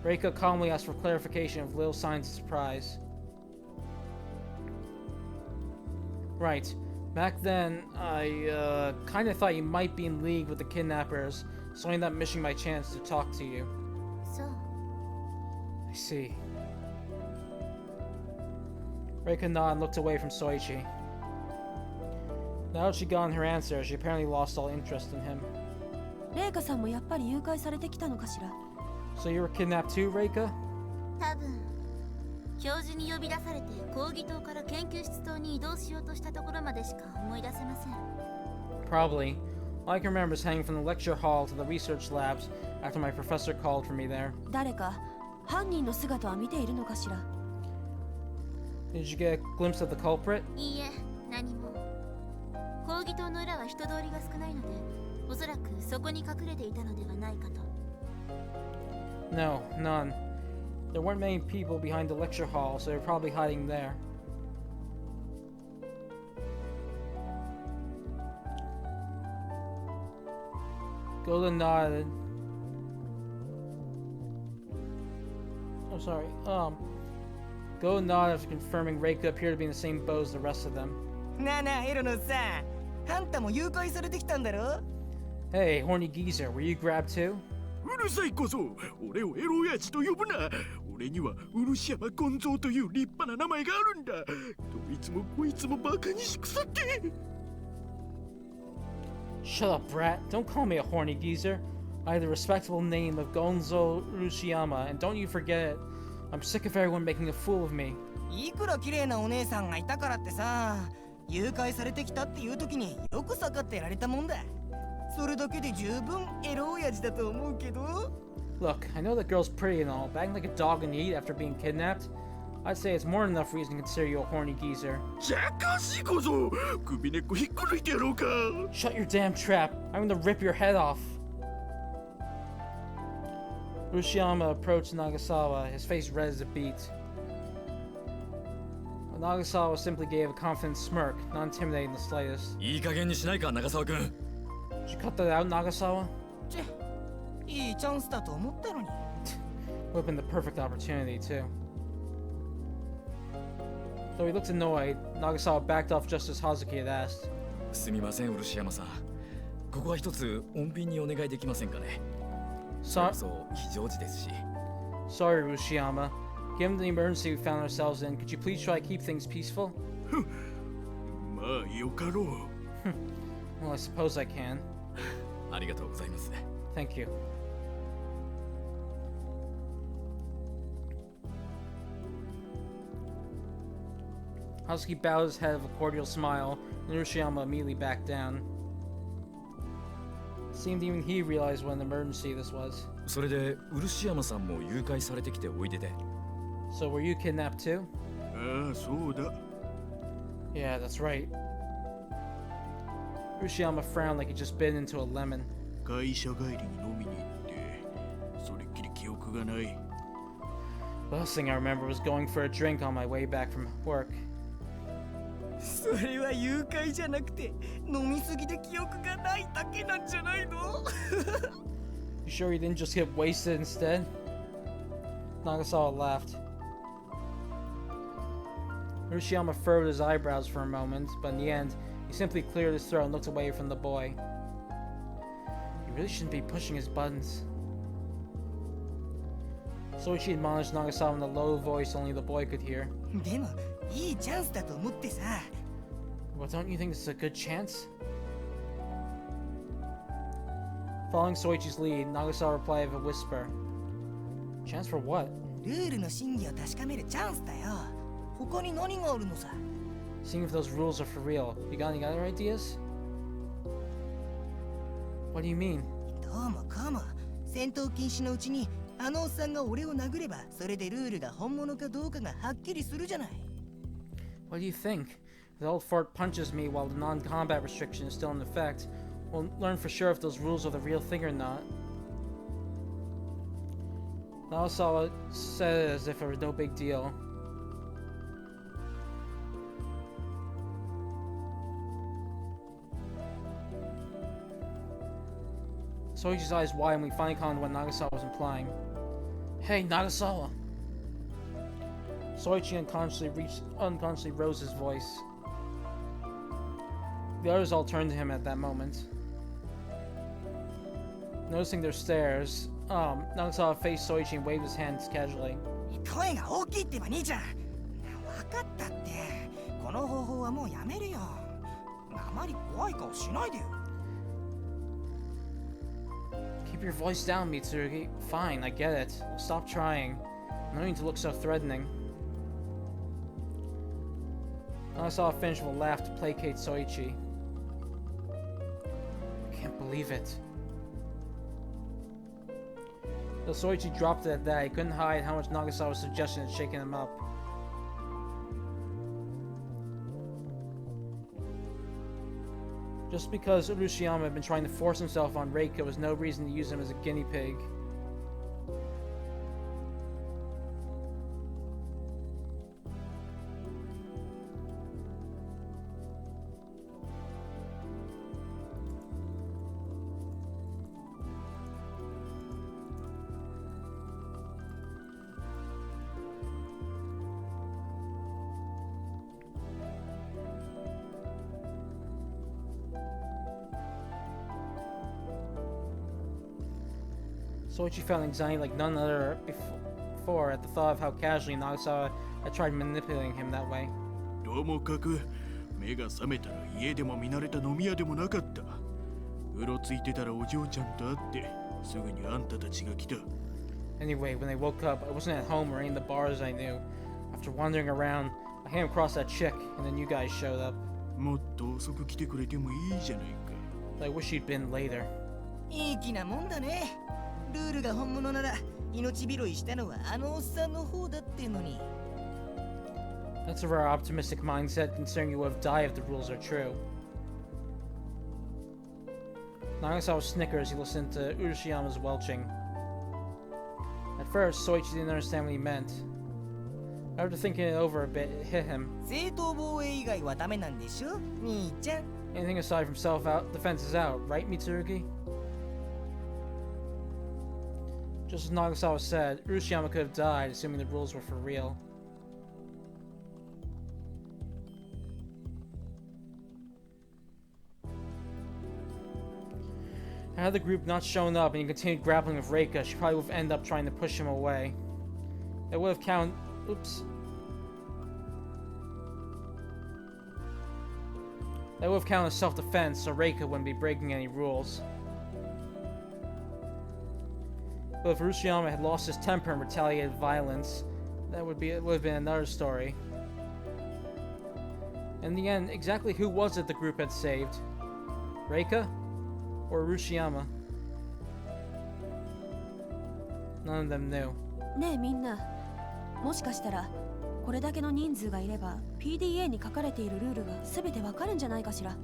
Reika calmly asked for clarification with little signs of surprise. Right. Back then, I, kinda thought you might be in league with the kidnappers, so I ended up missing my chance to talk to you. そう。 I see. Reika nodded and looked away from Soichi. Now that she'd gotten her answer, she apparently lost all interest in him. 玲香さんもやっぱり誘拐されてきたのかしら？ So you were kidnapped too, Reika? 多分教授に呼び出されて講義棟から研究室棟に移動しようとしたところまでしか思い出せません。 Probably. All I can remember is heading from the lecture hall to the research labs after my professor called for me there. 誰か犯人の姿は見ているのかしら？ Did you get a glimpse of the culprit? いいえ、何も。講義棟の裏は人通りが少ないので、おそらくそこに隠れていたのではないかと。 No, none. There weren't many people behind the lecture hall, so they were probably hiding there. Golden nodded. Oh, sorry. Golden nodded after confirming Reika appeared to be in the same boat as the rest of them. なあなあエロのさ、ハンタも誘拐されてきたんだろ Hey, horny geezer, were you grabbed too? うるさいこそ俺をエロ親父と呼ぶな。俺には漆山金蔵という立派な名前があるんだ。どいつもこいつもバカにしくさって。 Shut up, brat. Don't call me a horny geezer. I have the respectable name of Gonzo Rushiyama, and don't you forget it. I'm sick of everyone making a fool of me. いくら綺麗なお姉さんがいたからってさ、誘拐されてきたっていう時によく逆ってられたもんだ。それだけで十分エロ親父だと思うけど。 Look, I know that girl's pretty and all, but acting like a dog in the heat after being kidnapped? I'd say it's more than enough reason to consider you a horny geezer. じゃかしこそ首根っこ引っこ抜いてやろうか。 Shut your damn trap. I'm gonna rip your head off. Rushiyama approached Nagasawa, his face red as a beet. But Nagasawa simply gave a confident smirk, not intimidating the slightest. いい加減にしないか長澤君。 Did you cut that out, Nagasawa? ちぇ、いいチャンスだと思ったのに。 Would have been the perfect opportunity, too. Though he looked annoyed, Nagasawa backed off just as Hazuki had asked. すみません漆山さん。ここは一つ穏便にお願いできませんかね。それこそ非常時ですし。 Sorry, Rushiyama. Given the emergency we found ourselves in, could you please try to keep things peaceful? まあよかろう。 Well, I suppose I can. ありがとうございます。 Thank you. Hazuki bowed his head with a cordial smile, and Urashiyama immediately backed down. It seemed even he realized what an emergency this was. それで漆山さんも誘拐されてきておいでで。 So were you kidnapped too? ああそうだ。 Yeah, that's right. Urashiyama frowned like he'd just bitten into a lemon. 会社帰りに飲みに行ってそれっきり記憶がない。 The last thing I remember was going for a drink on my way back from work. それは誘拐じゃなくて飲みすぎで記憶がないだけなんじゃないの You sure you didn't just get wasted instead? Nagasawa laughed. Urashiyama furrowed his eyebrows for a moment, but in the end, he simply cleared his throat and looked away from the boy. You really shouldn't be pushing his buttons. Soichi admonished Nagasawa in a low voice only the boy could hear. でもいいチャンスだと思ってさ。 Well, don't you think this is a good chance? Following Soichi's lead, Nagasawa replied with a whisper. Chance for what? ルールの真偽を確かめるチャンスだよ。他に何があるのさ。 Seeing if those rules are for real. You got any other ideas? What do you mean? どうもこうも戦闘禁止のうちにあのおっさんが俺を殴ればそれでルールが本物かどうかがはっきりするじゃない。 What do you think? If the old fart punches me while the non-combat restriction is still in effect, we'll learn for sure if those rules are the real thing or not. Nagasawa said it as if it was no big deal. Soichi's eyes widened when he finally caught on to what Nagasawa was implying. Hey, Nagasawa! Soichi unconsciously rose his voice. The others all turned to him at that moment. Noticing their stares, Nagasawa faced Soichi and waved his hands casually. 声が大きいってば兄ちゃん。分かったって。この方法はもうやめるよ。あまり怖い顔しないでよ。 Keep your voice down, Mitsurugi. Fine, I get it. Stop trying. No need to look so threatening. Nagasawa finished with a laugh to placate Soichi. I can't believe it. Though Soichi dropped it at that, he couldn't hide how much Nagasawa's suggestion had shaken him up. Just because Urashiyama had been trying to force himself on Reiko was no reason to use him as a guinea pig. Soichi felt anxiety like none other before at the thought of how casually Nagasawa had tried manipulating him that way. ともかく目が覚めたら家でも見慣れた飲み屋でもなかった。うろついてたらお嬢ちゃんと会ってすぐにあんたたちが来た。 Anyway, when I woke up, I wasn't at home or any of the bars I knew. After wandering around, I came across that chick, and then you guys showed up. もっと遅く来てくれてもいいじゃないか。 I wish you'd been later. いい気なもんだね。ルールが本物なら命拾いしたのはあのおっさんの方だってのに。 That's a very optimistic mindset, considering you would have died if the rules are true. Nagasawa snickered as he listened to Urashiyama's welching. At first, Soichi didn't understand what he meant. After thinking it over a bit, it hit him. 正当防衛以外はダメなんでしょ、兄ちゃん。 Anything aside from self-defense is out, right, Mitsurugi? Just as Nagasawa said, Urashiyama could have died, assuming the rules were for real. Had the group not shown up and he continued grappling with Reika, she probably would have ended up trying to push him away. It would have counted. Oops. That would have counted as self-defense, so Reika wouldn't be breaking any rules. But if Urashiyama had lost his temper and retaliated violence, it would have been another story. In the end, exactly who was it the group had saved? Reika? Or Urashiyama? None of them knew. ねえみんな、もしかしたらこれだけの人数がいれば PDA に書かれているルールが全てわかるんじゃないかしら。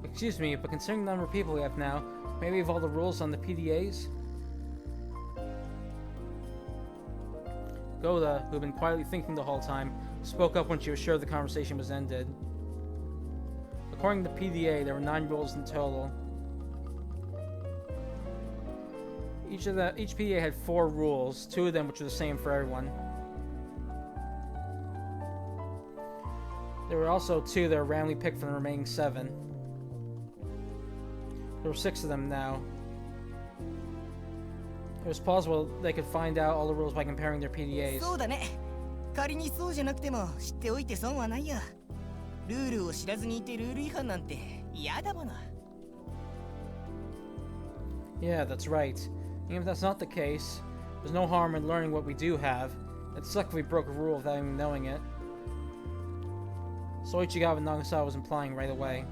Excuse me, but considering the number of people we have now, maybe of all the rules on the PDAs? Goda, who had been quietly thinking the whole time, spoke up when she was sure the conversation was ended. According to the PDA, there were 9 rules in total. Each PDA had 4 rules, 2 of them which were the same for everyone. There were also 2 that were randomly picked from the remaining 7. There were 6 of them now. It was plausible they could find out all the rules by comparing their PDAs. そうだね。仮にそうじゃなくても知っておいて損はないよ。ルールを知らずにいてルール違反なんて嫌だもの。 Yeah, that's right. Even if that's not the case, there's no harm in learning what we do have. It'd suck if we broke a rule without even knowing it. Soichi got what Nagasawa was implying right away.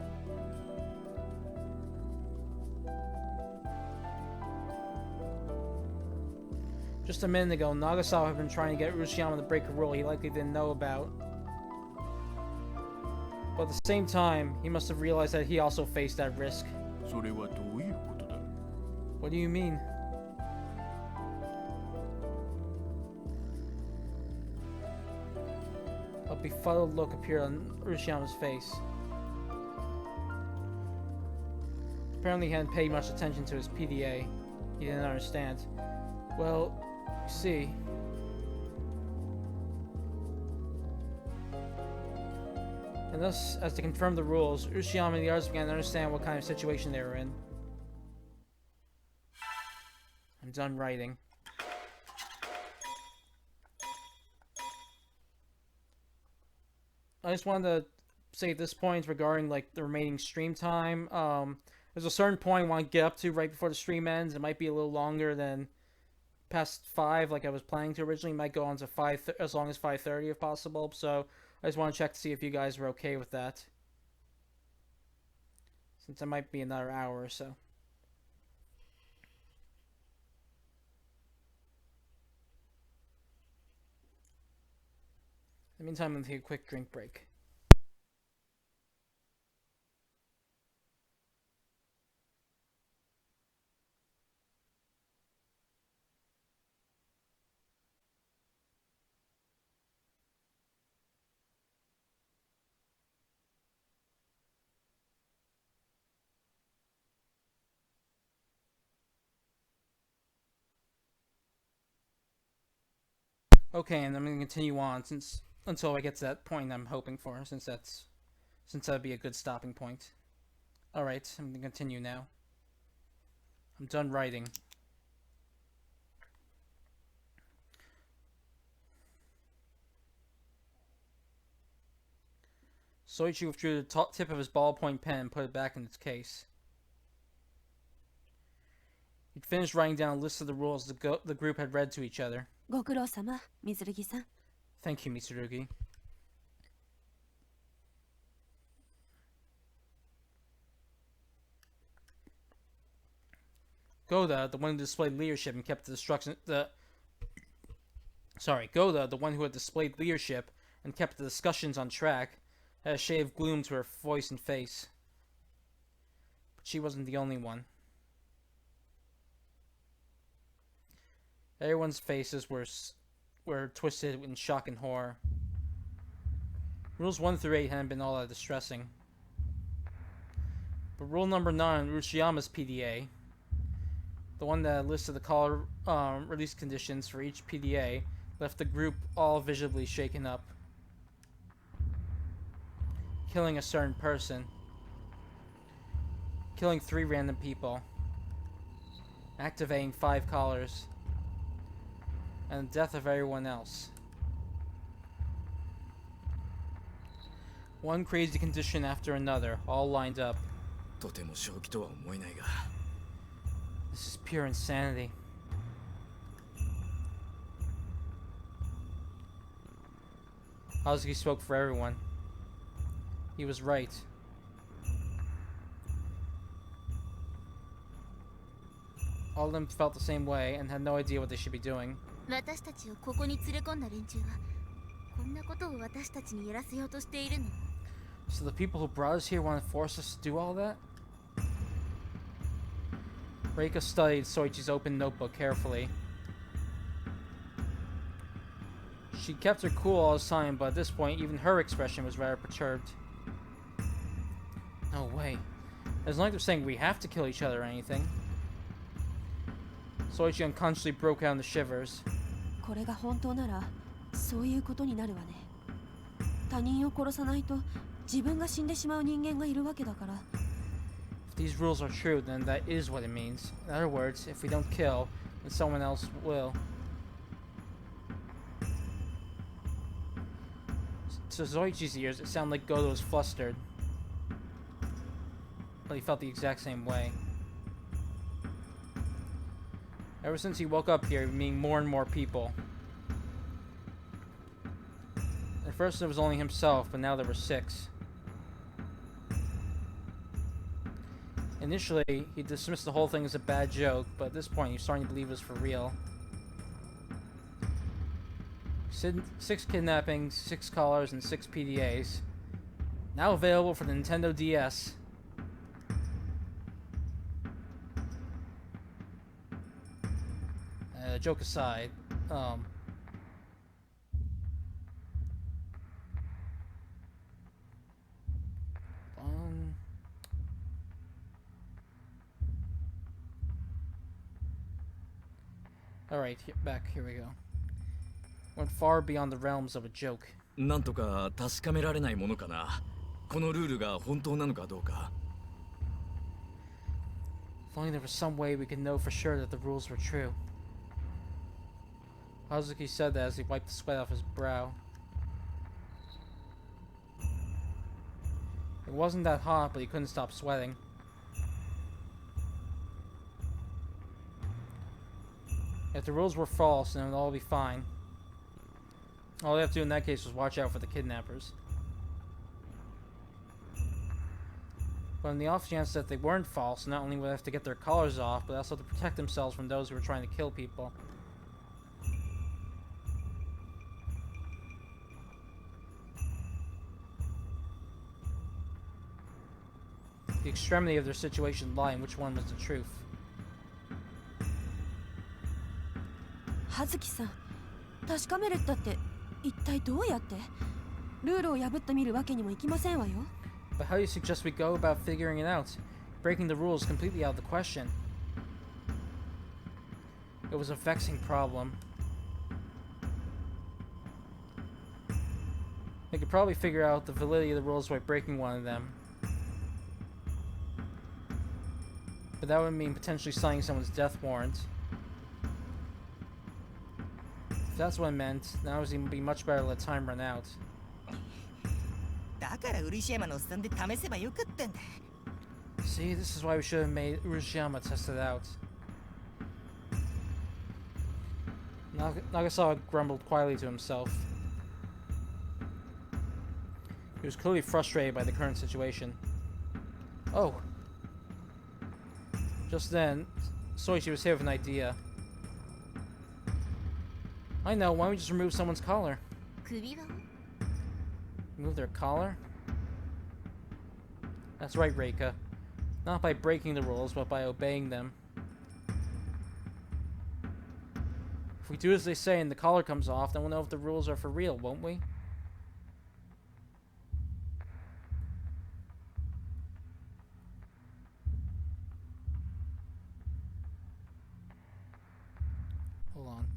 Just a minute ago, Nagasawa had been trying to get Urashiyama to break a rule he likely didn't know about. But at the same time, he must have realized that he also faced that risk. それはどういうことだ? What do you mean? A befuddled look appeared on Urashiyama's face. Apparently he hadn't paid much attention to his PDA. He didn't understand. Well, you see... And thus, as to confirm the rules, Urashiyama and the others began to understand what kind of situation they were in. I'm done writing. I just wanted to say at this point regarding like the remaining stream time. There's a certain point I want to get up to right before the stream ends. It might be a little longer than past 5, like I was planning to originally. It might go on to 5, as long as 5:30 if possible. So I just want to check to see if you guys are okay with that, since it might be another hour or so. In the meantime, I'm going to take a quick drink break. Okay, and I'm going to continue on until I get to that point I'm hoping for, since that'd be a good stopping point. Alright, I'm going to continue now. I'm done writing. Soichi withdrew the tip of his ballpoint pen and put it back in its case. He'd finished writing down a list of the rules the group had read to each other. ご苦労様、水木さん。 Thank you, Mitsurugi. Goda, the one who displayed leadership and kept Goda, the one who had displayed leadership and kept the discussions on track, had a shade of gloom to her voice and face. But she wasn't the only one. Everyone's faces were twisted in shock and horror. Rules 1 through 8 hadn't been all that distressing. But rule number 9, Urashiyama's PDA, the one that listed the call release conditions for each PDA, left the group all visibly shaken up. Killing a certain person. Killing 3 random people. Activating 5 callers. And the death of everyone else. One crazy condition after another, all lined up. とても正気とは思えないが This is pure insanity. Hazuki spoke for everyone. He was right. All of them felt the same way and had no idea what they should be doing. 私たちをここに連れ込んだ連中はこんなことを私たちにやらせようとしているの。 So the people who brought us here want to force us to do all that? Reika studied Soichi's open notebook carefully. She kept her cool all this time, but at this point, even her expression was rather perturbed. No way. It's not like they're saying we have to kill each other or anything. Soichi unconsciously broke out into shivers. これが本当なら、そういうことになるわね。他人を殺さないと、自分が死んでしまう人間がいるわけだから。 If these rules are true, then that is what it means. In other words, if we don't kill, then someone else will. To Zoichi's ears, it sounded like Godo was flustered. But he felt the exact same way. Ever since he woke up here, he'd been meeting more and more people. At first it was only himself, but now there were 6. Initially, he dismissed the whole thing as a bad joke, but at this point he's starting to believe it was for real. 6 kidnappings, 6 callers, and 6 PDAs. Now available for the Nintendo DS. Joke aside, Alright, back, here we go. Went far beyond the realms of a joke. なんとか確かめられないものかな。このルールが本当なのかどうか。 If only there was some way we could know for sure that the rules were true. Hazuki said that as he wiped the sweat off his brow. It wasn't that hot, but he couldn't stop sweating. If the rules were false, then it would all be fine. All they have to do in that case was watch out for the kidnappers. But in the off chance that they weren't false, not only would they have to get their collars off, but also to protect themselves from those who were trying to kill people. The extremity of their situation lay in which one was the truth. 葉月さん、確かめるったって一体どうやって？ルールを破ってみるわけにもいきませんわよ。But how do you suggest we go about figuring it out? Breaking the rules completely out of the question. It was a vexing problem. They could probably figure out the validity of the rules by breaking one of them. But that would mean potentially signing someone's death warrant. If that's what it meant, now it would be much better to let time run out. だから漆山のおっさんで試せばよかったんだ。 See, this is why we should have made Urashiyama test it out. Nagasawa grumbled quietly to himself. He was clearly frustrated by the current situation. Oh. Just then, Soichi was hit with an idea. I know, why don't we just remove someone's collar? 首輪を Remove their collar? That's right, Reika. Not by breaking the rules, but by obeying them. If we do as they say and the collar comes off, then we'll know if the rules are for real, won't we? Hold on.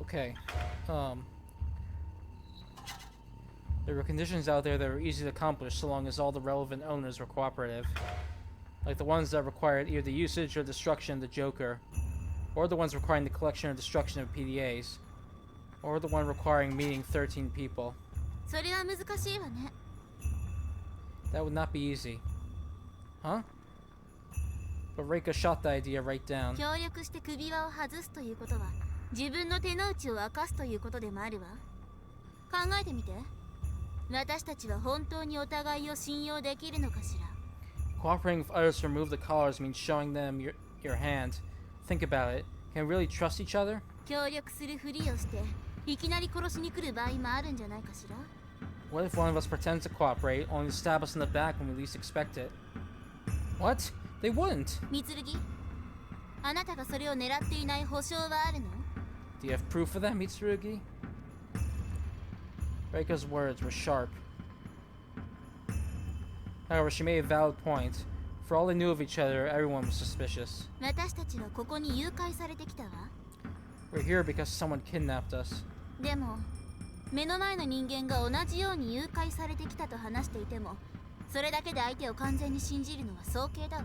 Okay. There were conditions out there that were easy to accomplish so long as all the relevant owners were cooperative. Like the ones that required either the usage or destruction of the Joker, or the ones requiring the collection or destruction of PDAs, or the one requiring meeting 13 people. それは難しいわね。 That would not be easy. Huh? But Reika shot the idea right down. 協力して首輪を外すということは自分の手の内を明かすということでもあるわ。考えてみて。私たちは本当にお互いを信用できるのかしら。 Cooperating with others to remove the collars means showing them your hand. Think about it. Can we really trust each other? 協力するふりをしていきなり殺しに来る場合もあるんじゃないかしら。 What if one of us pretends to cooperate, only to stab us in the back when we least expect it? What? They wouldn't! 三剣、あなたがそれを狙っていない保証はあるの？ Do you have proof of that, Mitsurugi? Reika's words were sharp. However, she made a valid point. For all they knew of each other, everyone was suspicious. 私たちはここに誘拐されてきたわ。 We're here because someone kidnapped us. でも目の前の人間が同じように誘拐されてきたと話していてもそれだけで相手を完全に信じるのは早計だわ。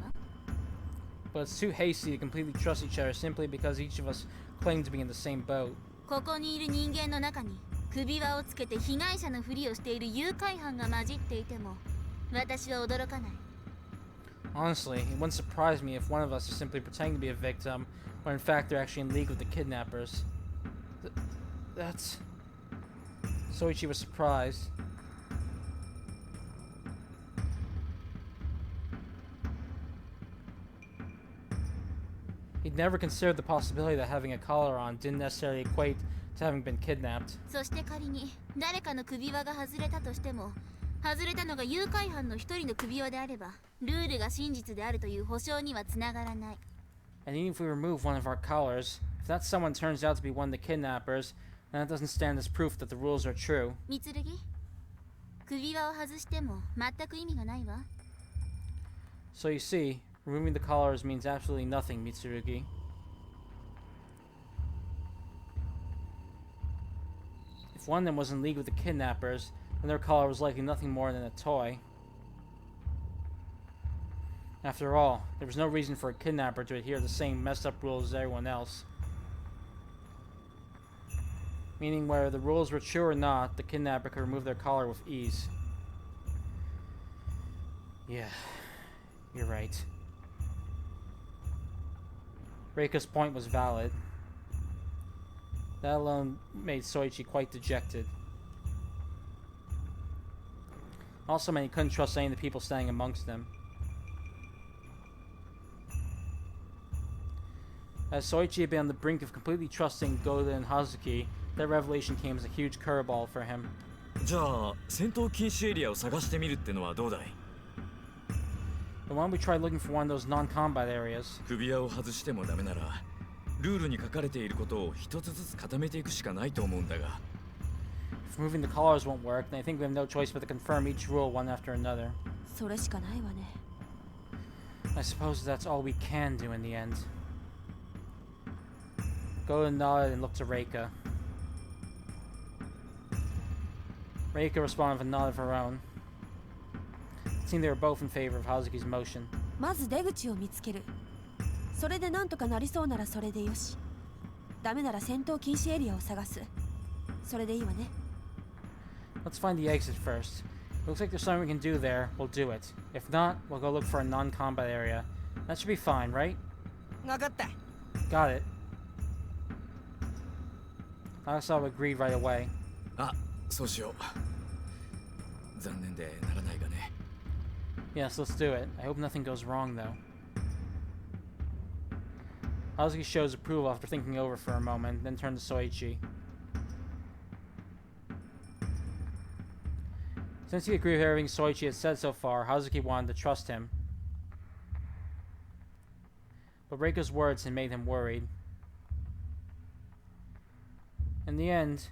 But it's too hasty to completely trust each other simply because each of us claim to be in the same boat. ここにいる人間の中に首輪をつけて被害者のふりをしている誘拐犯が混じっていても私は驚かない。 Honestly, it wouldn't surprise me if one of us is simply pretending to be a victim, when in fact they're actually in league with the kidnappers. That's... Soichi was surprised. He'd never considered the possibility that having a collar on didn't necessarily equate to having been kidnapped. そして仮に誰かの首輪が外れたとしても外れたのが誘拐犯の一人の首輪であればルールが真実であるという保証にはつながらない。 And even if we remove one of our collars, if that someone turns out to be one of the kidnappers, then that doesn't stand as proof that the rules are true. 三剣、首輪を外しても全く意味がないわ。 So you see, removing the collars means absolutely nothing, Mitsurugi. If one of them was in league with the kidnappers, then their collar was likely nothing more than a toy. After all, there was no reason for a kidnapper to adhere to the same messed up rules as everyone else. Meaning whether the rules were true or not, the kidnapper could remove their collar with ease. Yeah, you're right. Reika's point was valid. That alone made Soichi quite dejected. Also meant he couldn't trust any of the people standing amongst them. As Soichi had been on the brink of completely trusting Goda and Hazuki, that revelation came as a huge curveball for him. じゃあ戦闘禁止エリアを探してみるってのはどうだい？ But why don't we try looking for one of those non-combat areas? 首輪を外してもダメならルールに書かれていることを一つずつ固めていくしかないと思うんだが。 If removing the collars won't work, then I think we have no choice but to confirm each rule one after another. それしかないわね。 I suppose that's all we can do in the end. Goda nodded and looked to Reika. Reika responded with a nod of her own. It seemed they were both in favor of Hazuki's motion. まず出口を見つける。それでなんとかなりそうならそれでよし。ダメなら戦闘禁止エリアを探す。それでいいわね。 Let's find the exit first. Looks like there's something we can do there. We'll do it. If not, we'll go look for a non-combat area. That should be fine, right? 分かった。 Got it. Nagasawa agreed right away. あ、そうしよう。残念でならないがね。 Yes, let's do it. I hope nothing goes wrong, though. Hazuki shows approval after thinking over for a moment, then turned to Soichi. Since he agreed with everything Soichi had said so far, Hazuki wanted to trust him. But Reiko's words had made him worried. In the end,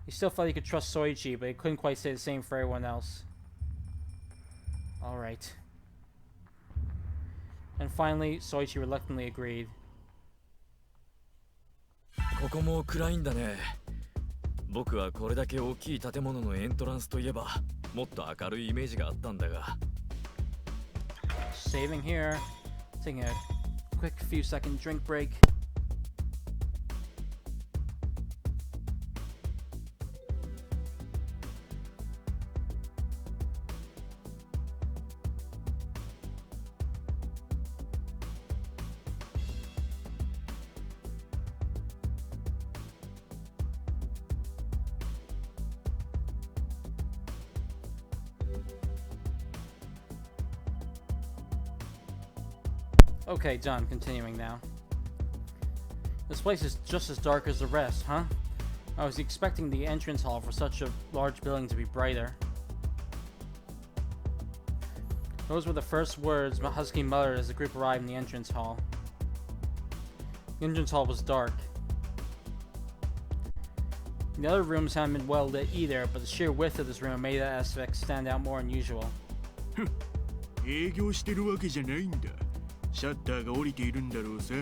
he still felt he could trust Soichi, but he couldn't quite say the same for everyone else. Alright. And finally, Soichi reluctantly agreed. ここも暗いんだね。僕はこれだけ大きい建物のエントランスといえばもっと明るいイメージがあったんだが。 Saving here. Taking a quick few second drink break. Okay, done. Continuing now. This place is just as dark as the rest, huh? I was expecting the entrance hall for such a large building to be brighter. Those were the first words Hazuki muttered as the group arrived in the entrance hall. The entrance hall was dark. The other rooms hadn't been well lit either, but the sheer width of this room made that aspect stand out more than usual. 営業してるわけじゃないんだ。シャッターが降りているんだろうさ。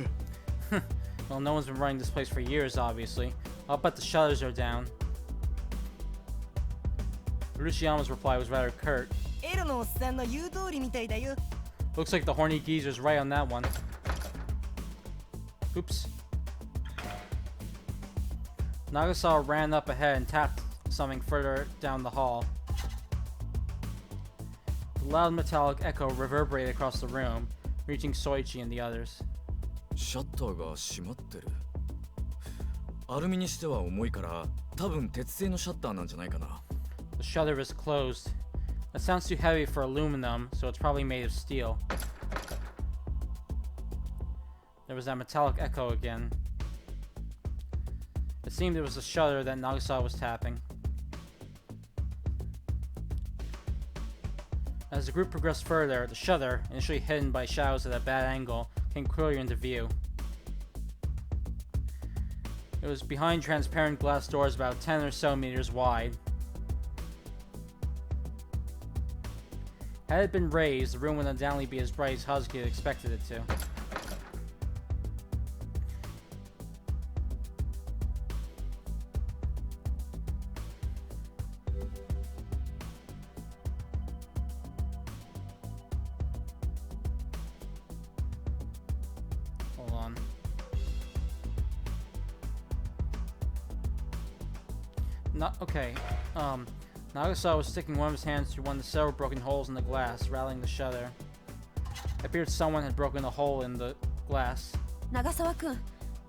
Well, no one's been running this place for years, obviously. I'll bet the shutters are down. Luciano's reply was rather curt. エロのおっさんの言う通りみたいだよ。 Looks like the horny geezer's right on that one. Oops. Nagasawa ran up ahead and tapped something further down the hall. The loud metallic echo reverberated across the room, reaching Soichi and the others. シャッターが閉まってる。アルミにしては重いから多分鉄製のシャッターなんじゃないかな。 The shutter is closed. That sounds too heavy for aluminum, so it's probably made of steel. There was that metallic echo again. It seemed it was the shutter that Nagasawa was tapping. As the group progressed further, the shutter, initially hidden by shadows at a bad angle, came clearly into view. It was behind transparent glass doors about 10 or so meters wide. Had it been raised, the room would undoubtedly be as bright as Hazuki had expected it to. Hold on. Okay. Nagasawa was sticking one of his hands through one of the several broken holes in the glass, rattling the shutter. It appeared someone had broken a hole in the glass. 長沢くん、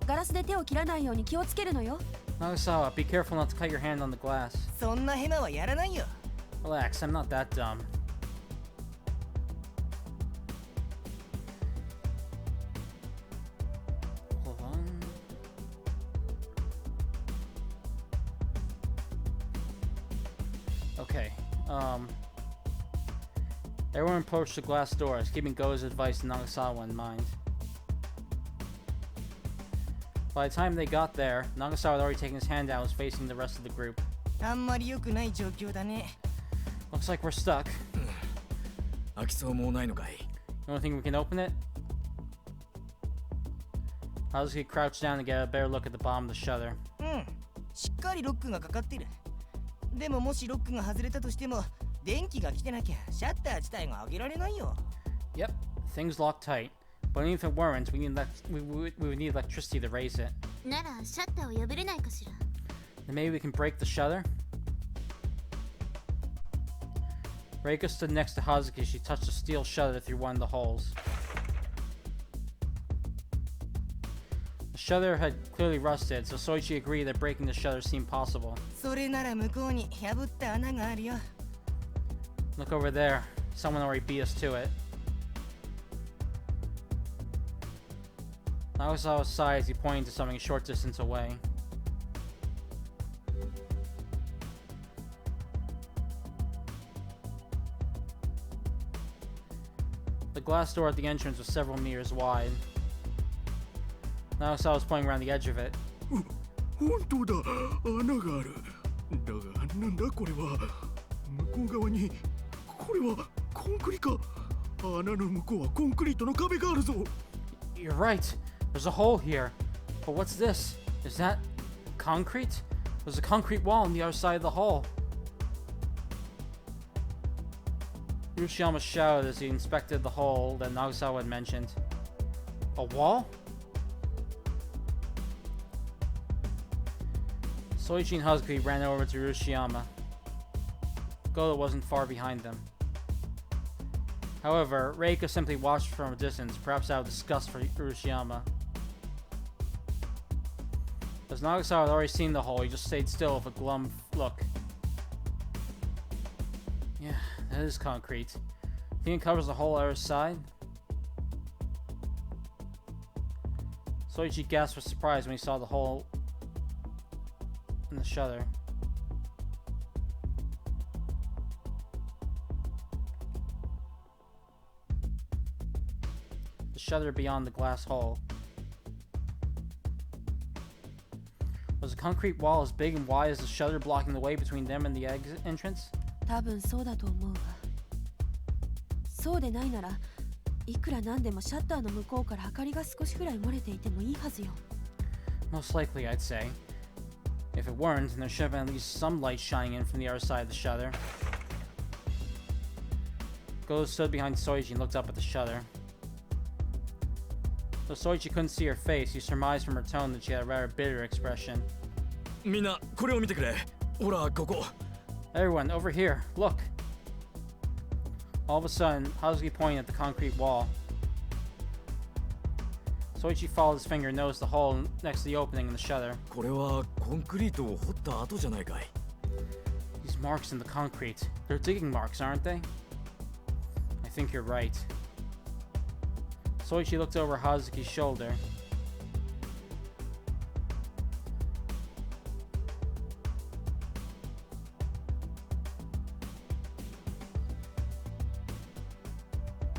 ガラスで手を切らないように気をつけるのよ。 Nagasawa, be careful not to cut your hand on the glass. そんなヘマはやらないよ。 Relax, I'm not that dumb. Hold on. Okay, everyone approached the glass doors, keeping Go's advice to Nagasawa in mind. By the time they got there, Nagasawa had already taken his hand out and was facing the rest of the group. あんまり良くない状況だね。 Looks like we're stuck. 開きそうもないのかい。 You don't think we can open it? Hazuki crouched down to get a better look at the bottom of the shutter. うん、しっかりロックがかかってる。でももしロックが外れたとしても、電気が来てなきゃシャッター自体が上げられないよ。 Yep, thing's locked tight. But even if it weren't, we would need electricity to raise it. ならシャッターを破れないかしら。 Then maybe we can break the shutter? Reika stood next to Hazuki as she touched the steel shutter through one of the holes. The shutter had clearly rusted, so Soichi agreed that breaking the shutter seemed possible. それなら向こうに破った穴があるよ。 Look over there. Someone already beat us to it. Nagasawa sighed as he pointed to something a short distance away. The glass door at the entrance was several meters wide. Nagasawa was pointing around the edge of it. 本当だ、穴がある。だがなんだこれは。向こう側にこれはコンクリか。穴の向こうはコンクリートの壁があるぞ。 You're right. There's a hole here. But what's this? Is that concrete? There's a concrete wall on the other side of the hole. Urashiyama shouted as he inspected the hole that Nagasawa had mentioned. A wall? Soichi and Hazuki ran over to Urashiyama. Goto wasn't far behind them. However, Reika simply watched from a distance, perhaps out of disgust for Urashiyama. As Nagasawa had already seen the hole, he just stayed still with a glum look. Yeah, that is concrete. Think it covers the whole other side? Soichi gasped with surprise when he saw the hole in the shutter. The shutter beyond the glass hole. Was the concrete wall as big and wide as the shutter blocking the way between them and the exit entrance? 多分そうだと思うわ。そうでないならいくらなんでもシャッターの向こうから明かりが少しくらい漏れていてもいいはずよ。 Most likely, I'd say. If it weren't, then there should have been at least some light shining in from the other side of the shutter. Goto stood behind Soichi and looked up at the shutter. Though Soichi couldn't see her face, he surmised from her tone that she had a rather bitter expression. みんなこれを見てくれ。ほらここ。 Everyone, over here, look! All of a sudden, Hazuki pointed at the concrete wall. Soichi followed his finger and noticed the hole next to the opening in the shutter. これはコンクリートを掘った跡じゃないかい。 These marks in the concrete, they're digging marks, aren't they? I think you're right. Soichi looked over Hazuki's shoulder.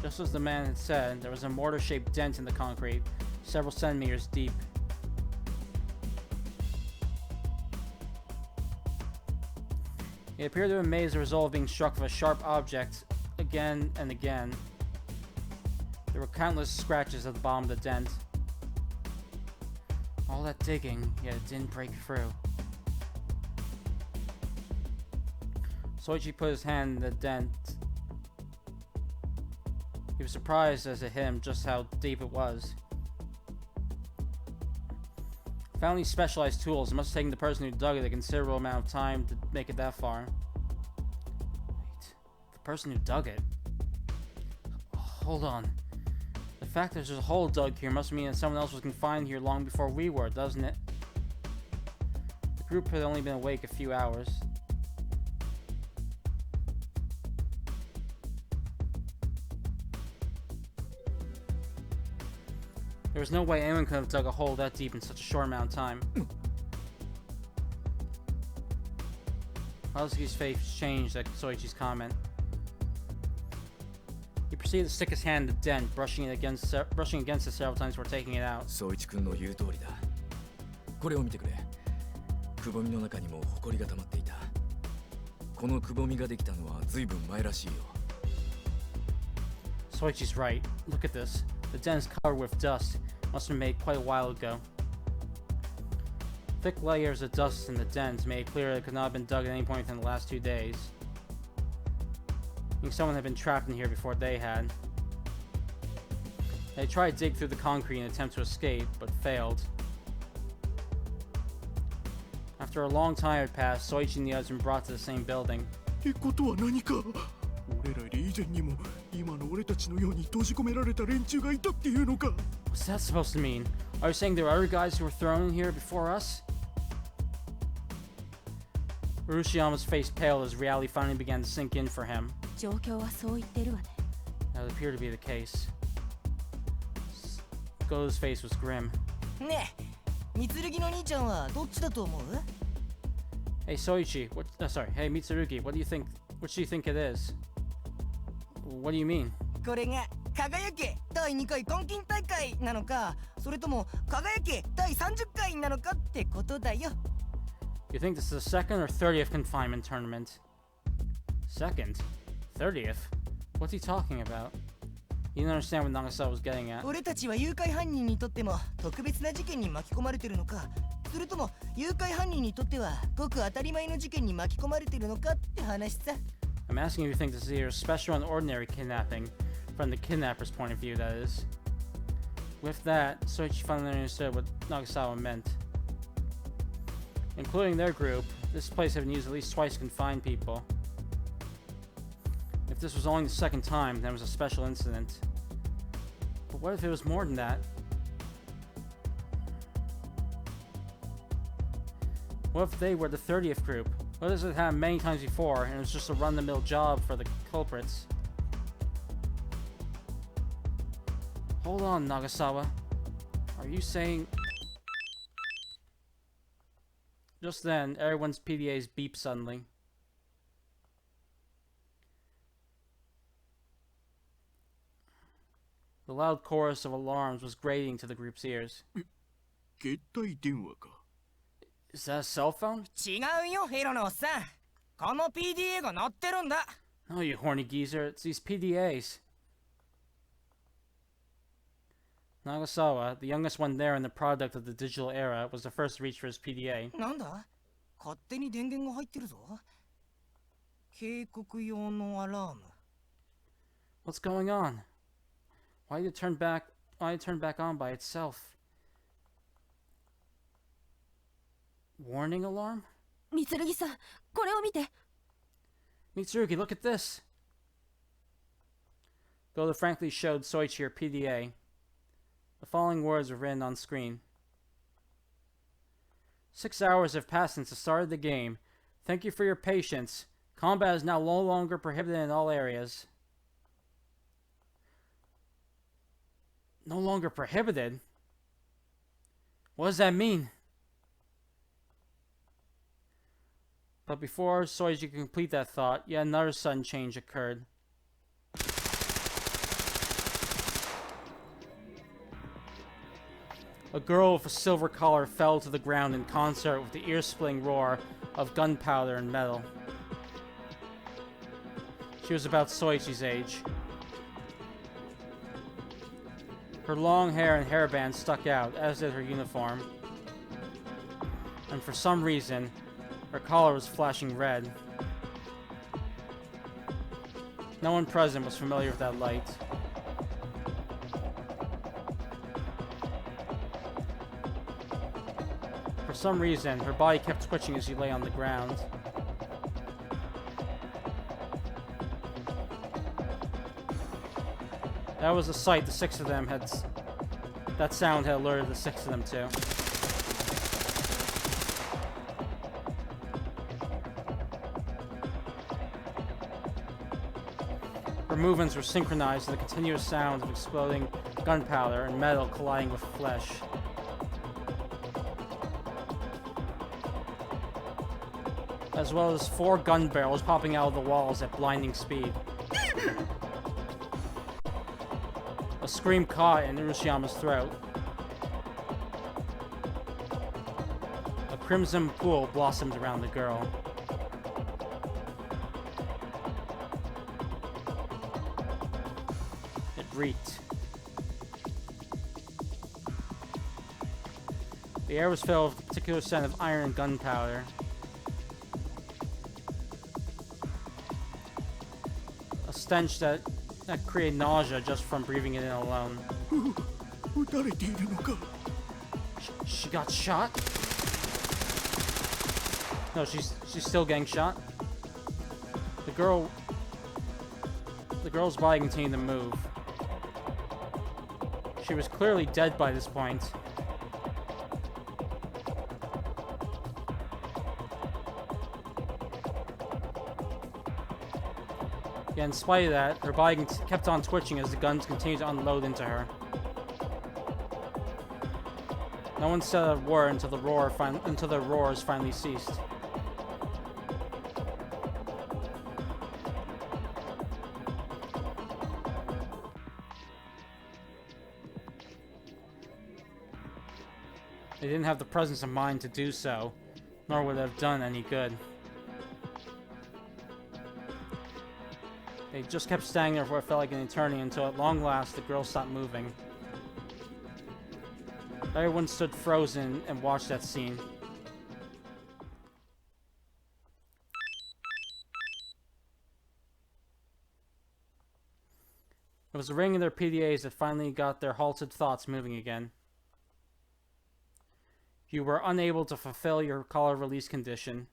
Just as the man had said, there was a mortar-shaped dent in the concrete, several centimeters deep. It appeared to have made as a result of being struck with a sharp object again and again. There were countless scratches at the bottom of the dent. All that digging, yet it didn't break through. Soichi put his hand in the dent. He was surprised as it hit him just how deep it was. Found these specialized tools. It must have taken the person who dug it a considerable amount of time to make it that far. Wait, the person who dug it? Hold on. The fact that there's a hole dug here must mean that someone else was confined here long before we were, doesn't it? The group had only been awake a few hours. There was no way anyone could have dug a hole that deep in such a short amount of time. Hazuki's face changed at Soichi's comment. He proceeded to stick his hand in the dent, brushing against it several times before taking it out. 宗一君の言う通りだ。これを見てくれ。くぼみの中にも埃が溜まっていた。このくぼみができたのは随分前らしいよ。Soichi's right. Look at this. The dent is covered with dust. Must have been made quite a while ago. Thick layers of dust in the dent made it clear that it could not have been dug at any point within the last 2 days. I think someone had been trapped in here before they had. They tried to dig through the concrete in an attempt to escape, but failed. After a long time had passed, Soichi and the others were brought to the same building. ってことは何か俺らより以前にも今の俺たちのように閉じ込められた連中がいたっていうのか What's that supposed to mean? Are you saying there were other guys who were thrown in here before us? Urushiama's face paled as reality finally began to sink in for him. 状況はそう言ってるわね。 That would appear to be the case. Go's face was grim. ねえ三剣の兄ちゃんはどっちだと思う Hey Soichi, hey Mitsurugi, what do you think? What do you think it is? What do you mean? これが輝け第2回監禁大会なのかそれとも輝け第30回なのかってことだよ You think this is the second or 30th confinement tournament? Second? 30th? What's he talking about? He didn't understand what Nagasawa was getting at. 俺たちは誘拐犯人にとっても特別な事件に巻き込まれてるのかそれとも誘拐犯人にとってはごく当たり前の事件に巻き込まれてるのかって話さ I'm asking if you think this is either special and ordinary kidnapping, from the kidnapper's point of view, that is. With that, Soichi finally understood what Nagasawa meant. Including their group, this place had been used at least twice to confine people. If this was only the second time, then it was a special incident. But what if it was more than that? What if they were the 30th group? What if it happened many times before, and it was just a run-of-the-mill job for the culprits? Hold on, Nagasawa. Are you saying... Just then, everyone's PDAs beeped suddenly. The loud chorus of alarms was grating to the group's ears. 携帯電話か Is that a cell phone? 違うよヘロのおっさんこの PDA が鳴ってるんだ No, you horny geezer. It's these PDAs. Nagasawa, the youngest one there and the product of the digital era, was the first to reach for his PDA. なんだ勝手に電源が入ってるぞ警告用のアラーム What's going on? Why did it turn back on by itself? Warning alarm? 三剣さん、これを見て。 Mitsurugi, look at this! Goda frankly showed Soichi her PDA. The following words were written on screen. 6 hours have passed since the start of the game. Thank you for your patience. Combat is now no longer prohibited in all areas. No longer prohibited? What does that mean? But before Soichi could complete that thought, yet another sudden change occurred. A girl with a silver collar fell to the ground in concert with the ear-splitting roar of gunpowder and metal. She was about Soichi's age. Her long hair and hairband stuck out, as did her uniform. And for some reason, her collar was flashing red. No one present was familiar with that light. For some reason, her body kept twitching as she lay on the ground. That was the sight the six of them had... That sound had alerted the six of them to. Her movements were synchronized to the continuous sounds of exploding gunpowder and metal colliding with flesh. As well as 4 gun barrels popping out of the walls at blinding speed. A scream caught in Urushiama's throat. A crimson pool blossomed around the girl. It reeked. The air was filled with a particular scent of iron and gunpowder. A stench that created nausea just from breathing it in alone. 撃たれているのか She got shot? No, she's still getting shot. The girl's body continued to move. She was clearly dead by this point. Yeah, in spite of that, her body kept on twitching as the guns continued to unload into her. No one said a word until the roars finally ceased. They didn't have the presence of mind to do so, nor would it have done any good. They just kept standing there for what felt like an eternity until at long last the girl stopped moving. Everyone stood frozen and watched that scene. It was the ringing of their PDAs that finally got their halted thoughts moving again. You were unable to fulfill your collar release condition.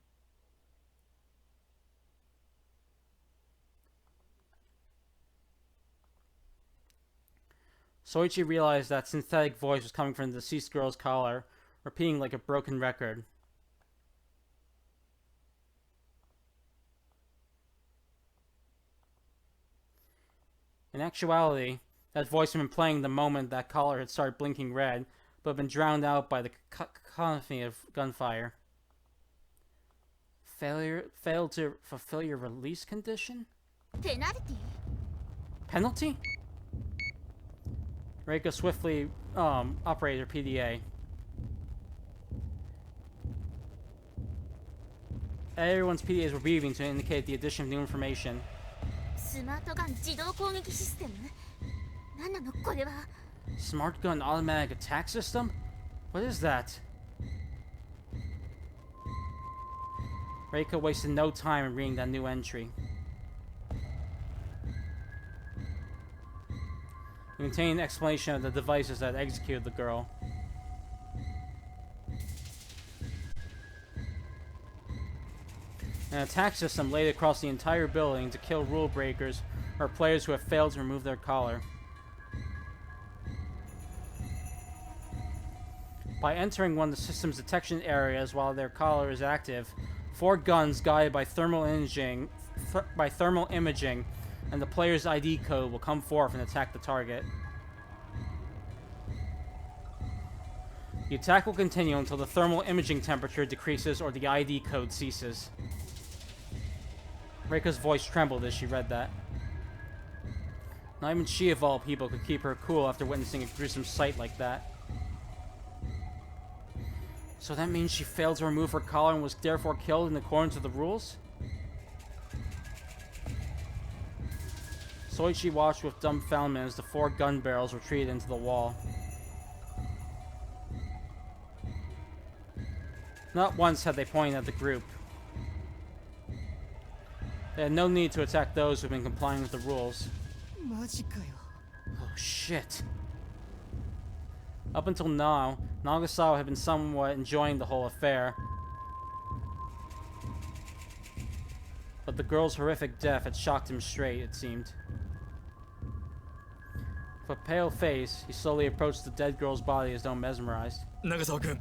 Soichi realized that synthetic voice was coming from the deceased girl's collar, repeating like a broken record. In actuality, that voice had been playing the moment that collar had started blinking red, but had been drowned out by the cacophony of gunfire. Failed to fulfill your release condition? Penalty? Penalty? Reiko swiftly operated her PDA. Everyone's PDAs were beeping to indicate the addition of new information. スマートガン自動攻撃システム？何なのこれは？ Smart gun automatic attack system? What is that? Reiko wasted no time in reading that new entry. It contained an explanation of the devices that executed the girl. An attack system laid across the entire building to kill rule breakers or players who have failed to remove their collar. By entering one of the system's detection areas while their collar is active, 4 guns guided by thermal imaging and the player's ID code will come forth and attack the target. The attack will continue until the thermal imaging temperature decreases or the ID code ceases. Reiko's voice trembled as she read that. Not even she of all people could keep her cool after witnessing a gruesome sight like that. So that means she failed to remove her collar and was therefore killed in accordance with the rules? Soichi watched with dumbfoundment as the 4 gun barrels retreated into the wall. Not once had they pointed at the group. They had no need to attack those who had been complying with the rules. マジかよ。 Oh shit. Up until now, Nagasawa had been somewhat enjoying the whole affair. But the girl's horrific death had shocked him straight, it seemed. With a pale face, he slowly approached the dead girl's body as though mesmerized. Nagasawa-kun.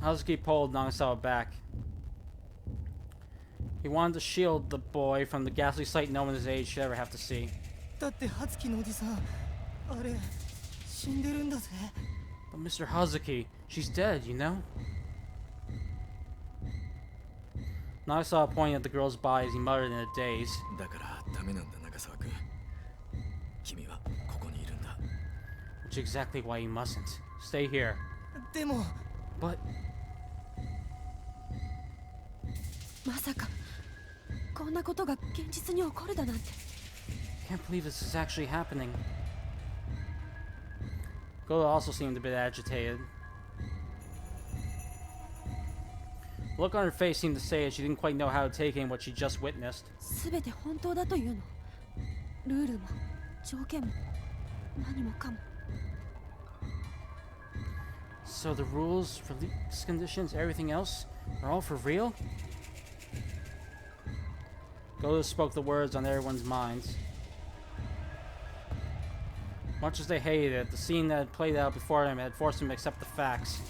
Hazuki pulled Nagasawa back. He wanted to shield the boy from the ghastly sight no one his age should ever have to see. だってハツキのおじさん、あれ死んでるんだぜ。 But Mr. Hazuki, she's dead, you know? Nagasawa pointed at the girl's body as he muttered in a daze. だからダメなんだNagasawa-kun。君はここにいるんだ。 Which is exactly why you mustn't. Stay here. でも But まさかこんなことが現実に起こるだなんて。 I can't believe this is actually happening. Goda also seemed a bit agitated. The look on her face seemed to say that she didn't quite know how to take in what she just witnessed. 全て本当だというの？ルールも条件も何もかも。So the rules, release conditions, everything else are all for real? Goto spoke the words on everyone's minds. Much as they hated it, the scene that had played out before them had forced them to accept the facts.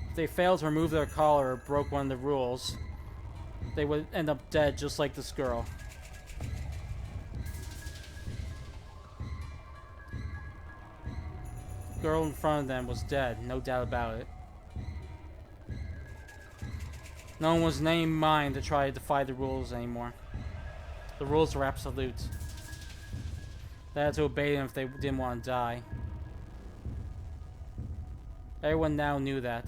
If they failed to remove their collar or broke one of the rules, they would end up dead just like this girl. The girl in front of them was dead, no doubt about it. No one was in any mind to try to defy the rules anymore. The rules were absolute. They had to obey them if they didn't want to die. Everyone now knew that.